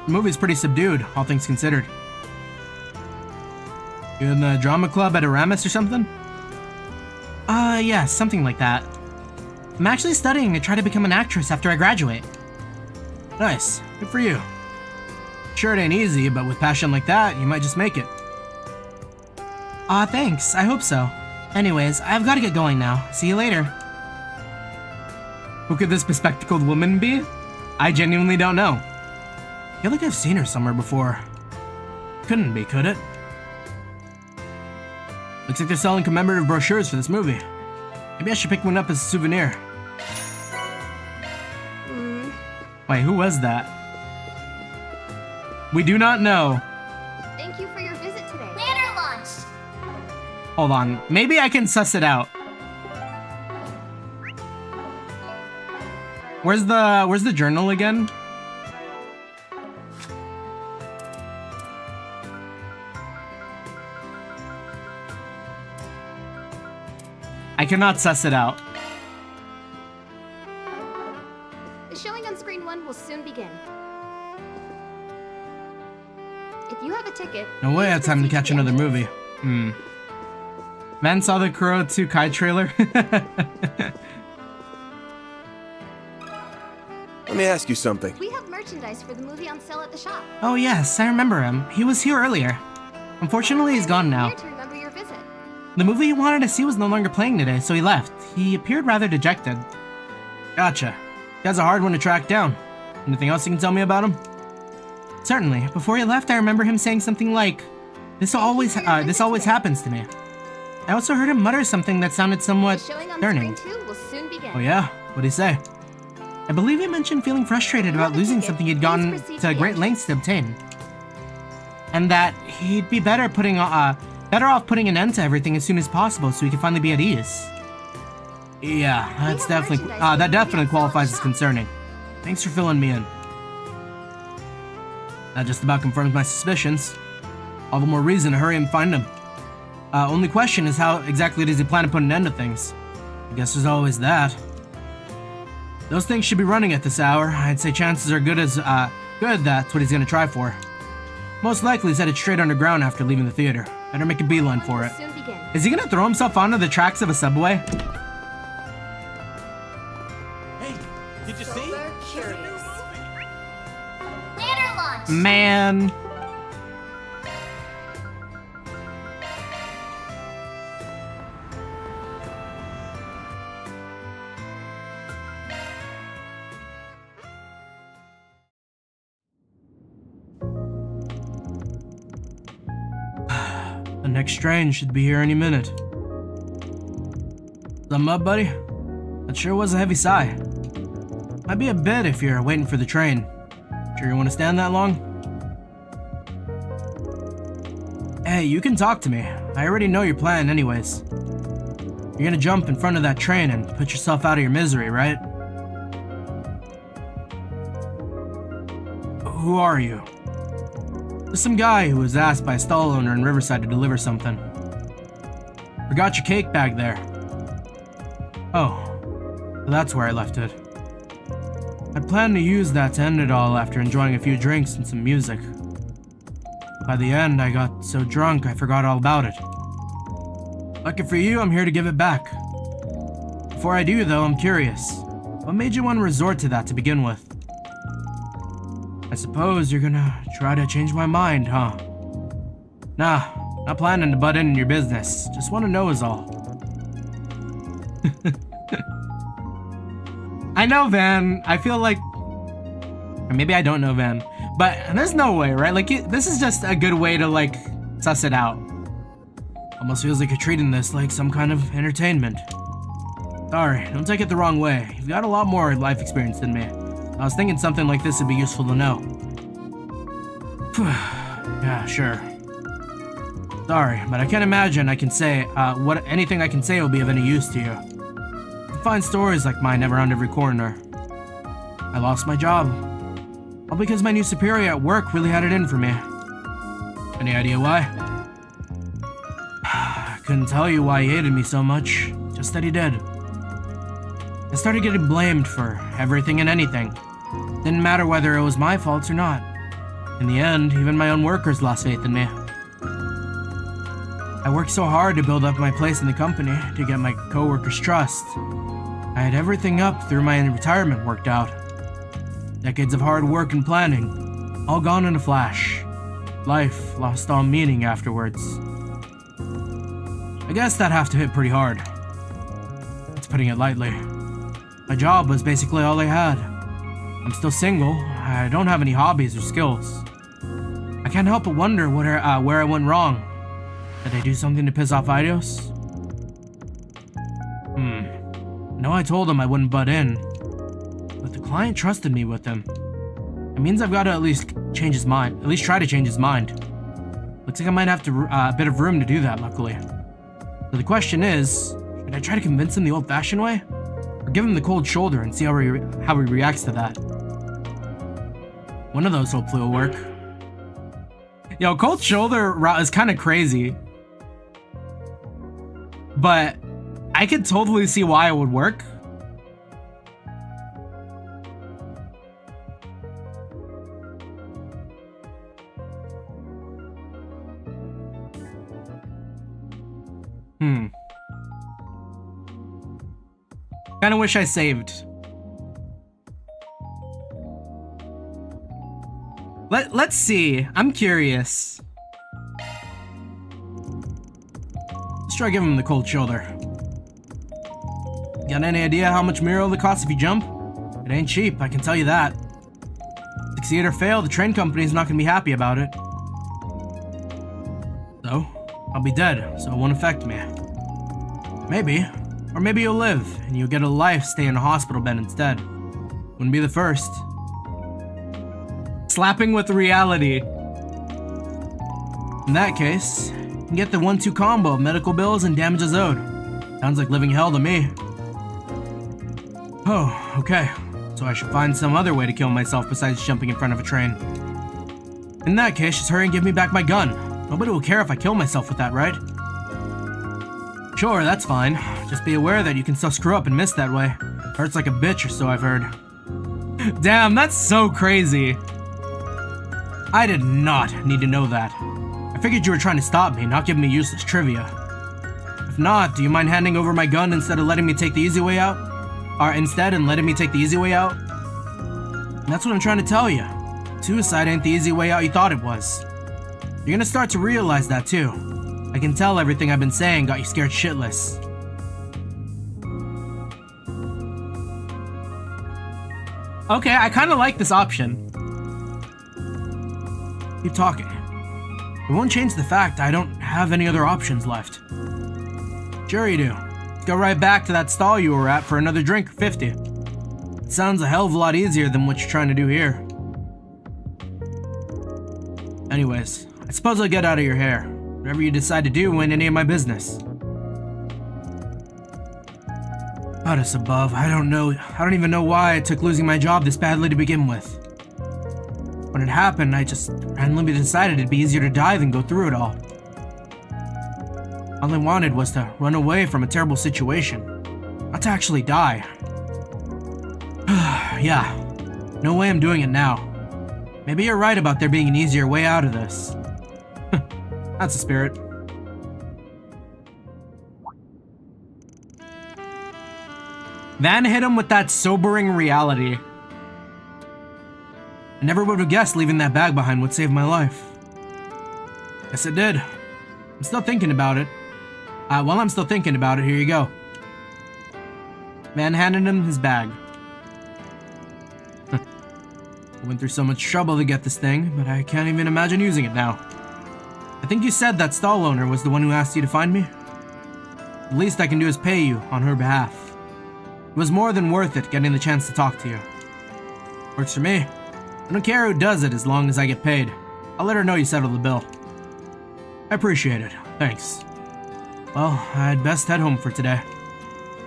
The movie's pretty subdued, all things considered. You in the drama club at Aramis or something? Yeah, something like that. I'm actually studying to try to become an actress after I graduate. Nice, good for you. Sure, it ain't easy, but with passion like that, you might just make it. Thanks, I hope so. Anyways, I've gotta get going now. See you later. Who could this bespectacled woman be? I genuinely don't know. I feel like I've seen her somewhere before. Couldn't be, could it? Looks like they're selling commemorative brochures for this movie. Maybe I should pick one up as a souvenir. Wait, who was that? We do not know. Thank you for your visit today. Banner launched. Hold on. Maybe I can suss it out. Where's the journal again? I cannot suss it out. The showing on screen 1 will soon begin. If you have a ticket, No way I have time to catch another entrance. movie. Man saw the Kuro 2 Kai trailer. Let me ask you something. We have merchandise for the movie on sale at the shop. Oh yes, I remember him. He was here earlier. Unfortunately, he's gone now. Here to remember your visit. The movie he wanted to see was no longer playing today, so he left. He appeared rather dejected. Gotcha. Guy's a hard one to track down. Anything else you can tell me about him? Certainly. Before he left, I remember him saying something like, This always happens to me." I also heard him mutter something that sounded somewhat The showing on concerning. screen 2 will soon begin. Oh yeah? What'd he say? I believe he mentioned feeling frustrated about losing something he'd gone to great lengths to obtain. And that he'd be better off putting an end to everything as soon as possible so he could finally be at ease. Yeah, that definitely qualifies as concerning. Thanks for filling me in. That just about confirms my suspicions. All the more reason to hurry and find him. Only question is how exactly does he plan to put an end to things? I guess there's always that. Those things should be running at this hour. I'd say chances are good that's what he's gonna try for. Most likely he's headed straight underground after leaving the theater. Better make a beeline for it. Soon begin. Is he gonna throw himself onto the tracks of a subway? Hey, did you see? Curious. Banner launched. Man. The next train should be here any minute. Something up, buddy? That sure was a heavy sigh. Might be a bit if you're waiting for the train. Sure you want to stand that long? Hey, you can talk to me. I already know your plan anyways. You're gonna jump in front of that train and put yourself out of your misery, right? Who are you? There's some guy who was asked by a stall owner in Riverside to deliver something. Forgot your cake bag there. Oh, so that's where I left it. I planned to use that to end it all after enjoying a few drinks and some music. By the end, I got so drunk I forgot all about it. Lucky for you, I'm here to give it back. Before I do, though, I'm curious. What made you want to resort to that to begin with? I suppose you're gonna try to change my mind, huh? Nah, not planning to butt in your business. Just want to know is all. I know Van. I feel like... Or maybe I don't know Van. But there's no way, right? Like, this is just a good way to, like, suss it out. Almost feels like you're treating this like some kind of entertainment. Sorry, don't take it the wrong way. You've got a lot more life experience than me. I was thinking something like this would be useful to know. Yeah, sure. Sorry, but I can't imagine I can say, anything I can say will be of any use to you. You find stories like mine around every corner. I lost my job. All because my new superior at work really had it in for me. Any idea why? I couldn't tell you why he hated me so much, just that he did. I started getting blamed for everything and anything. Didn't matter whether it was my fault or not. In the end, even my own workers lost faith in me. I worked so hard to build up my place in the company, to get my coworkers' trust. I had everything up through my retirement worked out. Decades of hard work and planning, all gone in a flash. Life lost all meaning afterwards. I guess that'd have to hit pretty hard. That's putting it lightly. My job was basically all I had. I'm still single. I don't have any hobbies or skills. I can't help but wonder where I went wrong. Did I do something to piss off Eidos? No, I told him I wouldn't butt in. But the client trusted me with him. It means I've got to at least change his mind. At least try to change his mind. Looks like I might have to a bit of room to do that, luckily. So the question is, should I try to convince him the old-fashioned way? Or give him the cold shoulder and see how he reacts to that? One of those hopefully will work. Yo, cold shoulder is kind of crazy. But I could totally see why it would work. Kinda wish I saved. Let's see. I'm curious. Let's try giving him the cold shoulder. Got any idea how much Miro will cost if you jump? It ain't cheap, I can tell you that. Succeed or fail, the train company's not gonna be happy about it. So, I'll be dead, so it won't affect me. Maybe. Or maybe you'll live, and you'll get a life stay in a hospital bed instead. Wouldn't be the first. Slapping with reality. In that case, you can get the 1-2 combo of medical bills and damages owed. Sounds like living hell to me. Oh, okay. So I should find some other way to kill myself besides jumping in front of a train. In that case, just hurry and give me back my gun. Nobody will care if I kill myself with that, right? Sure, that's fine. Just be aware that you can still screw up and miss that way. Hurts like a bitch or so I've heard. Damn, that's so crazy. I did not need to know that. I figured you were trying to stop me, not give me useless trivia. If not, do you mind handing over my gun instead of letting me take the easy way out? And letting me take the easy way out? And that's what I'm trying to tell you. Suicide ain't the easy way out you thought it was. You're gonna start to realize that too. I can tell everything I've been saying got you scared shitless. Okay, I kinda like this option. Keep talking. It won't change the fact I don't have any other options left. Sure you do. Let's go right back to that stall you were at for another drink for 50. It sounds a hell of a lot easier than what you're trying to do here. Anyways, I suppose I'll get out of your hair. Whatever you decide to do ain't any of my business. Goddess above, I don't even know why I took losing my job this badly to begin with. When it happened, I just randomly decided it'd be easier to die than go through it all. All I wanted was to run away from a terrible situation, not to actually die. Yeah, no way I'm doing it now. Maybe you're right about there being an easier way out of this. That's the spirit. Van hit him with that sobering reality. I never would have guessed leaving that bag behind would save my life. Guess it did. I'm still thinking about it. While I'm still thinking about it, here you go. Van handed him his bag. I went through so much trouble to get this thing, but I can't even imagine using it now. I think you said that stall owner was the one who asked you to find me? The least I can do is pay you on her behalf. It was more than worth it getting the chance to talk to you. Works for me. I don't care who does it as long as I get paid. I'll let her know you settled the bill. I appreciate it. Thanks. Well, I'd best head home for today.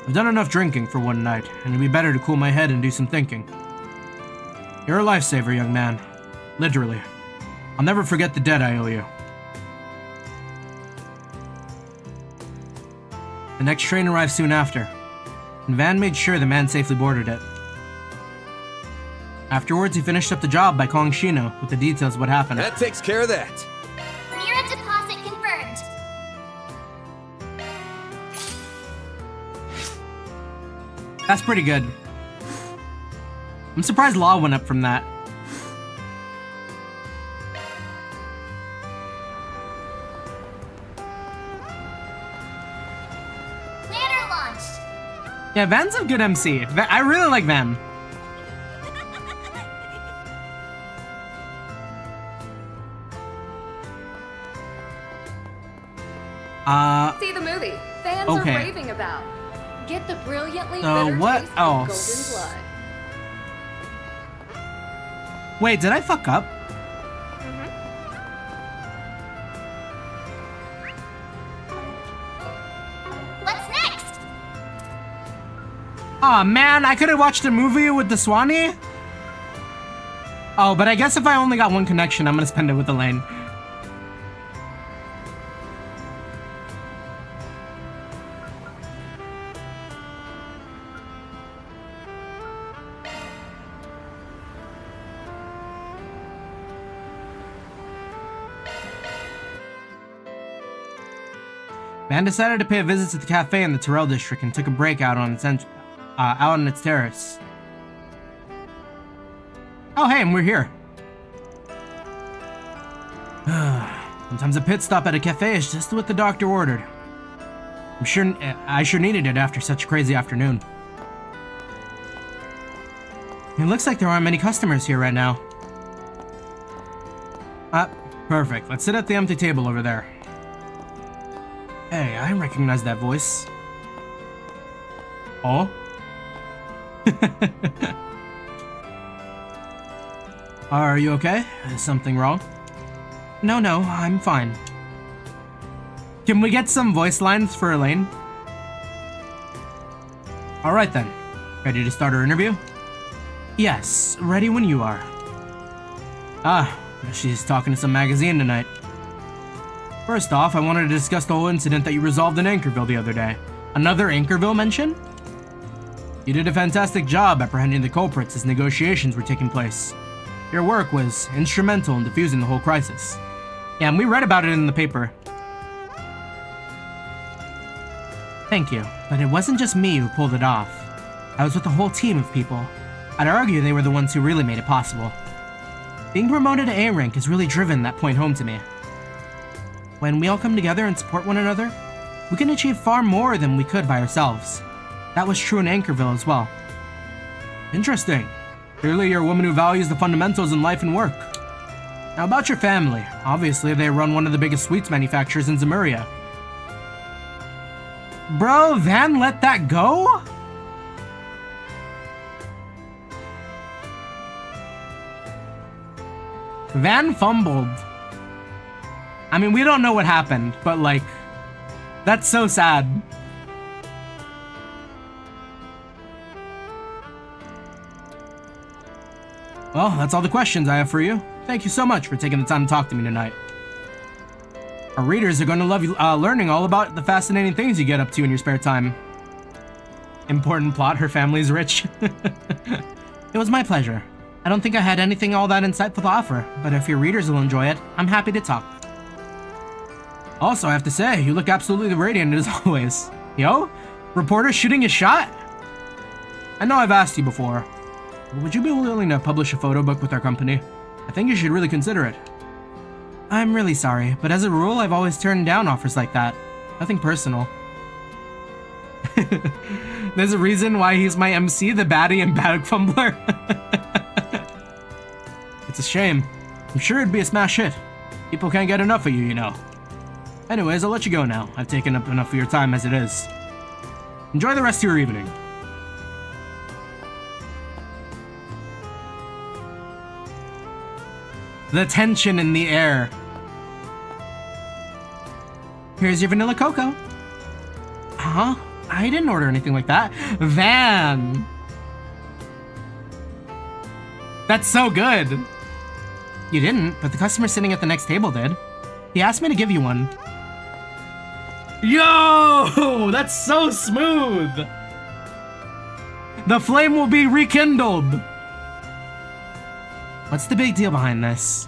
I've done enough drinking for one night, and it'd be better to cool my head and do some thinking. You're a lifesaver, young man. Literally. I'll never forget the debt I owe you. The next train arrived soon after, and Van made sure the man safely boarded it. Afterwards, he finished up the job by calling Shino with the details of what happened. That takes care of that. Mira deposit confirmed. That's pretty good. I'm surprised Law went up from that. Planner launched. Yeah, Van's a good MC. I really like Van. See the movie. Fans okay. are raving about. Get the brilliantly So bitter what taste else? of Golden Wait, did I fuck up? What's next? Aw, man, I could have watched a movie with the Swanee. Oh, but I guess if I only got one connection, I'm gonna spend it with Elaine. Van decided to pay a visit to the cafe in the Terrell district and took a break out on its terrace. Oh, hey, and we're here. Sometimes a pit stop at a cafe is just what the doctor ordered. I sure needed it after such a crazy afternoon. It looks like there aren't many customers here right now. Perfect. Let's sit at the empty table over there. Hey, I recognize that voice. Oh? Are you okay? Is something wrong? No, I'm fine. Can we get some voice lines for Elaine? Alright then. Ready to start our interview? Yes, ready when you are. She's talking to some magazine tonight. First off, I wanted to discuss the whole incident that you resolved in Anchorville the other day. Another Anchorville mention? You did a fantastic job apprehending the culprits as negotiations were taking place. Your work was instrumental in diffusing the whole crisis. Yeah, and we read about it in the paper. Thank you, but it wasn't just me who pulled it off. I was with a whole team of people. I'd argue they were the ones who really made it possible. Being promoted to A rank has really driven that point home to me. When we all come together and support one another, we can achieve far more than we could by ourselves. That was true in Anchorville as well. Interesting. Clearly you're a woman who values the fundamentals in life and work. Now about your family. Obviously they run one of the biggest sweets manufacturers in Zemuria. Bro, Van let that go? Van fumbled. I mean, we don't know what happened, but like, that's so sad. Well, that's all the questions I have for you. Thank you so much for taking the time to talk to me tonight. Our readers are going to love you, learning all about the fascinating things you get up to in your spare time. Important plot, her family's rich. It was my pleasure. I don't think I had anything all that insightful to offer, but if your readers will enjoy it, I'm happy to talk. Also, I have to say, you look absolutely radiant as always. Yo, reporter shooting a shot? I know I've asked you before, but would you be willing to publish a photo book with our company? I think you should really consider it. I'm really sorry, but as a rule, I've always turned down offers like that. Nothing personal. There's a reason why he's my MC, the baddie and bag fumbler. It's a shame. I'm sure it'd be a smash hit. People can't get enough of you, you know. Anyways, I'll let you go now. I've taken up enough of your time as it is. Enjoy the rest of your evening. The tension in the air. Here's your vanilla cocoa. Huh? I didn't order anything like that. Van! That's so good! You didn't, but the customer sitting at the next table did. He asked me to give you one. Yo! That's so smooth! The flame will be rekindled! What's the big deal behind this?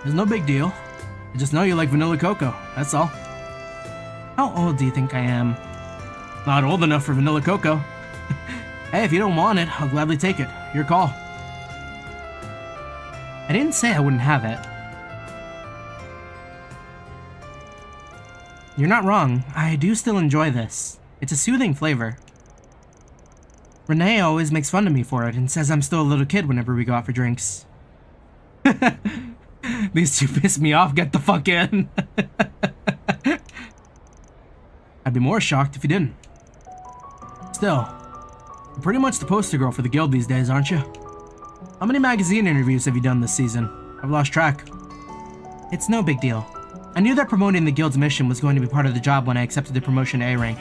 There's no big deal. I just know you like vanilla cocoa, that's all. How old do you think I am? Not old enough for vanilla cocoa. Hey, if you don't want it, I'll gladly take it. Your call. I didn't say I wouldn't have it. You're not wrong. I do still enjoy this. It's a soothing flavor. Renee always makes fun of me for it and says I'm still a little kid whenever we go out for drinks. These two piss me off. Get the fuck in. I'd be more shocked if you didn't. Still, you're pretty much the poster girl for the guild these days, aren't you? How many magazine interviews have you done this season? I've lost track. It's no big deal. I knew that promoting the guild's mission was going to be part of the job when I accepted the promotion to A rank.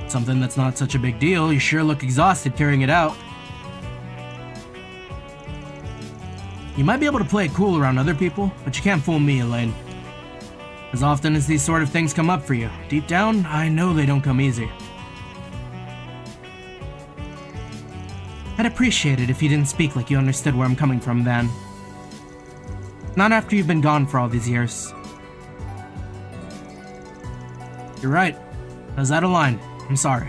Something that's not such a big deal. You sure look exhausted carrying it out. You might be able to play it cool around other people, but you can't fool me, Elaine. As often as these sort of things come up for you, deep down, I know they don't come easy. I'd appreciate it if you didn't speak like you understood where I'm coming from, Van. Not after you've been gone for all these years. You're right. I was out of line. I'm sorry.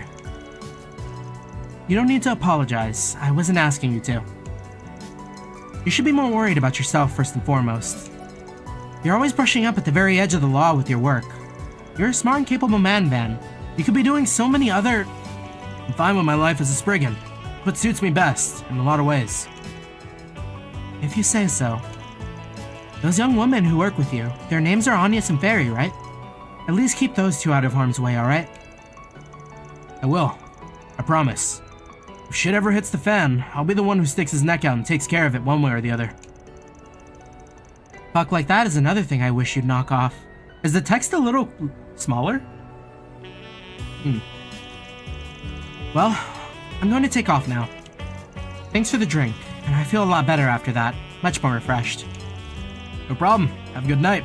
You don't need to apologize. I wasn't asking you to. You should be more worried about yourself first and foremost. You're always brushing up at the very edge of the law with your work. You're a smart and capable man, Van. You could be doing so many other... I'm fine with my life as a Spriggan. What suits me best, in a lot of ways. If you say so. Those young women who work with you, their names are Agnes and Fairy, right? At least keep those two out of harm's way, alright? I will. I promise. If shit ever hits the fan, I'll be the one who sticks his neck out and takes care of it one way or the other. Talk like that is another thing I wish you'd knock off. Is the text a little smaller? Well, I'm going to take off now. Thanks for the drink, and I feel a lot better after that. Much more refreshed. No problem. Have a good night.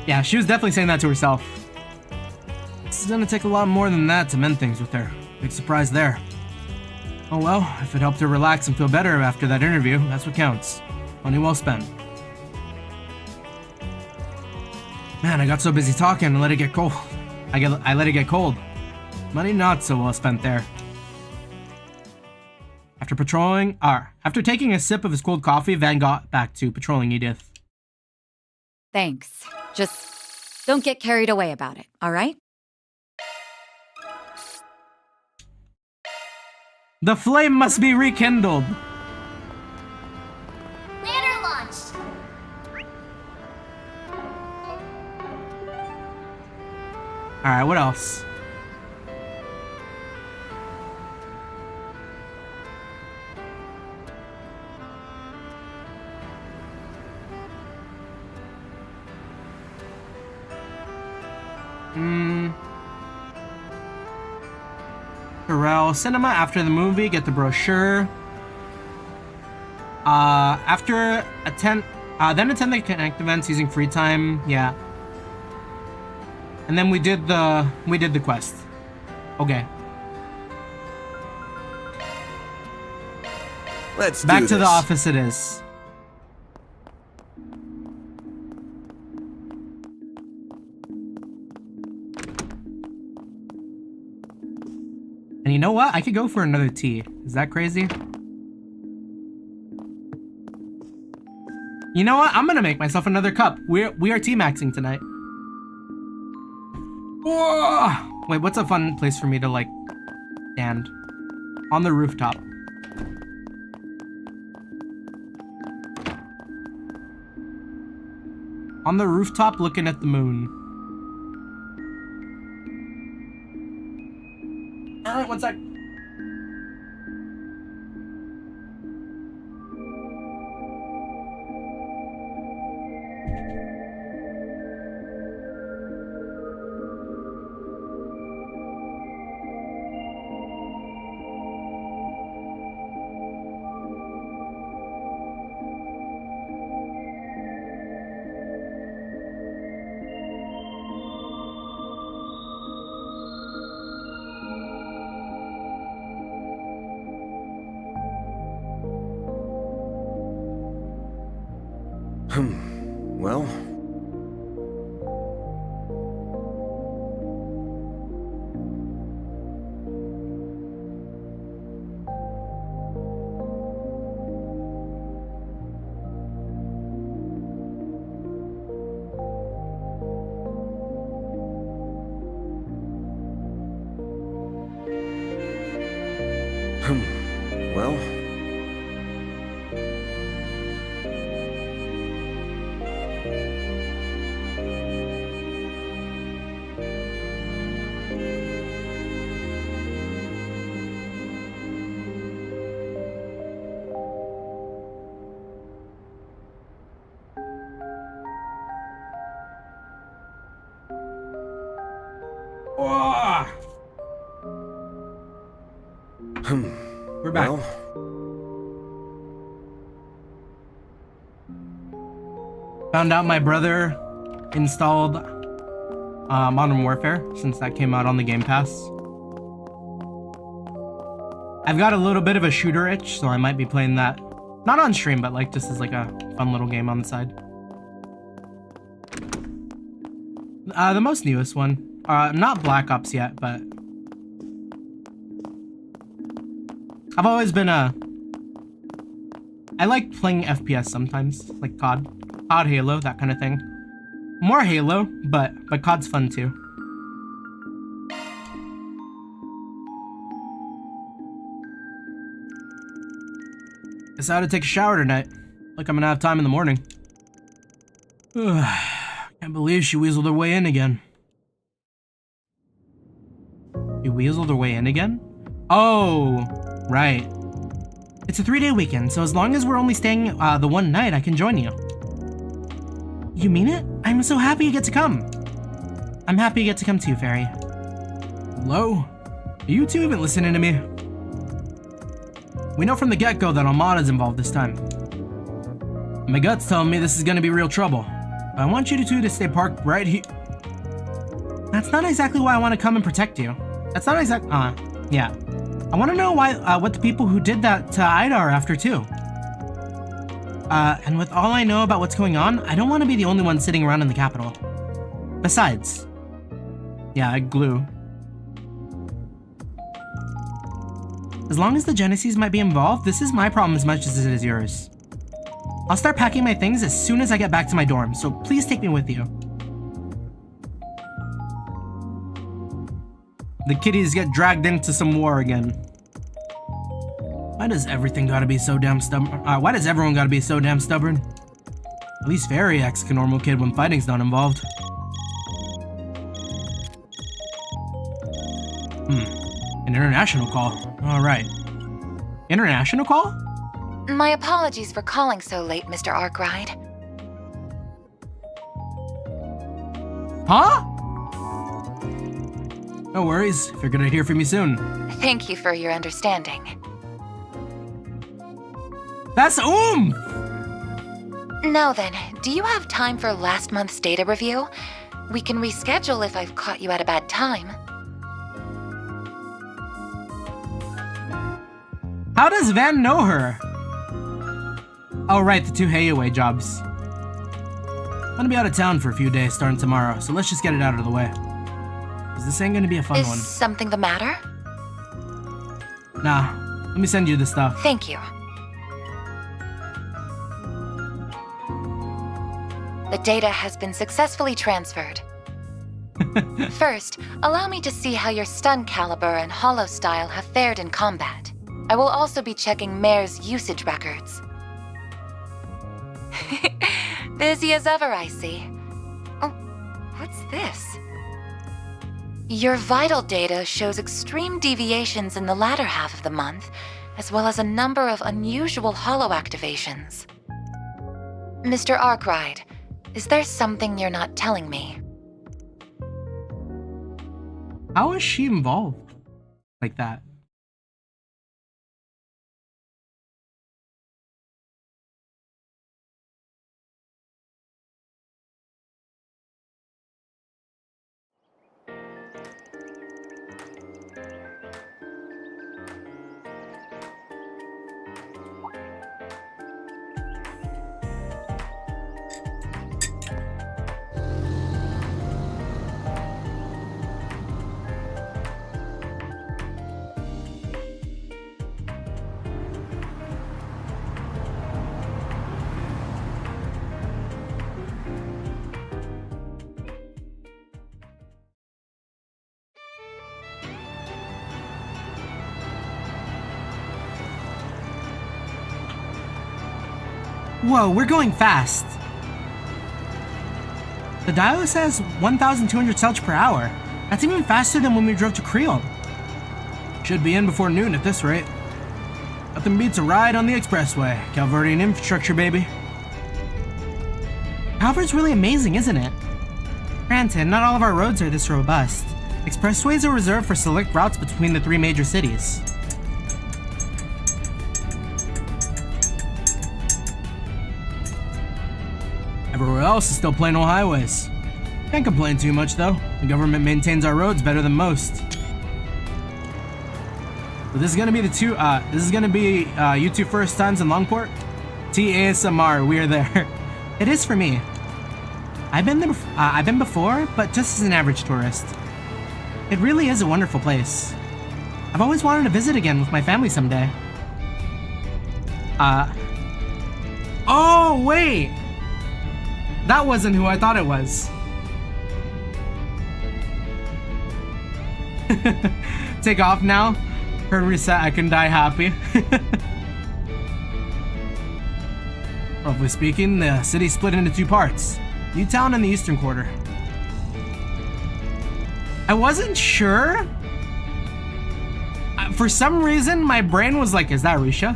Yeah, she was definitely saying that to herself. This is gonna take a lot more than that to mend things with her. Big surprise there. Oh well, if it helped her relax and feel better after that interview, that's what counts. Money well spent. Man, I got so busy talking and let it get cold. I let it get cold. Money not so well spent there. After taking a sip of his cold coffee, Van got back to patrolling Edith. Thanks. Just don't get carried away about it, all right? The flame must be rekindled. Ladder launched. Alright, what else? Corral Cinema after the movie, get the brochure. Then attend the Connect events using free time, yeah. And then we did the quest. Okay. Let's back do to this. the office it is. And you know what? I could go for another tea. Is that crazy? You know what? I'm gonna make myself another cup. We are tea maxing tonight. Whoa! Wait, what's a fun place for me to like stand? On the rooftop. On the rooftop looking at the moon. Alright, one sec. Well... well... back. Found out my brother installed Modern Warfare since that came out on the Game Pass. I've got a little bit of a shooter itch, so I might be playing that. Not on stream, but like just as like a fun little game on the side. The most newest one. Not Black Ops yet, but I've always been I like playing FPS sometimes, like COD, Halo, that kind of thing. More Halo, but COD's fun too. Decided to take a shower tonight. Like I'm gonna have time in the morning. Can't believe she weaseled her way in again. You weaseled her way in again? Oh, right. It's a 3-day weekend, so as long as we're only staying the one night, I can join you. You mean it? I'm so happy you get to come. I'm happy you get to come too, Fairy. Hello? Are you two even listening to me? We know from the get-go that Almada's involved this time. My gut's telling me this is gonna be real trouble. But I want you two to stay parked right here. That's not exactly why I want to come and protect you. That's not exact. Yeah. I want to know why. What the people who did that to Ida are after too. And with all I know about what's going on, I don't want to be the only one sitting around in the capital. Besides, yeah, glue. As long as the Genesees might be involved, this is my problem as much as it is yours. I'll start packing my things as soon as I get back to my dorm, so please take me with you. The kiddies get dragged into some war again. Why does everything gotta be so damn stubborn? Why does everyone gotta be so damn stubborn? At least Fairy acts like a normal kid when fighting's not involved. An international call. Alright. International call? My apologies for calling so late, Mr. Arkride. Huh? No worries. Figured I'd hear from you soon. Thank you for your understanding. That's Now then, do you have time for last month's data review? We can reschedule if I've caught you at a bad time. How does Van know her? Oh right, the 2 Hayaway jobs. I'm gonna be out of town for a few days starting tomorrow, so let's just get it out of the way. Cause this ain't gonna be a fun one. Is something the matter? Nah, let me send you the stuff. Thank you. The data has been successfully transferred. First, allow me to see how your stun caliber and hollow style have fared in combat. I will also be checking Mare's usage records. Busy as ever, I see. Oh, what's this? Your vital data shows extreme deviations in the latter half of the month, as well as a number of unusual hollow activations. Mr. Arkride, is there something you're not telling me? How is she involved like that? Whoa, we're going fast. The dial says 1,200 cells per hour. That's even faster than when we drove to Creole. Should be in before noon at this rate. Nothing beats a ride on the expressway. Calverdian infrastructure, baby. Calvert's really amazing, isn't it? Granted, not all of our roads are this robust. Expressways are reserved for select routes between the 3 major cities. Everywhere else is still plain old highways. Can't complain too much though. The government maintains our roads better than most. But this is gonna be you two first times in Longport? TASMR, we're there. It is for me. I've been before, but just as an average tourist. It really is a wonderful place. I've always wanted to visit again with my family someday. Oh wait! That wasn't who I thought it was. Take off now. Heard reset, I can die happy. Roughly speaking, the city's split into two parts. Newtown and the Eastern Quarter. I wasn't sure. For some reason, my brain was like, is that Risha?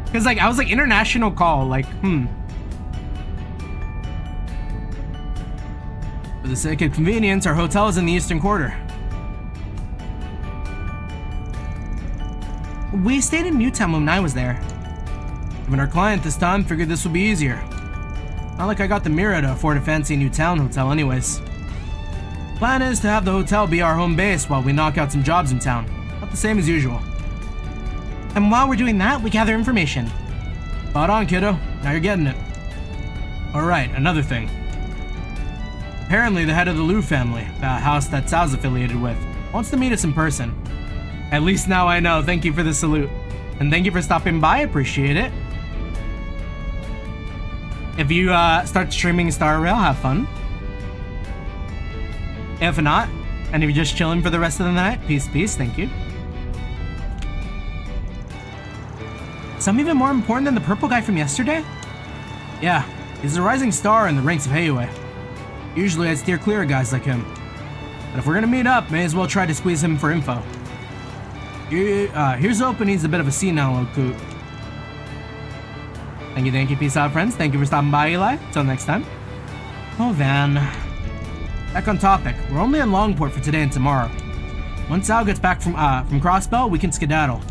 Because like, I was like, international call, like, For the sake of convenience, our hotel is in the Eastern Quarter. We stayed in Newtown when I was there. Given our client this time, figured this would be easier. Not like I got the Mira to afford a fancy Newtown hotel anyways. Plan is to have the hotel be our home base while we knock out some jobs in town. Not the same as usual. And while we're doing that, we gather information. Spot on, kiddo. Now you're getting it. Alright, another thing. Apparently the head of the Liu family, the house that Cao's affiliated with, wants to meet us in person. At least now I know. Thank you for the salute. And thank you for stopping by. Appreciate it. If you start streaming Star Rail, have fun. If not, and if you're just chilling for the rest of the night, peace, peace. Thank you. Some even more important than the purple guy from yesterday? Yeah, he's a rising star in the ranks of Heiwei. Usually I'd steer clear of guys like him. But if we're gonna meet up, may as well try to squeeze him for info. Here's hoping he's a bit of a senile old coot. Thank you, peace out, friends. Thank you for stopping by, Eli. Till next time. Oh, Van. Back on topic. We're only in Longport for today and tomorrow. Once Cao gets back from Crossbell, we can skedaddle.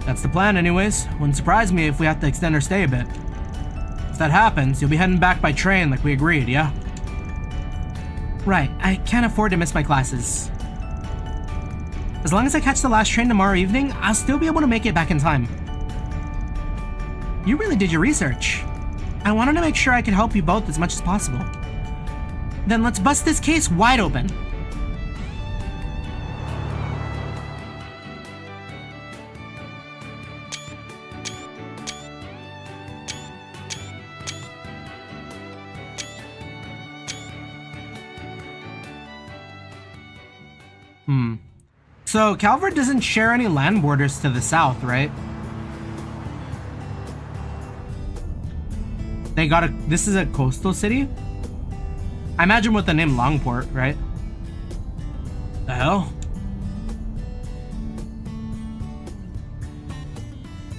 That's the plan anyways. Wouldn't surprise me if we have to extend our stay a bit. If that happens, you'll be heading back by train like we agreed, yeah? Right, I can't afford to miss my classes. As long as I catch the last train tomorrow evening, I'll still be able to make it back in time. You really did your research. I wanted to make sure I could help you both as much as possible. Then let's bust this case wide open. So Calvert doesn't share any land borders to the south, right? This is a coastal city? I imagine with the name Longport, right? The hell?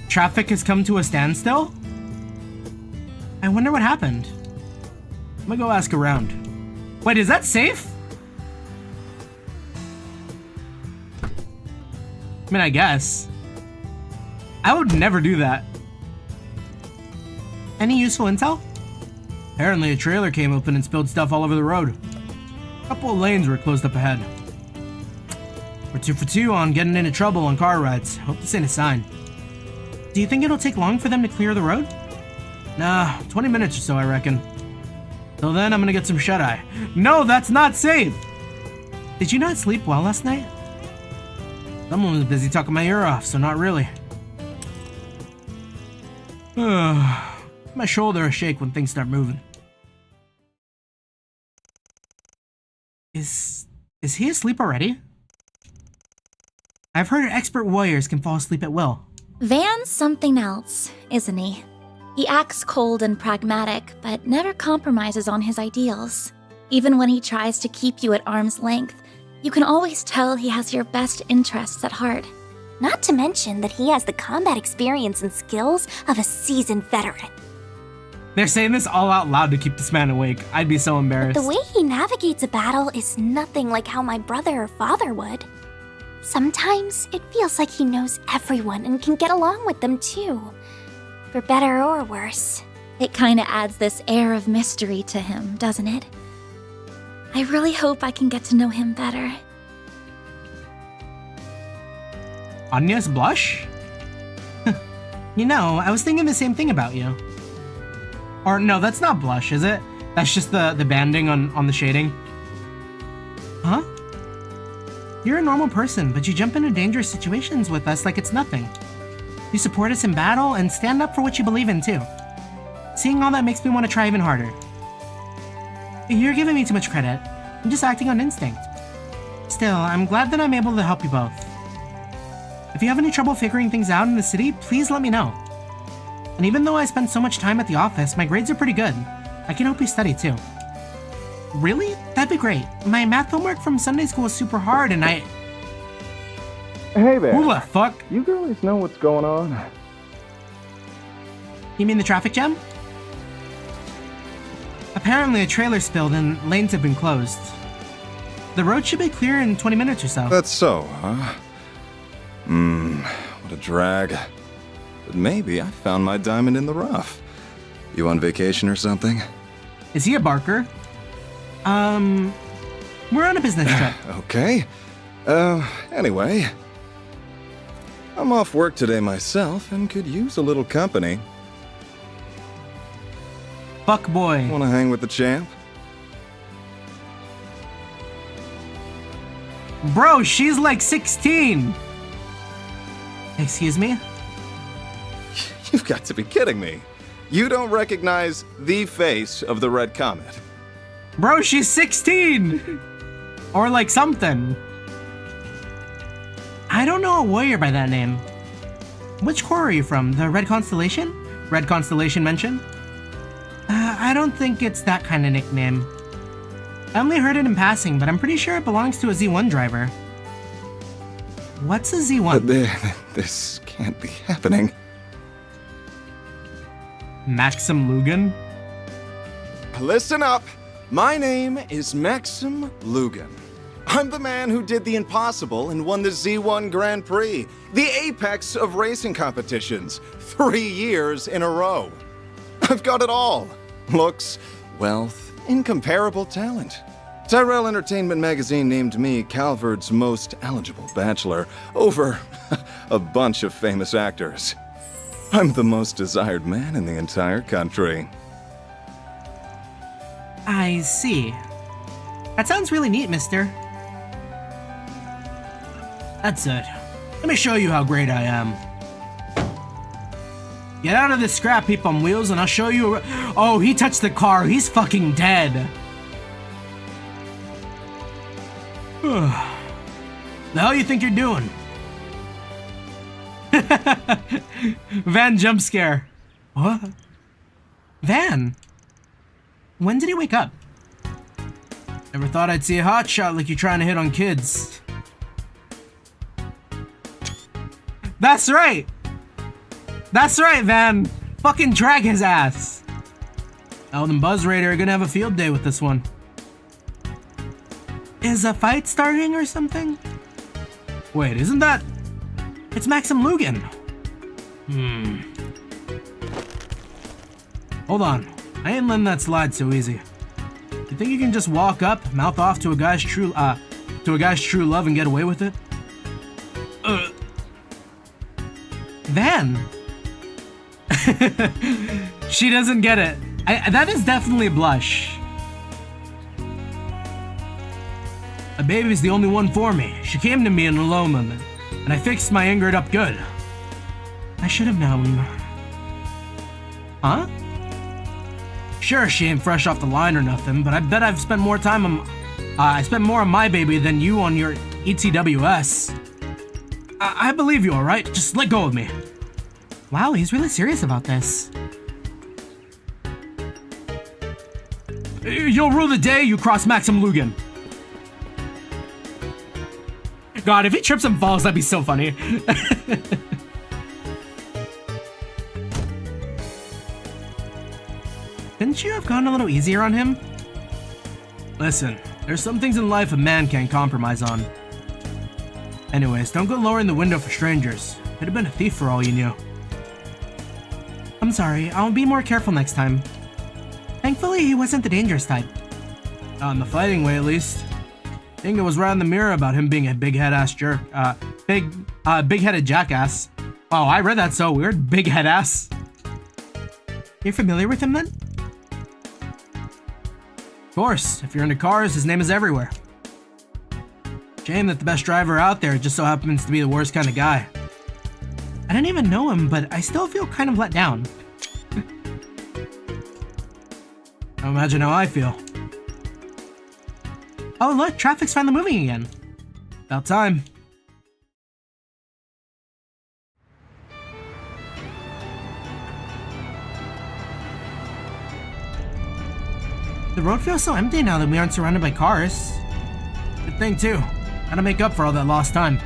Traffic has come to a standstill? I wonder what happened. I'm gonna go ask around. Wait, is that safe? I mean, I guess. I would never do that. Any useful intel? Apparently a trailer came open and spilled stuff all over the road. A couple of lanes were closed up ahead. We're 2 for 2 on getting into trouble on car rides. Hope this ain't a sign. Do you think it'll take long for them to clear the road? Nah, 20 minutes or so, I reckon. Till then, I'm gonna get some shut-eye. No, that's not safe! Did you not sleep well last night? Someone was busy talking my ear off, so not really. My shoulder will shake when things start moving. Is he asleep already? I've heard expert warriors can fall asleep at will. Van's something else, isn't he? He acts cold and pragmatic, but never compromises on his ideals. Even when he tries to keep you at arm's length, you can always tell he has your best interests at heart. Not to mention that he has the combat experience and skills of a seasoned veteran. They're saying this all out loud to keep this man awake. I'd be so embarrassed. The way he navigates a battle is nothing like how my brother or father would. Sometimes it feels like he knows everyone and can get along with them too. for better or worse. It kinda adds this air of mystery to him, doesn't it? I really hope I can get to know him better. Anya's blush? You know, I was thinking the same thing about you. Or no, that's not blush, is it? That's just the banding on the shading. Huh? You're a normal person, but you jump into dangerous situations with us like it's nothing. You support us in battle and stand up for what you believe in too. Seeing all that makes me want to try even harder. You're giving me too much credit. I'm just acting on instinct. Still, I'm glad that I'm able to help you both. If you have any trouble figuring things out in the city, please let me know. And even though I spend so much time at the office, my grades are pretty good. I can help you study too. Really? That'd be great. My math homework from Sunday school is super hard and I... Hey there. Who the fuck? You girlies know what's going on? You mean the traffic jam? Apparently a trailer spilled and lanes have been closed. The road should be clear in 20 minutes or so. That's so, huh? What a drag. But maybe I found my diamond in the rough. You on vacation or something? Is he a barker? We're on a business trip. Okay. Anyway. I'm off work today myself and could use a little company. Fuck boy. Wanna hang with the champ? Bro, she's like 16! Excuse me? You've got to be kidding me. You don't recognize the face of the Red Comet. Bro, she's 16! Or like something. I don't know a warrior by that name. Which corps are you from? The Red Constellation? Red Constellation mention? I don't think it's that kind of nickname. I only heard it in passing, but I'm pretty sure it belongs to a Z1 driver. What's a Z1? This can't be happening. Maxim Lugan? Listen up. My name is Maxim Lugan. I'm the man who did the impossible and won the Z1 Grand Prix, the apex of racing competitions, 3 years in a row. I've got it all. Looks, wealth, incomparable talent. Tyrell Entertainment Magazine named me Calvard's most eligible bachelor over a bunch of famous actors. I'm the most desired man in the entire country. I see. That sounds really neat, mister. That's it. Let me show you how great I am. Get out of this scrap heap on wheels and I'll show you. Oh, he touched the car. He's fucking dead. The hell you think you're doing? Van jump scare. What? Van? When did he wake up? Never thought I'd see a hotshot like you trying to hit on kids. That's right! That's right, Van! Fucking drag his ass! Eld and Buzz Raider are gonna have a field day with this one. Is a fight starting or something? Wait, isn't that... It's Maxim Lugan! Hold on. I ain't letting that slide so easy. You think you can just walk up, mouth off to a guy's true love and get away with it? Van! She doesn't get it. That is definitely blush. A baby's the only one for me. She came to me in a low moment, and I fixed my anger up good. I should have known. Huh? Sure, she ain't fresh off the line or nothing, but I bet I've spent more time on... I spent more on my baby than you on your ETWS. I believe you, alright? Just let go of me. Wow, he's really serious about this. You'll rule the day, you cross Maxim Lugan. God, if he trips and falls, that'd be so funny. Couldn't you have gone a little easier on him? Listen, there's some things in life a man can't compromise on. Anyways, don't go lowering the window for strangers. Could have been a thief for all you knew. I'm sorry, I'll be more careful next time. Thankfully, he wasn't the dangerous type. Not in the fighting way, at least. Inga was right in the mirror about him being a big-head-ass jerk. Big-headed jackass. Oh, I read that so weird. Big-head ass. You're familiar with him then? Of course. If you're into cars, his name is everywhere. Shame that the best driver out there just so happens to be the worst kind of guy. I didn't even know him, but I still feel kind of let down. Imagine how I feel. Oh look, traffic's finally moving again. About time. The road feels so empty now that we aren't surrounded by cars. Good thing too. Gotta make up for all that lost time.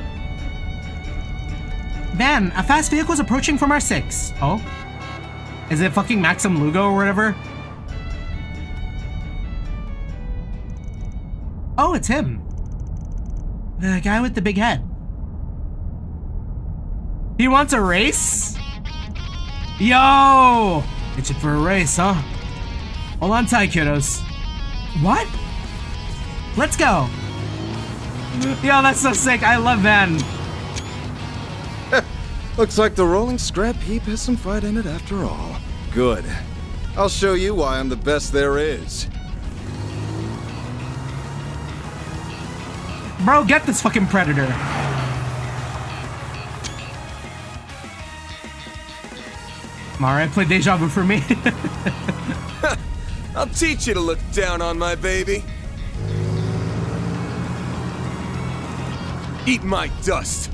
Van, a fast vehicle's approaching from our 6. Oh? Is it fucking Maxim Lugo or whatever? Oh, it's him. The guy with the big head. He wants a race? Yo! Itching for a race, huh? Hold on tight, kiddos. What? Let's go. Yo, that's so sick. I love Van. Looks like the rolling scrap heap has some fight in it after all. Good. I'll show you why I'm the best there is. Bro, get this fucking predator. Alright, play Deja Vu for me. I'll teach you to look down on my baby. Eat my dust.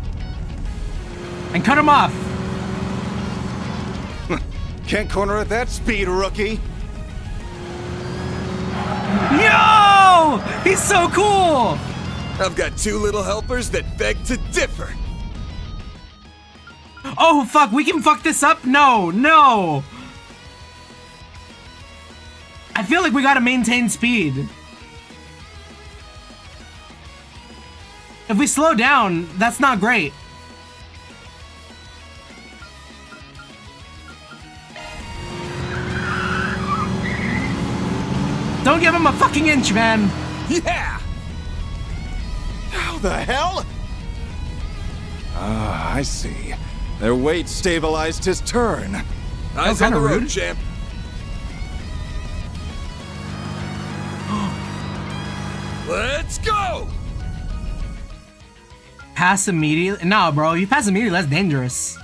And cut him off. Can't corner at that speed, rookie. Yo! He's so cool! I've got 2 little helpers that beg to differ. Oh fuck, we can fuck this up? No, no! I feel like we gotta maintain speed. If we slow down, that's not great. Don't give him a fucking inch, man. Yeah! How the hell? Ah, I see. Their weight stabilized his turn. Eyes on the road, champ. Let's go! Pass immediately? No, bro. You pass immediately, that's dangerous.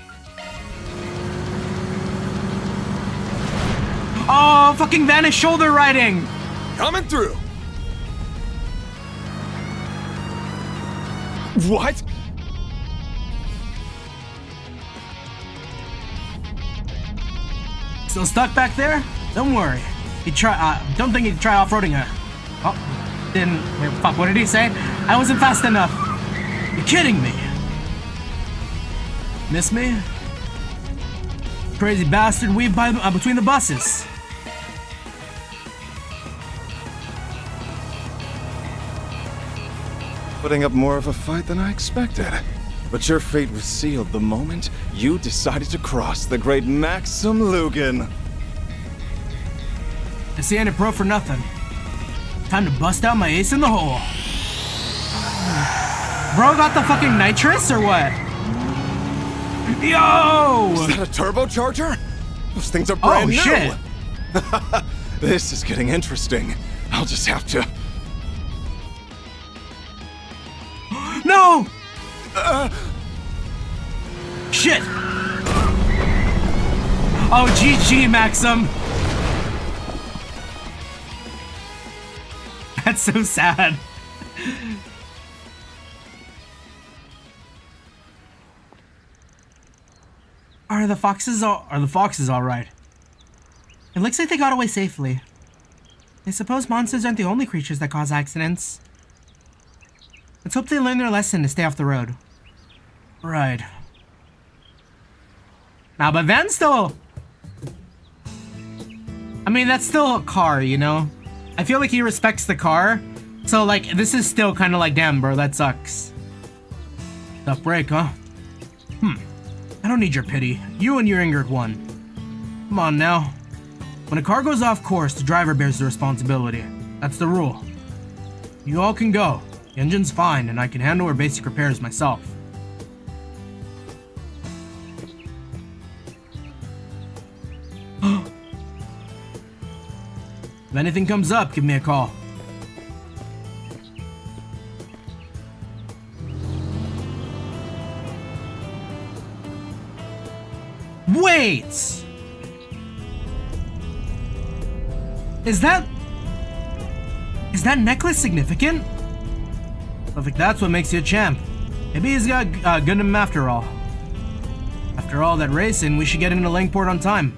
Oh, fucking Vanish shoulder riding! Coming through. What? Still stuck back there? Don't worry. Don't think he'd try off-roading her. Oh, didn't. Wait, fuck, what did he say? I wasn't fast enough. You're kidding me. Miss me? Crazy bastard weaved by between the buses. Putting up more of a fight than I expected. But your fate was sealed the moment you decided to cross the great Maxim Lugan. This ain't a pro for nothing. Time to bust out my ace in the hole. Bro got the fucking nitrous or what? Yo! Is that a turbocharger? Those things are brand new. Shit. This is getting interesting. I'll just have to... No! Shit! Oh, GG, Maxim! That's so sad. Are the foxes all right? It looks like they got away safely. I suppose monsters aren't the only creatures that cause accidents. Let's hope they learn their lesson to stay off the road. Right. Nah, but Van's still... I mean, that's still a car, you know? I feel like he respects the car. So, like, this is still kind of like, damn, bro, that sucks. Tough break, huh? I don't need your pity. You and your injured one. Come on now. When a car goes off course, the driver bears the responsibility. That's the rule. You all can go. The engine's fine, and I can handle her basic repairs myself. If anything comes up, give me a call. Wait! Is that necklace significant? But if that's what makes you a champ, maybe he's got good in him after all. After all that racing, we should get into Langport on time.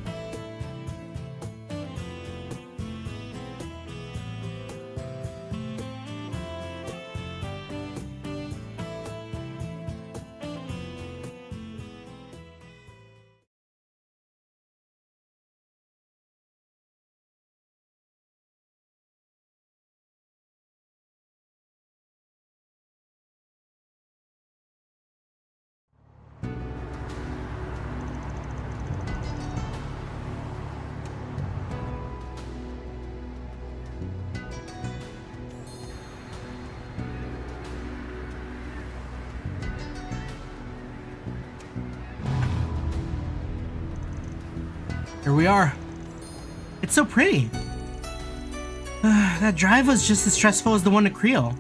Here we are. It's so pretty. That drive was just as stressful as the one to Creel.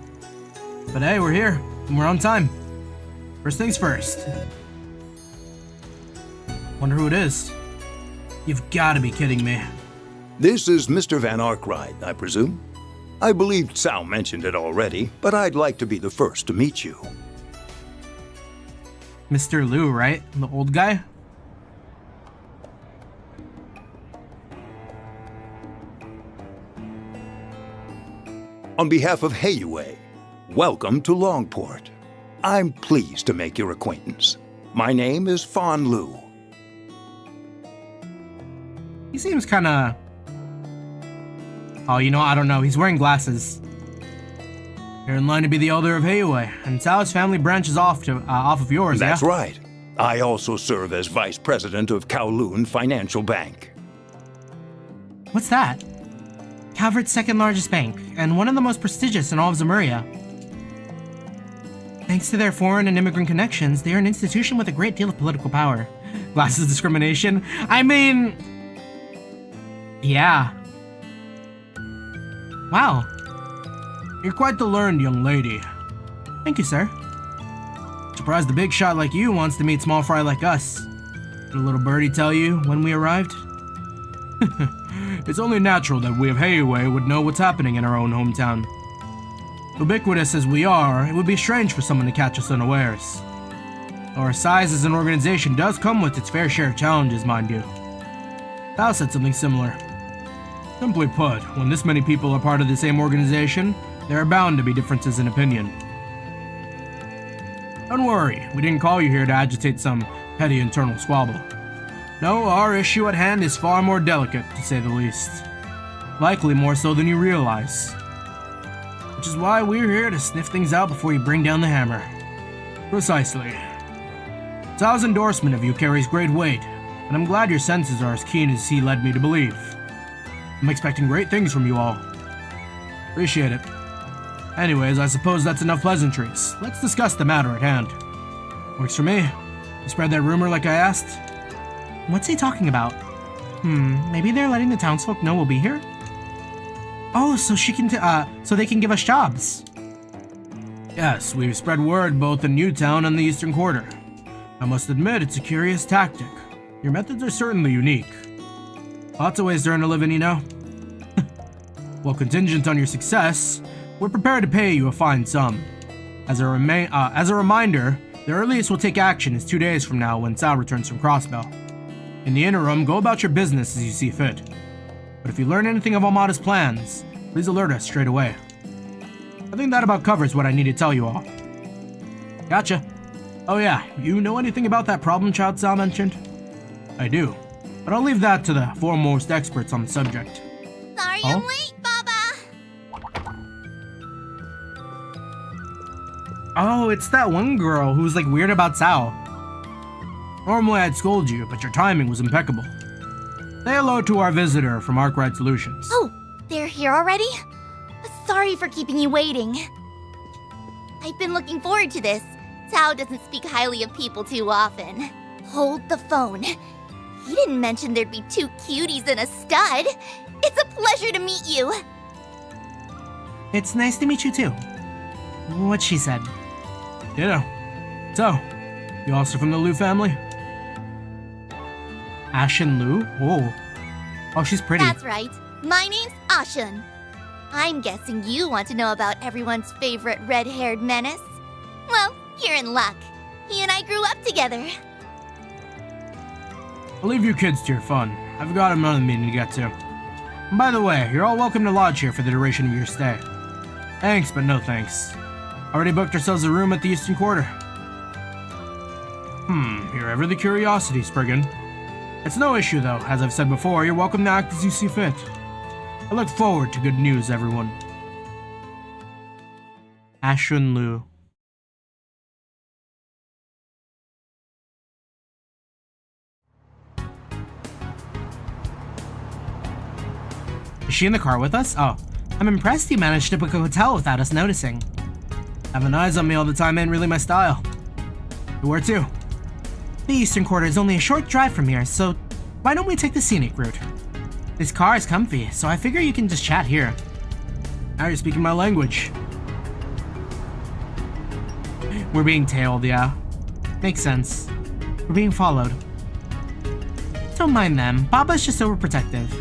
But hey, we're here, and we're on time. First things first. Wonder who it is. You've got to be kidding me. This is Mr. Van Arkride, I presume? I believe Sal mentioned it already, but I'd like to be the first to meet you. Mr. Liu, right? The old guy? On behalf of Heiyue, welcome to Longport. I'm pleased to make your acquaintance. My name is Fan Lu. He seems kinda... Oh, you know, I don't know. He's wearing glasses. You're in line to be the elder of Heiyue, and Sal's family branches off of yours, That's yeah? right. I also serve as vice president of Kowloon Financial Bank. What's that? Calvert's second largest bank, and one of the most prestigious in all of Zemuria. Thanks to their foreign and immigrant connections, they are an institution with a great deal of political power. Glasses discrimination? I mean... Yeah. Wow. You're quite the learned young lady. Thank you, sir. Surprised a big shot like you wants to meet small fry like us. Did a little birdie tell you when we arrived? It's only natural that we of Heiyue would know what's happening in our own hometown. Ubiquitous as we are, it would be strange for someone to catch us unawares. Our size as an organization does come with its fair share of challenges, mind you. Thou said something similar. Simply put, when this many people are part of the same organization, there are bound to be differences in opinion. Don't worry, we didn't call you here to agitate some petty internal squabble. No, our issue at hand is far more delicate, to say the least. Likely more so than you realize. Which is why we're here to sniff things out before you bring down the hammer. Precisely. Sal's endorsement of you carries great weight, and I'm glad your senses are as keen as he led me to believe. I'm expecting great things from you all. Appreciate it. Anyways, I suppose that's enough pleasantries. Let's discuss the matter at hand. Works for me. You spread that rumor like I asked? What's he talking about? Maybe they're letting the townsfolk know we'll be here? Oh, so so they can give us jobs. Yes, we've spread word both in Newtown and the Eastern Quarter. I must admit, it's a curious tactic. Your methods are certainly unique. Lots of ways to earn a living, you know. While contingent on your success, we're prepared to pay you a fine sum. As a reminder, the earliest we'll take action is 2 days from now when Sal returns from Crossbell. In the interim, go about your business as you see fit. But if you learn anything of Amada's plans, please alert us straight away. I think that about covers what I need to tell you all. Gotcha. Oh yeah, you know anything about that problem child Sal mentioned? I do, but I'll leave that to the foremost experts on the subject. Sorry I'm late, Baba! Oh, it's that one girl who's like weird about Sal. Normally I'd scold you, but your timing was impeccable. Say hello to our visitor from Arkride Solutions. Oh, they're here already? Sorry for keeping you waiting. I've been looking forward to this. Tao doesn't speak highly of people too often. Hold the phone. He didn't mention there'd be 2 cuties and a stud. It's a pleasure to meet you. It's nice to meet you too. What she said. Ditto. So, you also from the Liu family? Ashen Liu? Oh, she's pretty. That's right. My name's Ashen. I'm guessing you want to know about everyone's favorite red-haired menace. Well, you're in luck. He and I grew up together. I'll leave you kids to your fun. I've got another meeting to get to. And by the way, you're all welcome to lodge here for the duration of your stay. Thanks, but no thanks. Already booked ourselves a room at the Eastern Quarter. You're ever the curiosity, Spriggan. It's no issue though, as I've said before, you're welcome to act as you see fit. I look forward to good news, everyone. Ashen Liu. Is she in the car with us? Oh, I'm impressed you managed to book a hotel without us noticing. Having eyes on me all the time ain't really my style. Where to? The Eastern Quarter is only a short drive from here, so why don't we take the scenic route? This car is comfy, so I figure you can just chat here. Now you're speaking my language. We're being tailed, yeah. Makes sense. We're being followed. Don't mind them. Baba's just overprotective.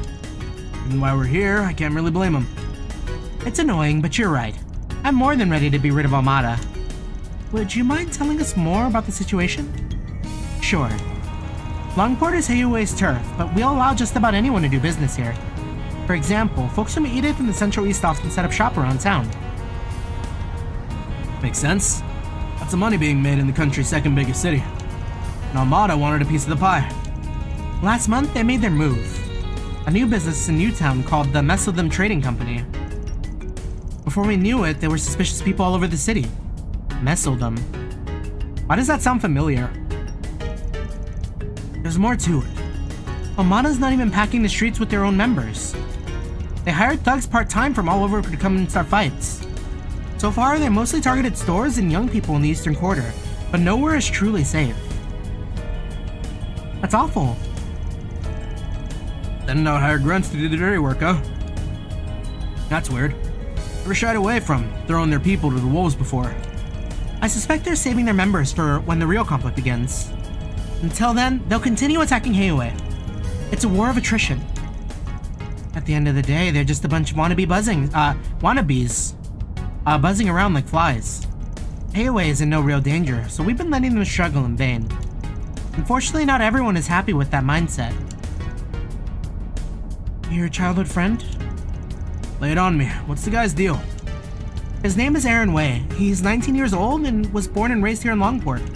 And while we're here, I can't really blame him. It's annoying, but you're right. I'm more than ready to be rid of Almada. Would you mind telling us more about the situation? Sure. Longport is Heiuei's turf, but we'll allow just about anyone to do business here. For example, folks from Edith and the Central East often set up shop around town. Makes sense. Lots of money being made in the country's second biggest city. And Almada wanted a piece of the pie. Last month, they made their move. A new business in Newtown called the Mesodem Trading Company. Before we knew it, there were suspicious people all over the city. Mesodem. Why does that sound familiar? There's more to it. Almada's not even packing the streets with their own members. They hired thugs part-time from all over to come and start fights. So far, they mostly targeted stores and young people in the Eastern Quarter, but nowhere is truly safe. That's awful. Sending out hired grunts to do the dirty work, huh? That's weird. Never shied away from throwing their people to the wolves before. I suspect they're saving their members for when the real conflict begins. Until then, they'll continue attacking Heiuei. It's a war of attrition. At the end of the day, they're just a bunch of wannabes, buzzing around like flies. Heiuei is in no real danger, so we've been letting them struggle in vain. Unfortunately, not everyone is happy with that mindset. Your childhood friend? Lay it on me. What's the guy's deal? His name is Aaron Wei. He's 19 years old and was born and raised here in Longport.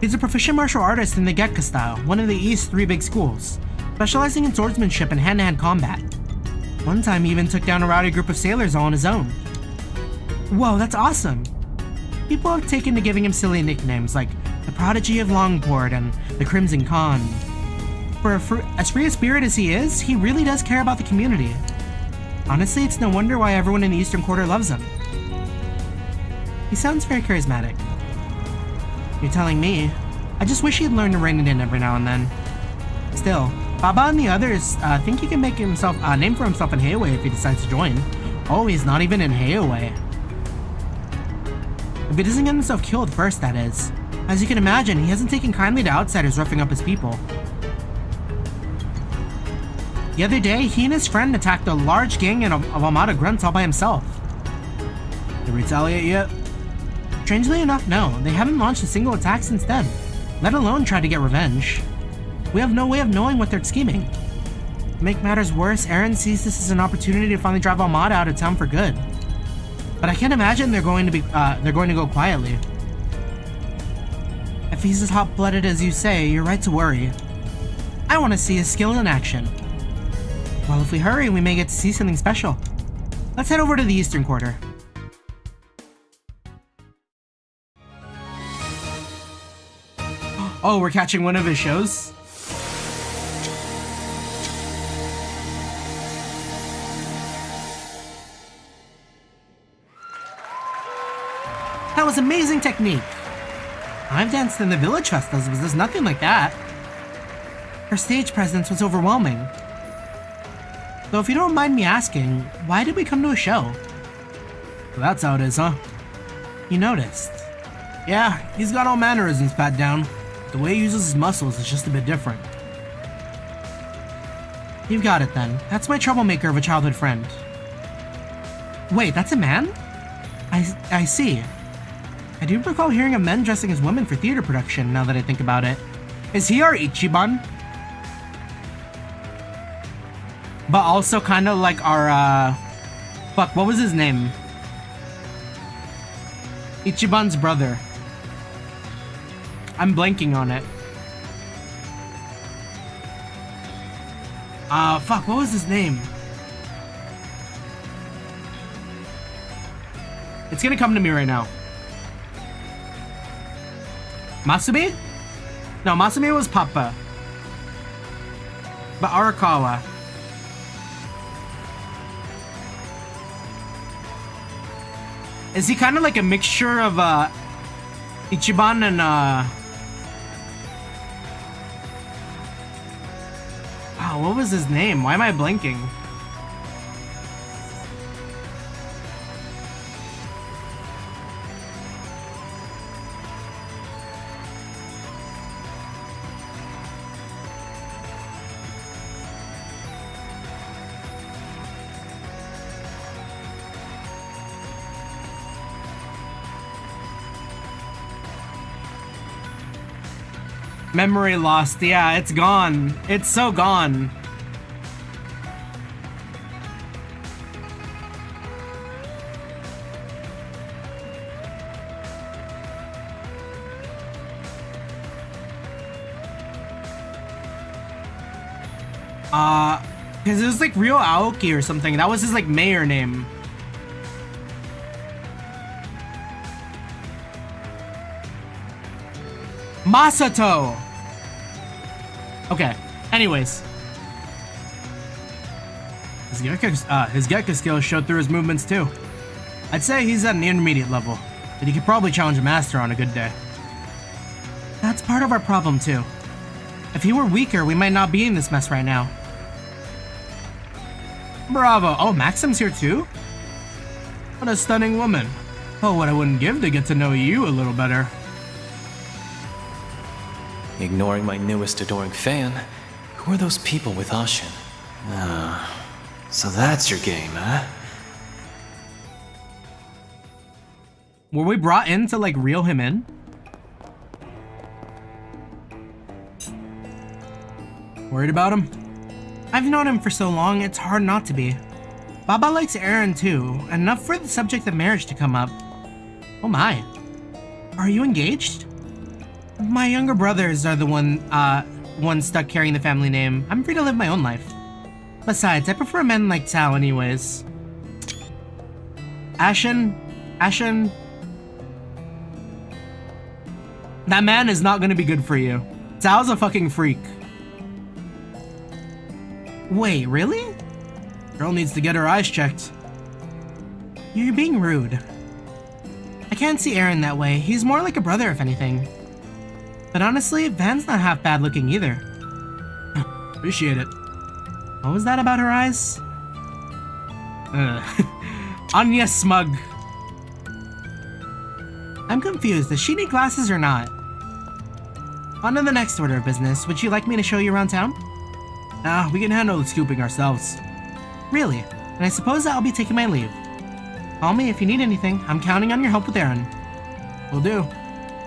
He's a proficient martial artist in the Getka style, one of the East's 3 big schools, specializing in swordsmanship and hand-to-hand combat. One time he even took down a rowdy group of sailors all on his own. Whoa, that's awesome! People have taken to giving him silly nicknames like the Prodigy of Longport and the Crimson Khan. For as free a spirit as he is, he really does care about the community. Honestly, it's no wonder why everyone in the Eastern Quarter loves him. He sounds very charismatic. You're telling me. I just wish he'd learn to rein it in every now and then. Still, Baba and the others think he can make himself a name for himself in Heiuei if he decides to join. Oh, he's not even in Heiuei. If he doesn't get himself killed first, that is. As you can imagine, he hasn't taken kindly to outsiders roughing up his people. The other day, he and his friend attacked a large gang of Almada grunts all by himself. They retaliate yet? Strangely enough, no. They haven't launched a single attack since then, let alone try to get revenge. We have no way of knowing what they're scheming. To make matters worse, Aaron sees this as an opportunity to finally drive Almada out of town for good. But I can't imagine they're going to go quietly. If he's as hot-blooded as you say, you're right to worry. I want to see his skill in action. Well, if we hurry, we may get to see something special. Let's head over to the Eastern Quarter. Oh, we're catching one of his shows? that was amazing technique. I've danced in the village festivals, there's nothing like that. Her stage presence was overwhelming. Though if you don't mind me asking, why did we come to a show? So that's how it is, huh? You noticed. Yeah, he's got all mannerisms pat down. The way he uses his muscles is just a bit different. You've got it then. That's my troublemaker of a childhood friend. Wait, that's a man? I see. I do recall hearing of men dressing as women for theater production, now that I think about it. Is he our Ichiban? But also kind of like our, fuck, what was his name? Ichiban's brother. I'm blanking on it. Fuck, what was his name? It's gonna come to me right now. Masumi? No, Masumi was Papa. But Arakawa. Is he kind of like a mixture of, Ichiban and, wow, what was his name? Why am I blanking? Memory lost. Yeah, it's gone. It's so gone. Because it was like Ryo Aoki or something. That was his like mayor name. Masato! Okay, anyways. His Gekka skills showed through his movements too. I'd say he's at an intermediate level, but he could probably challenge a master on a good day. That's part of our problem too. If he were weaker, we might not be in this mess right now. Bravo! Oh, Maxim's here too? What a stunning woman. Oh, what I wouldn't give to get to know you a little better. Ignoring my newest adoring fan, who are those people with Ashin? So that's your game, huh? Were we brought in to like reel him in? Worried about him? I've known him for so long, it's hard not to be. Baba likes Aaron too, enough for the subject of marriage to come up. Oh my. Are you engaged? My younger brothers are the ones stuck carrying the family name. I'm free to live my own life. Besides, I prefer men like Tao anyways. Ashin. That man is not gonna be good for you. Tao's a fucking freak. Wait, really? Girl needs to get her eyes checked. You're being rude. I can't see Aaron that way. He's more like a brother, if anything. But honestly, Van's not half bad looking either. Appreciate it. What was that about her eyes? Anya smug. I'm confused. Does she need glasses or not? On to the next order of business. Would you like me to show you around town? Nah, we can handle the scooping ourselves. Really? And I suppose I'll be taking my leave. Call me if you need anything. I'm counting on your help with Aaron. Will do.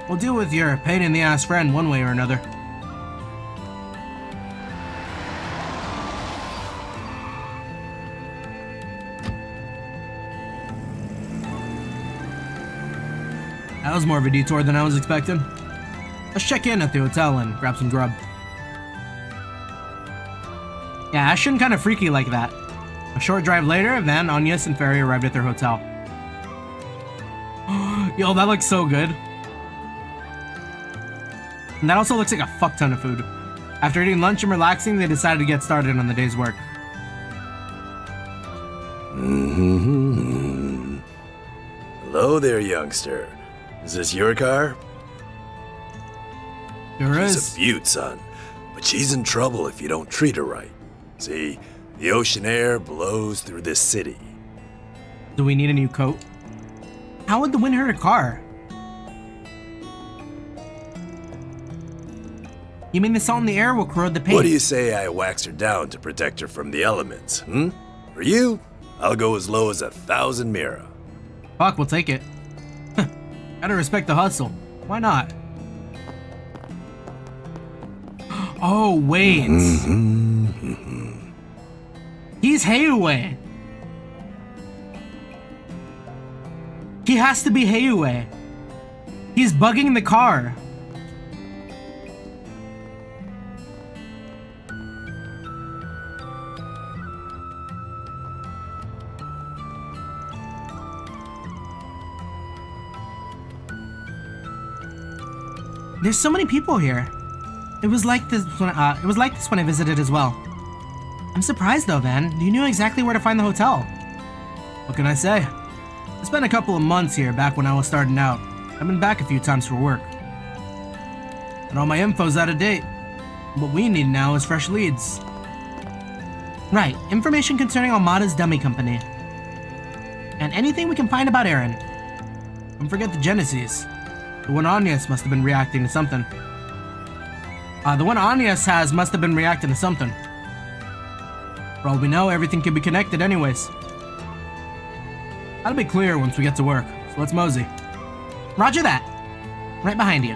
We'll deal with your pain-in-the-ass friend one way or another. That was more of a detour than I was expecting. Let's check in at the hotel and grab some grub. Yeah, Ashin kind of freaky like that. A short drive later, Van, Agnes, and Ferry arrived at their hotel. Yo, that looks so good. And that also looks like a fuck ton of food. After eating lunch and relaxing, they decided to get started on the day's work. Hello there, youngster. Is this your car? There She's is. a beaut, son. But she's in trouble if you don't treat her right. See, the ocean air blows through this city. Do we need a new coat? How would the wind hurt a car? You mean the salt in the air will corrode the paint? What do you say I wax her down to protect her from the elements, hmm? For you, I'll go as low as 1,000 mira. Fuck, we'll take it. Gotta respect the hustle. Why not? Oh, wait. He's Heiue. He has to be Heiue. He's bugging the car. There's so many people here. It was like this when I visited as well. I'm surprised though, Van. You knew exactly where to find the hotel. What can I say? I spent a couple of months here back when I was starting out. I've been back a few times for work. And all my info's out of date. What we need now is fresh leads. Right, information concerning Almada's dummy company. And anything we can find about Aaron. Don't forget the Genesis. The one Agnes must have been reacting to something. The one Agnes has must have been reacting to something. For all we know, everything can be connected anyways. That'll be clear once we get to work, so let's mosey. Roger that. Right behind you.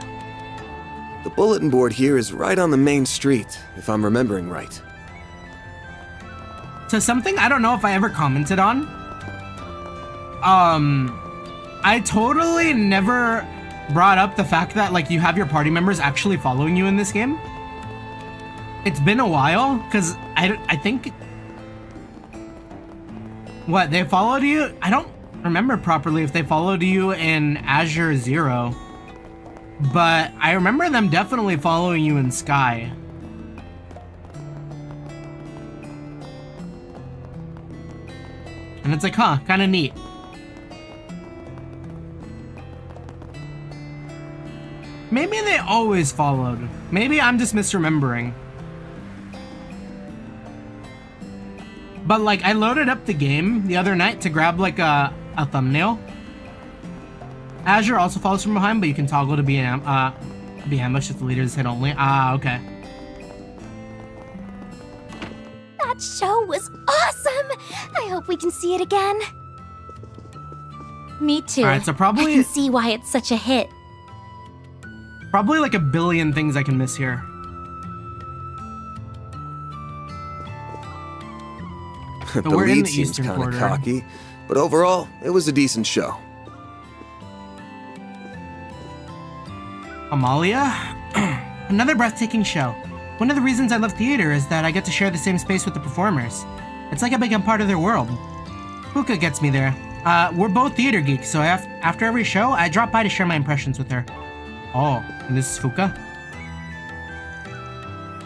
The bulletin board here is right on the main street, if I'm remembering right. So something I don't know if I ever commented on. I totally never brought up the fact that like you have your party members actually following you in this game. It's been a while, because I think... What, they followed you? I don't remember properly if they followed you in Azure Zero. But I remember them definitely following you in Sky. And it's like, huh, kind of neat. Maybe they always followed. Maybe I'm just misremembering. But like, I loaded up the game the other night to grab like a thumbnail. Azure also follows from behind, but you can toggle to be ambushed if the leader is hit only. Ah, okay. That show was awesome! I hope we can see it again. Me too. Alright, so probably... I can see why it's such a hit. Probably like a billion things I can miss here. The we're in lead the seems Eastern kind of Quarter. cocky, but overall, it was a decent show. Amalia? Another breathtaking show. One of the reasons I love theater is that I get to share the same space with the performers. It's like I become part of their world. Fuka gets me there. We're both theater geeks, so after every show, I drop by to share my impressions with her. Oh, and this is Fuka?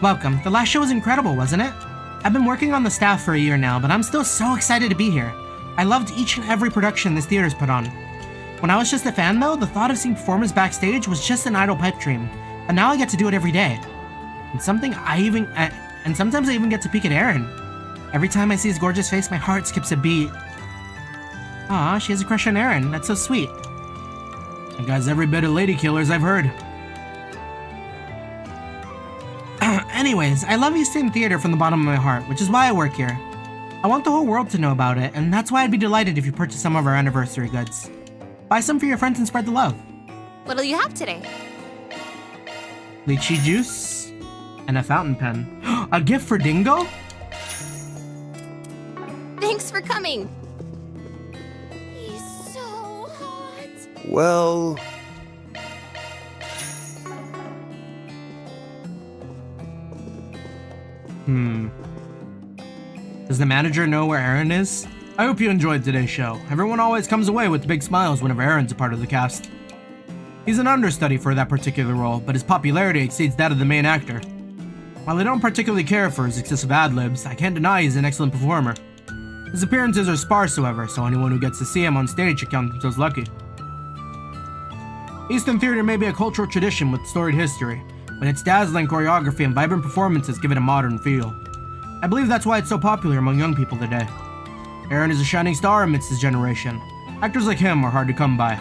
Welcome. The last show was incredible, wasn't it? I've been working on the staff for a year now, but I'm still so excited to be here. I loved each and every production this theater's put on. When I was just a fan though, the thought of seeing performers backstage was just an idle pipe dream. But now I get to do it every day. And sometimes I even get to peek at Aaron. Every time I see his gorgeous face, my heart skips a beat. Aw, she has a crush on Aaron. That's so sweet. That guy's every bit of lady killers I've heard. Anyways, I love East End Theater from the bottom of my heart, which is why I work here. I want the whole world to know about it, and that's why I'd be delighted if you purchase some of our anniversary goods. Buy some for your friends and spread the love. What'll you have today? Lychee juice and a fountain pen. A gift for Dingo? Thanks for coming. He's so hot. Well... Does the manager know where Aaron is? I hope you enjoyed today's show. Everyone always comes away with big smiles whenever Aaron's a part of the cast. He's an understudy for that particular role, but his popularity exceeds that of the main actor. While I don't particularly care for his excessive ad-libs, I can't deny he's an excellent performer. His appearances are sparse, however, so anyone who gets to see him on stage should count themselves lucky. Eastern theater may be a cultural tradition with storied history, but its dazzling choreography and vibrant performances give it a modern feel. I believe that's why it's so popular among young people today. Aaron is a shining star amidst his generation. Actors like him are hard to come by.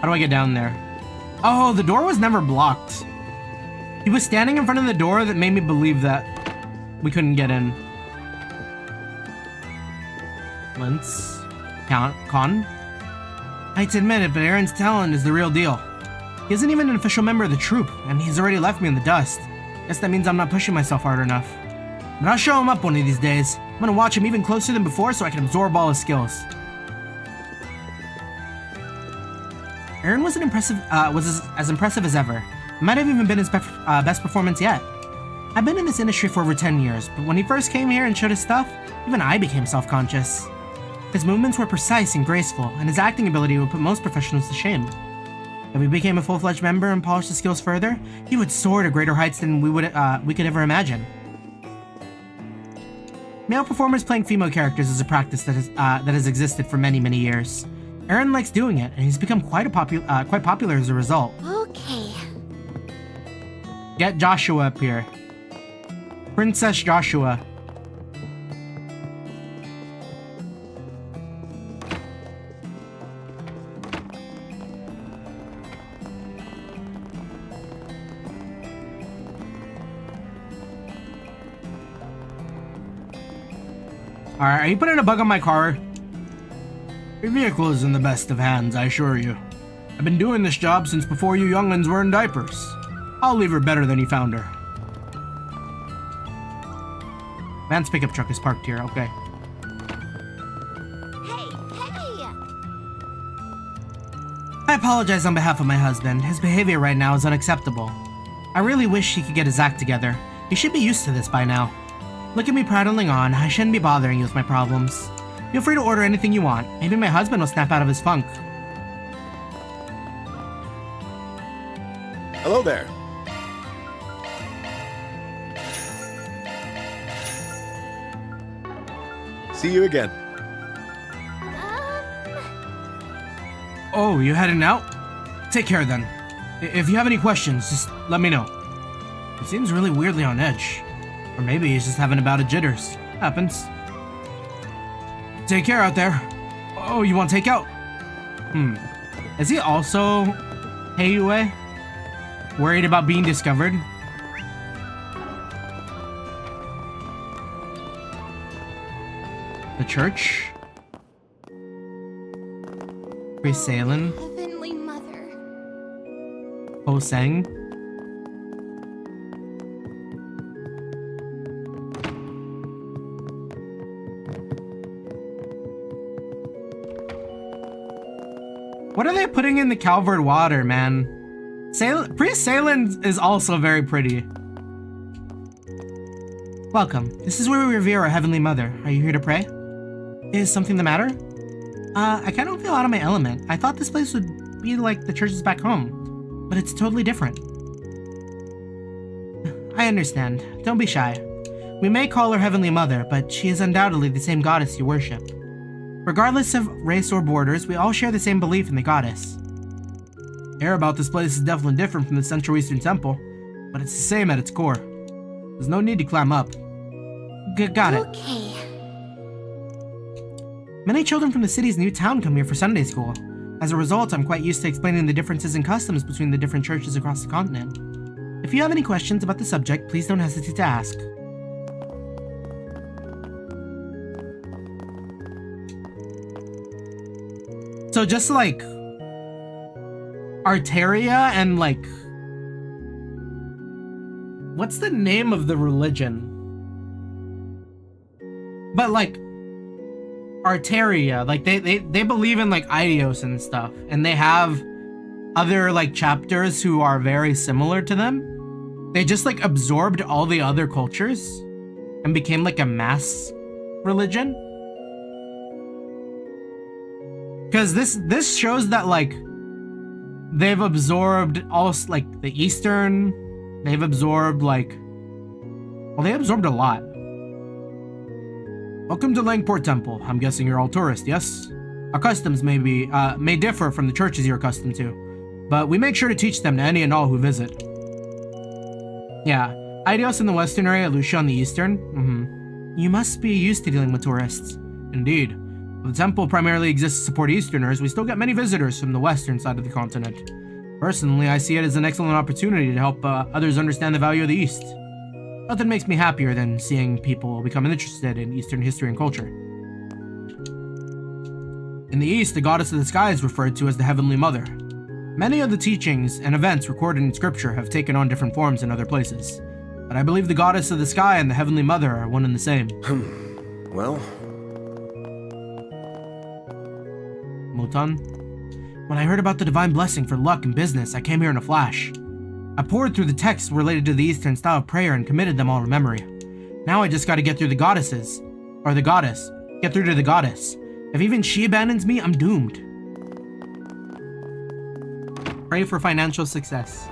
How do I get down there? Oh, the door was never blocked. He was standing in front of the door that made me believe that we couldn't get in. Lance? Con? I hate to admit it, but Aaron's talent is the real deal. He isn't even an official member of the troupe, and he's already left me in the dust. Guess that means I'm not pushing myself hard enough. But I'll show him up one of these days. I'm gonna watch him even closer than before so I can absorb all his skills. Aaron was as impressive as ever. It might have even been his best performance yet. I've been in this industry for over 10 years, but when he first came here and showed his stuff, even I became self-conscious. His movements were precise and graceful, and his acting ability would put most professionals to shame. If he became a full-fledged member and polished his skills further, he would soar to greater heights than we could ever imagine. Male performers playing female characters is a practice that has existed for many, many years. Aaron likes doing it, and he's become quite popular as a result. Okay. Get Joshua up here. Princess Joshua. Alright, are you putting a bug on my car? Your vehicle is in the best of hands, I assure you. I've been doing this job since before you young'uns were in diapers. I'll leave her better than you found her. Van's pickup truck is parked here, okay. Hey! I apologize on behalf of my husband. His behavior right now is unacceptable. I really wish he could get his act together. He should be used to this by now. Look at me prattling on. I shouldn't be bothering you with my problems. Feel free to order anything you want. Maybe my husband will snap out of his funk. Hello there. See you again. Oh, you heading out? Take care then. If you have any questions, just let me know. He seems really weirdly on edge. Or maybe he's just having a bout of jitters. Happens. Take care out there. Oh, you want takeout? Is he also Heiyue? Worried about being discovered? The church? Pre-Salen? Heavenly Mother. Hoseng? What are they putting in the Calvert water, man? Pre-Salen is also very pretty. Welcome. This is where we revere our Heavenly Mother. Are you here to pray? Is something the matter? I kind of feel out of my element. I thought this place would be like the churches back home, but it's totally different. I understand. Don't be shy. We may call her Heavenly Mother, but she is undoubtedly the same goddess you worship. Regardless of race or borders, we all share the same belief in the goddess. Air about this place is definitely different from the Central Eastern Temple, but it's the same at its core. There's no need to climb up. Got it. Okay. Many children from the city's new town come here for Sunday school. As a result, I'm quite used to explaining the differences in customs between the different churches across the continent. If you have any questions about the subject, please don't hesitate to ask. So just like Arteria and like, what's the name of the religion? But like Arteria, like they believe in like Idios and stuff, and they have other like chapters who are very similar to them. They just like absorbed all the other cultures and became like a mass religion. Because this shows that like they've absorbed all like the Eastern, they've absorbed like Well, they absorbed a lot. Welcome to Langport Temple. I'm guessing you're all tourists, yes? Our customs may differ from the churches you're accustomed to, but we make sure to teach them to any and all who visit. Yeah, Idios in the western area, Lucia on the eastern? You must be used to dealing with tourists. Indeed. While the temple primarily exists to support Easterners, we still get many visitors from the western side of the continent. Personally, I see it as an excellent opportunity to help others understand the value of the East. Nothing makes me happier than seeing people become interested in Eastern history and culture. In the East, the goddess of the sky is referred to as the Heavenly Mother. Many of the teachings and events recorded in scripture have taken on different forms in other places, but I believe the goddess of the sky and the Heavenly Mother are one and the same. Well... Motan? When I heard about the divine blessing for luck and business, I came here in a flash. I poured through the texts related to the Eastern style of prayer and committed them all to memory. Now I just gotta get through the goddesses. Or the goddess. Get through to the goddess. If even she abandons me, I'm doomed. Pray for financial success.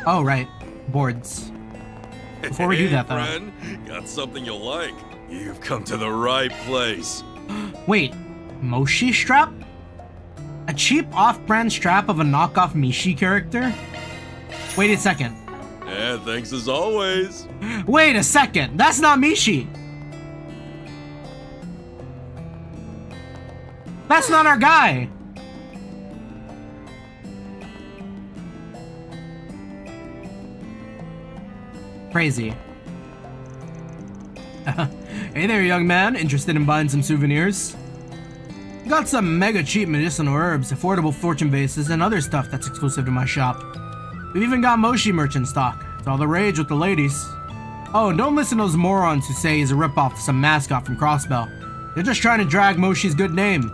Oh, right. Boards. Before we do that, though. Friend, got something you'll like. You've come to the right place. Wait, Moshi strap? A cheap off-brand strap of a knockoff Mishi character? Wait a second. Yeah, thanks as always. Wait a second, that's not Mishi! That's not our guy! Crazy. Hey there, young man. Interested in buying some souvenirs? Got some mega cheap medicinal herbs, affordable fortune vases, and other stuff that's exclusive to my shop. We've even got Moshi merch in stock. It's all the rage with the ladies. Oh, and don't listen to those morons who say he's a ripoff of some mascot from Crossbell. They're just trying to drag Moshi's good name.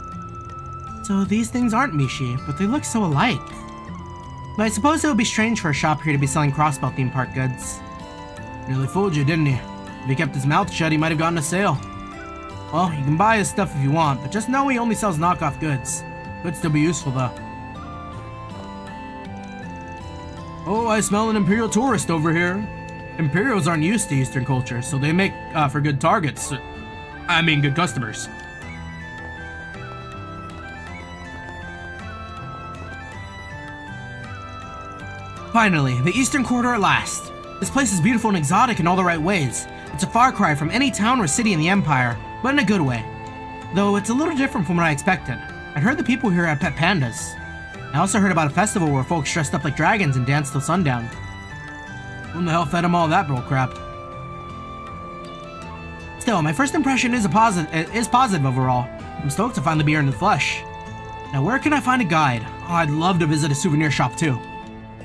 So these things aren't Mishi, but they look so alike. But I suppose it would be strange for a shop here to be selling Crossbell theme park goods. Nearly fooled you, didn't he? If he kept his mouth shut, he might have gotten a sale. Well, you can buy his stuff if you want, but just know he only sells knockoff goods. Could still be useful, though. Oh, I smell an Imperial tourist over here. Imperials aren't used to Eastern culture, so they make for good targets. I mean, good customers. Finally, the Eastern Corridor at last. This place is beautiful and exotic in all the right ways. It's a far cry from any town or city in the Empire, but in a good way. Though it's a little different from what I expected. I'd heard the people here had pet pandas. I also heard about a festival where folks dressed up like dragons and danced till sundown. Who in the hell fed them all that bullcrap? Still, my first impression is positive overall. I'm stoked to finally be here in the flesh. Now, where can I find a guide? Oh, I'd love to visit a souvenir shop too.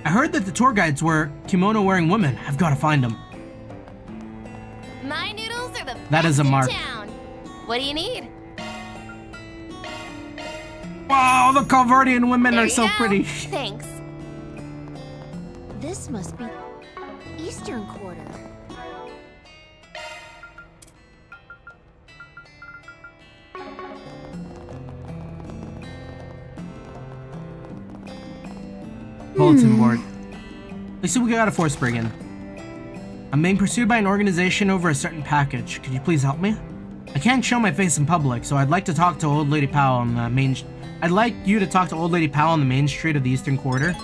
I heard that the tour guides were kimono-wearing women. I've got to find them. My noodles are the That is a mark. best in town. What do you need? Wow, the Calvardian women There are you so go. pretty. Thanks. This must be Eastern Quarter. Bulletin board. They said we got a force brigand. I'm being pursued by an organization over a certain package. Could you please help me? I can't show my face in public, so I'd like to talk to Old Lady Powell on the main. I'd like you to talk to Old Lady Powell on the main street of the Eastern Quarter.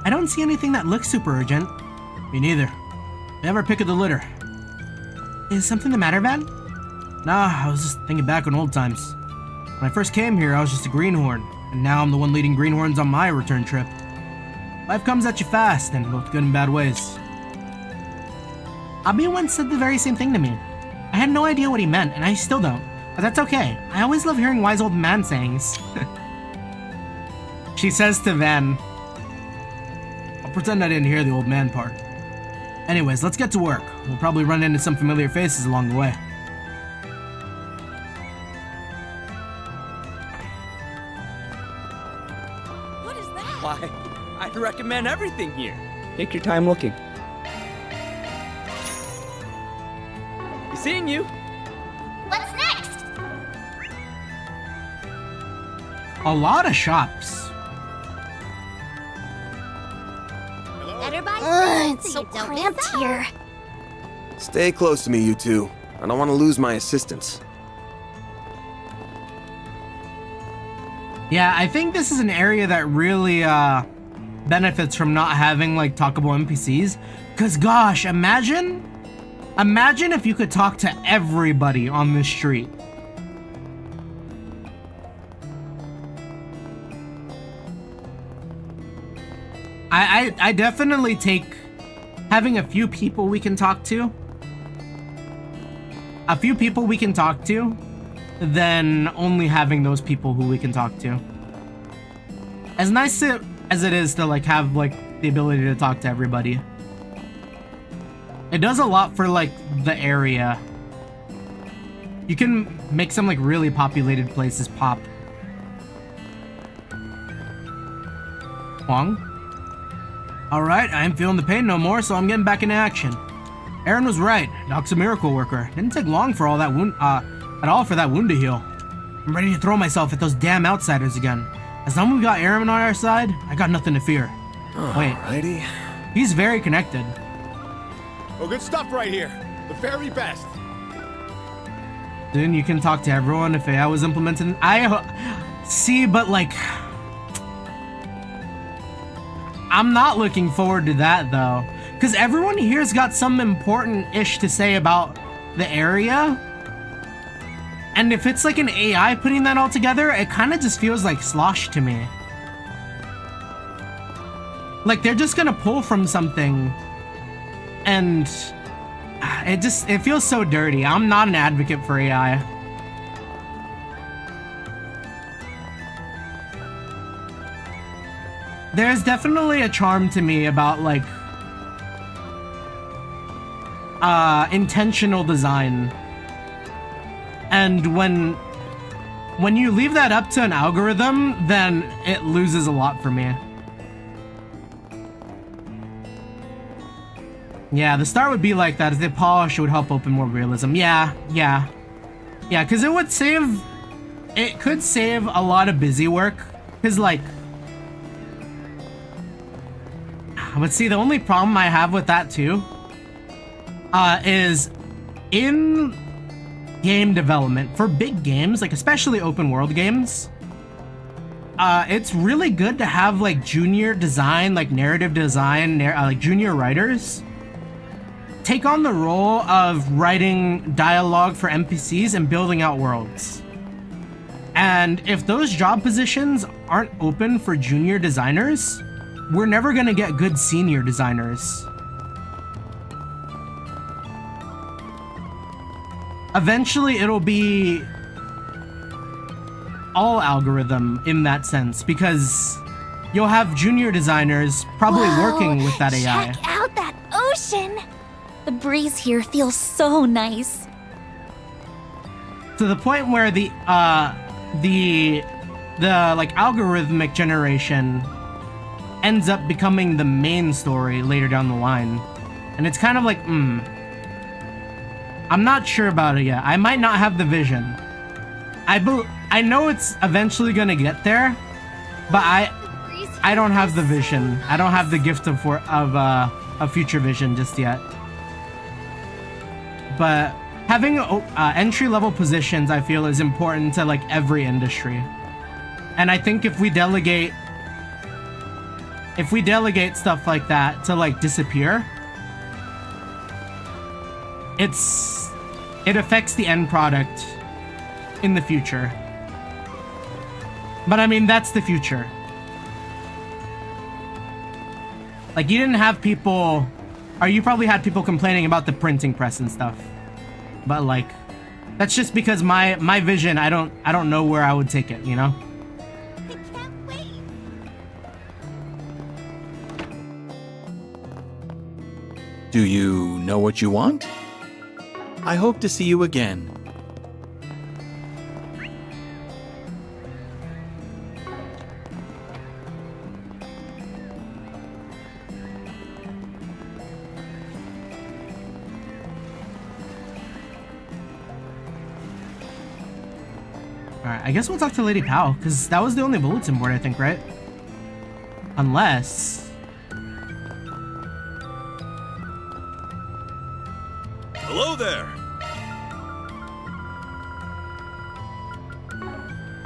I don't see anything that looks super urgent. Me neither. Never pick of the litter. Is something the matter, Van? Nah, I was just thinking back on old times. When I first came here, I was just a greenhorn, and now I'm the one leading greenhorns on my return trip. Life comes at you fast, in both good and bad ways. Abi once said the very same thing to me. I had no idea what he meant, and I still don't, but that's okay. I always love hearing wise old man sayings. She says to Van. I'll pretend I didn't hear the old man part. Anyways, let's get to work. We'll probably run into some familiar faces along the way. What is that? Why, I'd recommend everything here. Take your time looking. Be seeing you. What's next? A lot of shops. Better buy It's so cramped here. Stay close to me, you two. I don't want to lose my assistants. Yeah, I think this is an area that really benefits from not having like talkable NPCs. Cause gosh, imagine if you could talk to everybody on this street. I definitely take having a few people we can talk to. A few people we can talk to, than only having those people who we can talk to. As nice as it is to like have like the ability to talk to everybody, it does a lot for like the area. You can make some like really populated places pop. Huang? Alright, I ain't feeling the pain no more, so I'm getting back into action. Aaron was right. Doc's a miracle worker. Didn't take long for all that wound at all for that wound to heal. I'm ready to throw myself at those damn outsiders again. As long as we got Aaron on our side, I got nothing to fear. Alrighty. Wait. He's very connected. Oh, good stuff right here. The very best. Then you can talk to everyone if AI was implemented. See, but like, I'm not looking forward to that though, because everyone here's got some important-ish to say about the area, and if it's like an AI putting that all together, it kind of just feels like slosh to me. Like they're just gonna pull from something, and it feels so dirty. I'm not an advocate for AI. There's definitely a charm to me about like intentional design, and when you leave that up to an algorithm, then it loses a lot for me. Yeah, the start would be like that. As they polish, it would help open more realism. Yeah, because it could save a lot of busy work, because like, but see, the only problem I have with that too is in game development for big games, like especially open world games, it's really good to have like junior design, like narrative design, like junior writers take on the role of writing dialogue for NPCs and building out worlds. And if those job positions aren't open for junior designers, we're never gonna get good senior designers. Eventually, it'll be all algorithm in that sense, because you'll have junior designers probably working with that AI. Check out that ocean! The breeze here feels so nice. To the point where the like algorithmic generation ends up becoming the main story later down the line. And it's kind of like, I'm not sure about it yet. I might not have the vision. I know it's eventually gonna get there, but I don't have the vision. I don't have the gift of future vision just yet. But having entry-level positions, I feel, is important to like every industry. And I think if we delegate stuff like that to like disappear, it affects the end product in the future. But I mean, that's the future. Like, you didn't have people, or you probably had people complaining about the printing press and stuff. But like, that's just because my vision, I don't know where I would take it, you know? Do you know what you want? I hope to see you again. Alright, I guess we'll talk to Lady Powell, because that was the only bulletin board, I think, right? Unless... Hello there!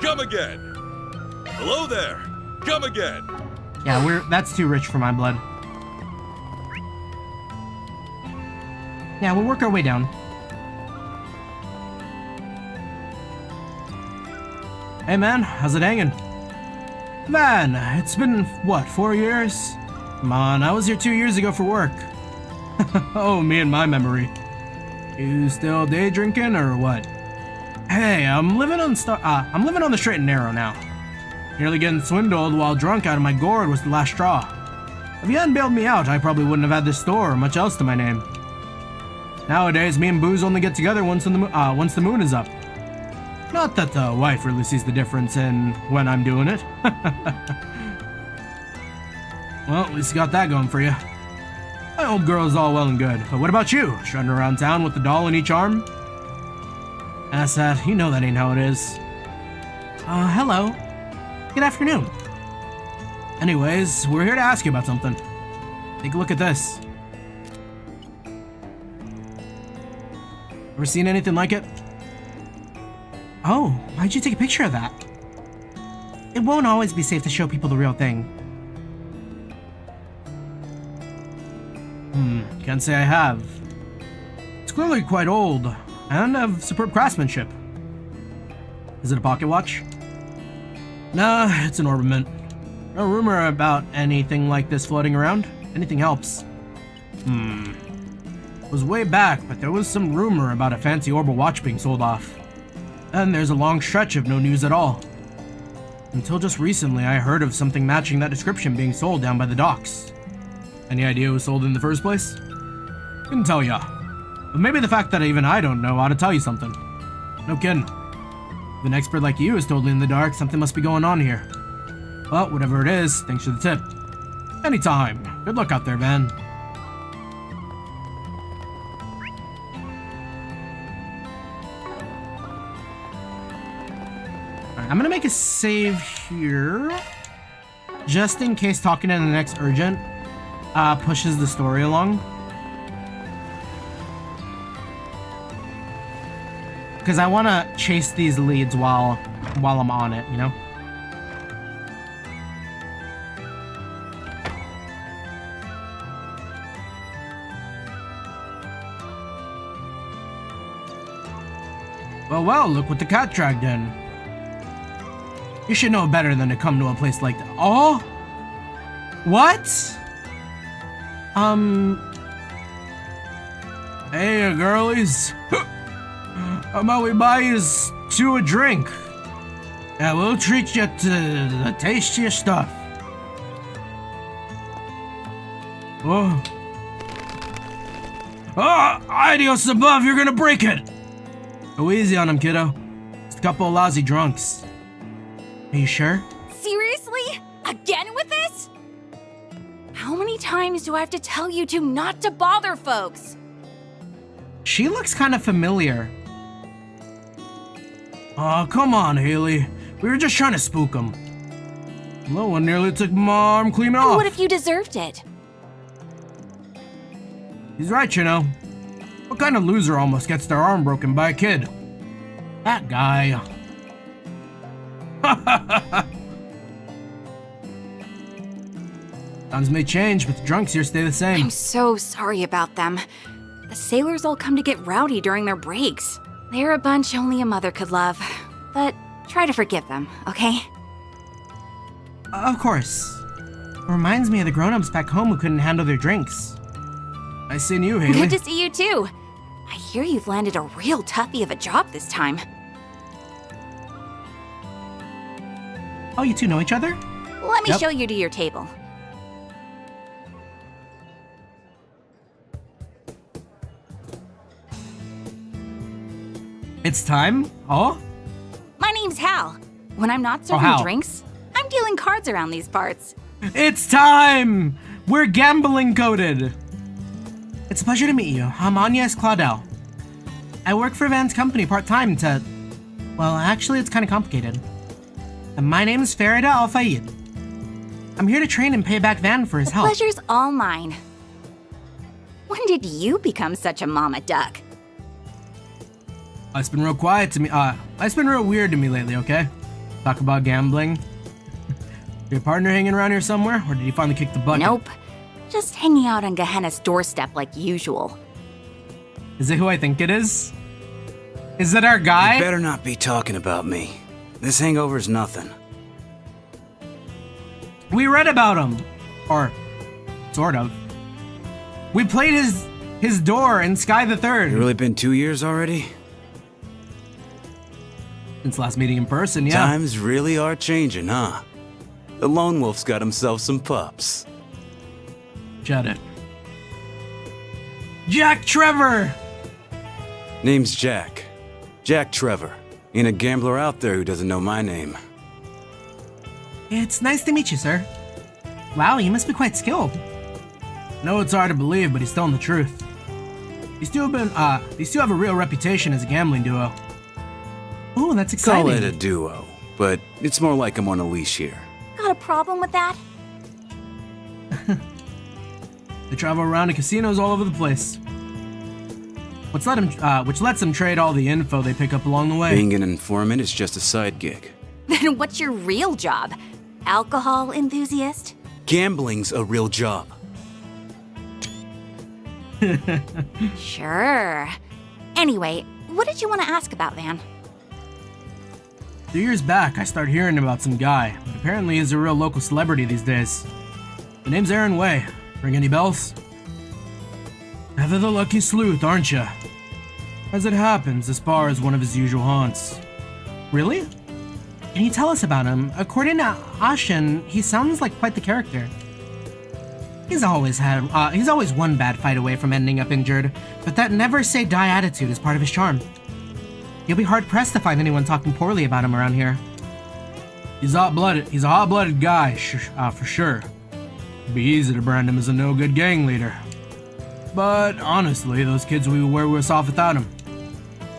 Come again! Hello there! Come again! Yeah, that's too rich for my blood. Yeah, we'll work our way down. Hey man, how's it hanging? Man, it's been, what, 4 years? Come on, I was here 2 years ago for work. Oh, me and my memory. You still day drinking or what? Hey, I'm living on the straight and narrow now. Nearly getting swindled while drunk out of my gourd was the last straw. If you hadn't bailed me out, I probably wouldn't have had this store or much else to my name. Nowadays, me and Booze only get together once the moon is up. Not that the wife really sees the difference in when I'm doing it. Well, at least you got that going for you. My old girl is all well and good, but what about you? Strutting around town with the doll in each arm? That's that. You know that ain't how it is. Hello. Good afternoon. Anyways, we're here to ask you about something. Take a look at this. Ever seen anything like it? Oh, why'd you take a picture of that? It won't always be safe to show people the real thing. Can't say I have. It's clearly quite old, and of superb craftsmanship. Is it a pocket watch? Nah, it's an ornament. No rumor about anything like this floating around. Anything helps. It was way back, but there was some rumor about a fancy orbital watch being sold off. Then there's a long stretch of no news at all. Until just recently, I heard of something matching that description being sold down by the docks. Any idea who was sold in the first place? Couldn't tell ya. But maybe the fact that even I don't know ought to tell you something. No kidding. If an expert like you is totally in the dark, something must be going on here. Well, whatever it is, thanks for the tip. Anytime. Good luck out there, man. I'm gonna make a save here, just in case talking in the next urgent pushes the story along. Because I want to chase these leads while I'm on it, you know? Well, look what the cat dragged in. You should know better than to come to a place like that. Oh? What? Hey, girlies. How about we buy you a drink? Yeah, we'll treat you to the tastiest stuff. Oh. Oh, adios above, you're gonna break it. Go easy on him, kiddo. Just a couple of lousy drunks. Are you sure? Seriously? Again with this? How many times do I have to tell you two not to bother folks? She looks kind of familiar. Oh, come on, Haley. We were just trying to spook him. No one nearly took my arm clean off. What if you deserved it? He's right, you know. What kind of loser almost gets their arm broken by a kid? That guy. Times may change, but the drunks here stay the same. I'm so sorry about them. The sailors all come to get rowdy during their breaks. They're a bunch only a mother could love. But try to forgive them, okay? Of course. Reminds me of the grown-ups back home who couldn't handle their drinks. Nice seeing you, Haley. Good to see you too. I hear you've landed a real toughie of a job this time. Oh, you two know each other? Let me show you to your table. It's time? Oh? My name's Hal. When I'm not serving drinks, I'm dealing cards around these parts. It's time! We're gambling coded. It's a pleasure to meet you. I'm Agnes Claudel. I work for Van's company part-time to... Well, actually, it's kind of complicated. My name is Farida Al-Fayed. I'm here to train and pay back Van for his help. Pleasure's all mine. When did you become such a mama duck? It's been real quiet to me. It's been real weird to me lately, okay? Talk about gambling. Your partner hanging around here somewhere, or did he finally kick the bucket? Nope. Just hanging out on Gehenna's doorstep like usual. Is it who I think it is? Is it our guy? You better not be talking about me. This hangover's nothing. We read about him. Or, sort of. We played his door in Sky the Third. It's really been 2 years already? Since last meeting in person, yeah. Times really are changing, huh? The lone wolf's got himself some pups. Shut it. Jack Trevor! Name's Jack. Jack Trevor. Ain't a gambler out there who doesn't know my name. It's nice to meet you, sir. Wow, you must be quite skilled. No, it's hard to believe, but he's telling the truth. These two have a real reputation as a gambling duo. Ooh, that's exciting. Call it a duo, but it's more like I'm on a leash here. Got a problem with that? They travel around to casinos all over the place. Which lets them trade all the info they pick up along the way. Being an informant is just a side gig. Then what's your real job? Alcohol enthusiast? Gambling's a real job. Sure. Anyway, what did you want to ask about, Van? 2 years back, I started hearing about some guy, but apparently he's a real local celebrity these days. The name's Aaron Way. Ring any bells? Ever the lucky sleuth, aren't ya? As it happens, this bar is one of his usual haunts. Really? Can you tell us about him? According to Ashen, he sounds like quite the character. He's always one bad fight away from ending up injured, but that never say die attitude is part of his charm. You'll be hard pressed to find anyone talking poorly about him around here. He's hot-blooded. He's a hot-blooded guy, for sure. It'd be easy to brand him as a no-good gang leader. But honestly, those kids would be worse off without him.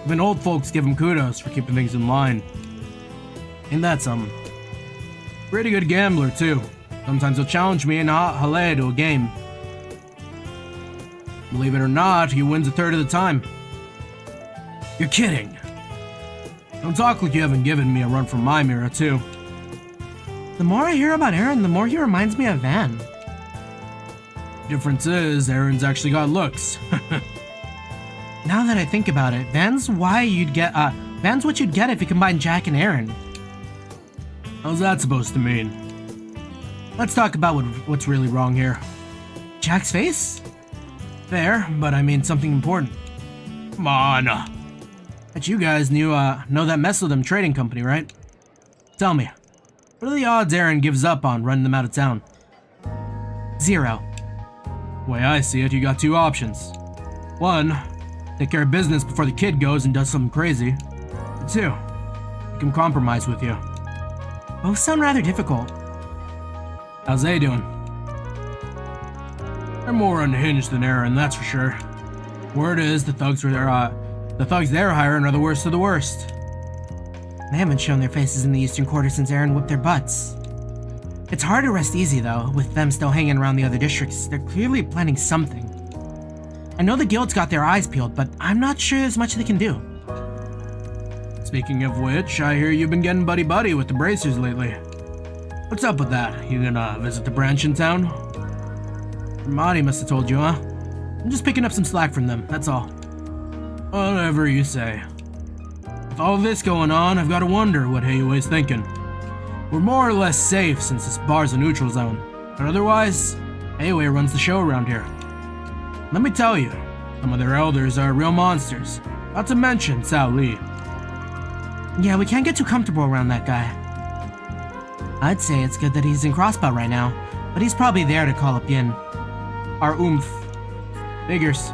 Even old folks give him kudos for keeping things in line. Ain't that something? Pretty good gambler, too. Sometimes he'll challenge me in Halle to a game. Believe it or not, he wins a third of the time. You're kidding. Don't talk like you haven't given me a run for my mirror, too. The more I hear about Aaron, the more he reminds me of Van. Difference is, Aaron's actually got looks. Now that I think about it, Van's what you'd get if you combine Jack and Aaron. How's that supposed to mean? Let's talk about what's really wrong here. Jack's face? Fair, but I mean something important. Come on. But you guys know that mess with them trading company, right? Tell me, what are the odds Aaron gives up on running them out of town? 0. Way I see it, you got two options. 1, take care of business before the kid goes and does something crazy. 2, he can compromise with you. Both sound rather difficult. How's they doing? They're more unhinged than Aaron, that's for sure. Word is the thugs they're hiring are the worst of the worst. They haven't shown their faces in the Eastern Quarter since Aaron whipped their butts. It's hard to rest easy though, with them still hanging around the other districts. They're clearly planning something. I know the guild's got their eyes peeled, but I'm not sure there's much they can do. Speaking of which, I hear you've been getting buddy-buddy with the Bracers lately. What's up with that? You gonna visit the branch in town? Marty must have told you, huh? I'm just picking up some slack from them, that's all. Whatever you say. With all this going on, I've got to wonder what Hayway's thinking. We're more or less safe since this bar's a neutral zone, but otherwise, Hayway runs the show around here. Let me tell you, some of their elders are real monsters, not to mention Sao Lee. Yeah, we can't get too comfortable around that guy. I'd say it's good that he's in Crossbow right now, but he's probably there to call up Yin. Our oomph. Figures.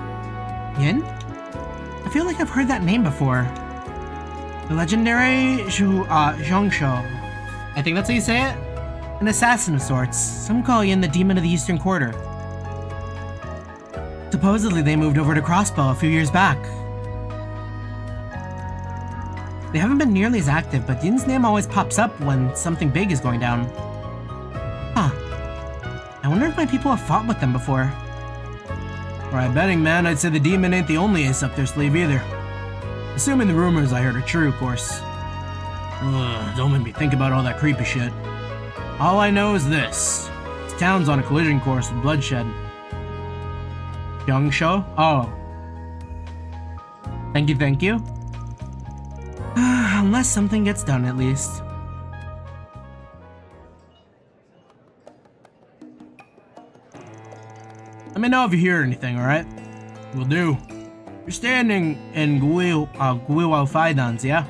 Yin? I feel like I've heard that name before. The legendary Zhongsho. I think that's how you say it? An assassin of sorts. Some call Yin the Demon of the Eastern Quarter. Supposedly they moved over to Crossbow a few years back. They haven't been nearly as active, but Din's name always pops up when something big is going down. Huh. I wonder if my people have fought with them before. Alright, betting man, I'd say the demon ain't the only ace up their sleeve either. Assuming the rumors I heard are true, of course. Don't make me think about all that creepy shit. All I know is this. This town's on a collision course with bloodshed. Young show? Oh. Thank you. Unless something gets done, at least. Let me know if you hear anything, alright? Will do. You're standing in Guiwao Faidans, yeah?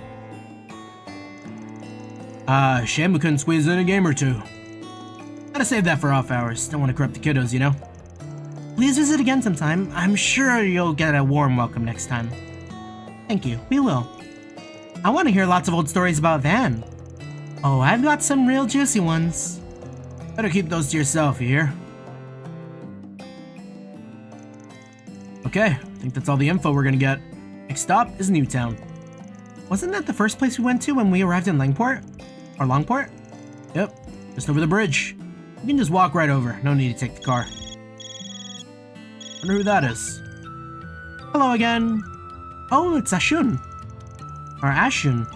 Shame we couldn't squeeze in a game or two. Gotta save that for off hours. Don't want to corrupt the kiddos, you know? Please visit again sometime. I'm sure you'll get a warm welcome next time. Thank you. We will. I want to hear lots of old stories about Van. Oh, I've got some real juicy ones. Better keep those to yourself, you hear? Okay, I think that's all the info we're gonna get. Next stop is Newtown. Wasn't that the first place we went to when we arrived in Langport? Or Longport? Yep, just over the bridge. You can just walk right over, no need to take the car. Wonder who that is. Hello again. Oh, it's Ashun. Or Ashun.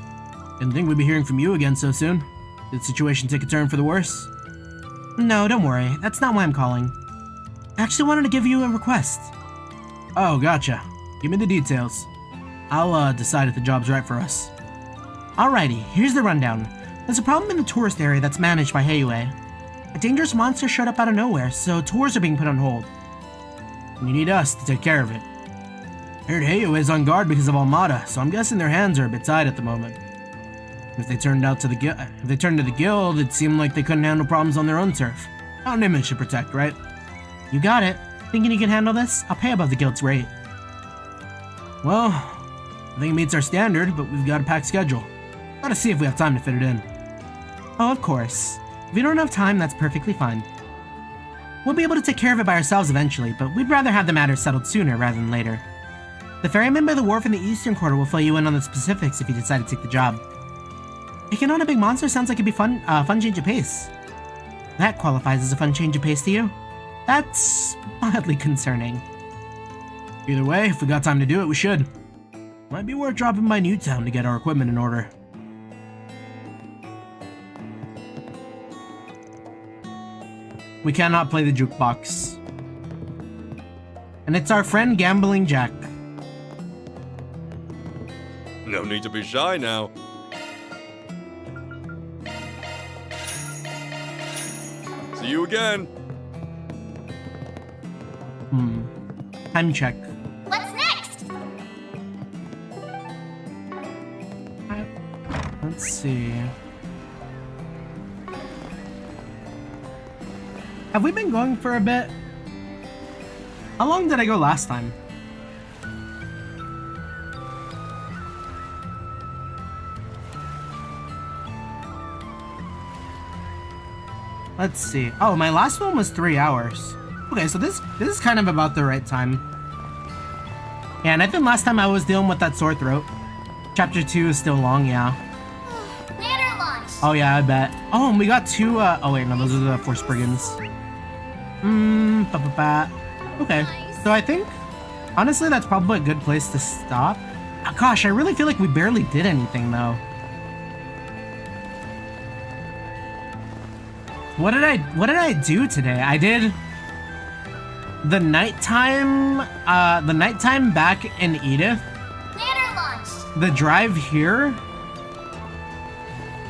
Didn't think we'd be hearing from you again so soon. Did the situation take a turn for the worse? No, don't worry. That's not why I'm calling. I actually wanted to give you a request. Oh, gotcha. Give me the details. I'll decide if the job's right for us. Alrighty, here's the rundown. There's a problem in the tourist area that's managed by Heiyue. A dangerous monster showed up out of nowhere, so tours are being put on hold. You need us to take care of it. I heard Heiyue is on guard because of Almada, so I'm guessing their hands are a bit tied at the moment. If they turned to the guild, it seemed like they couldn't handle problems on their own turf. Got an image to protect, right? You got it. Thinking you can handle this? I'll pay above the guild's rate. Well, I think it meets our standard, but we've got a packed schedule. Gotta see if we have time to fit it in. Oh, of course. If we don't have time, that's perfectly fine. We'll be able to take care of it by ourselves eventually, but we'd rather have the matter settled sooner rather than later. The ferryman by the wharf in the eastern quarter will fill you in on the specifics if you decide to take the job. Taking on a big monster sounds like it'd be fun change of pace. That qualifies as a fun change of pace to you? That's mildly concerning. Either way, if we got time to do it, we should. Might be worth dropping by Newtown to get our equipment in order. We cannot play the jukebox. And it's our friend Gambling Jack. No need to be shy now. See you again. Time check. What's next? Let's see. Have we been going for a bit? How long did I go last time? Let's see. Oh, my last one was 3 hours. Okay, so this is kind of about the right time. Yeah, and I think last time I was dealing with that sore throat. Chapter 2 is still long, yeah. Banner launch. Oh yeah, I bet. Oh, and we got two, oh wait, no, those are the Force Brigands. Okay, so I think, honestly, that's probably a good place to stop. Oh, gosh, I really feel like we barely did anything, though. What did I do today? I did the nighttime back in Edith. Banner launch. The drive here.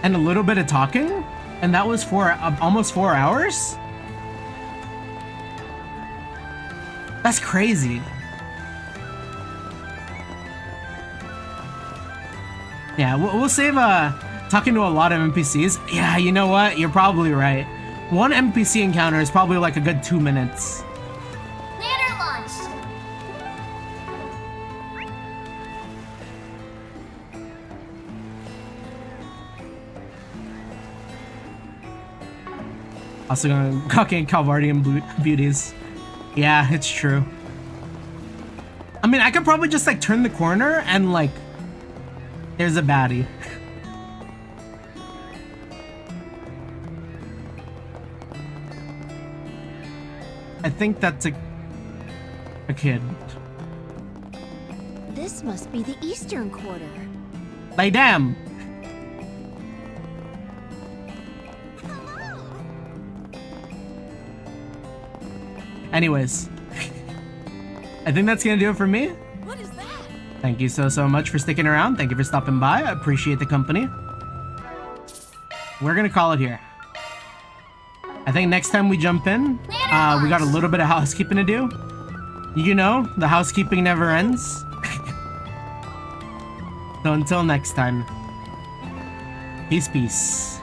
And a little bit of talking. And that was for almost 4 hours? That's crazy. Yeah, we'll save talking to a lot of NPCs. Yeah, you know what? You're probably right. One NPC encounter is probably like a good 2 minutes. Banner launched. Also gonna cocking Calvardian beauties. Yeah, it's true. I mean, I could probably just like turn the corner and like There's a baddie. I think that's a kid. This must be the Eastern Quarter. Like, damn. Anyways, I think that's gonna do it for me. What is that? Thank you so much for sticking around. Thank you for stopping by. I appreciate the company. We're gonna call it here. I think next time we jump in, we got a little bit of housekeeping to do. You know, the housekeeping never ends. So until next time, peace.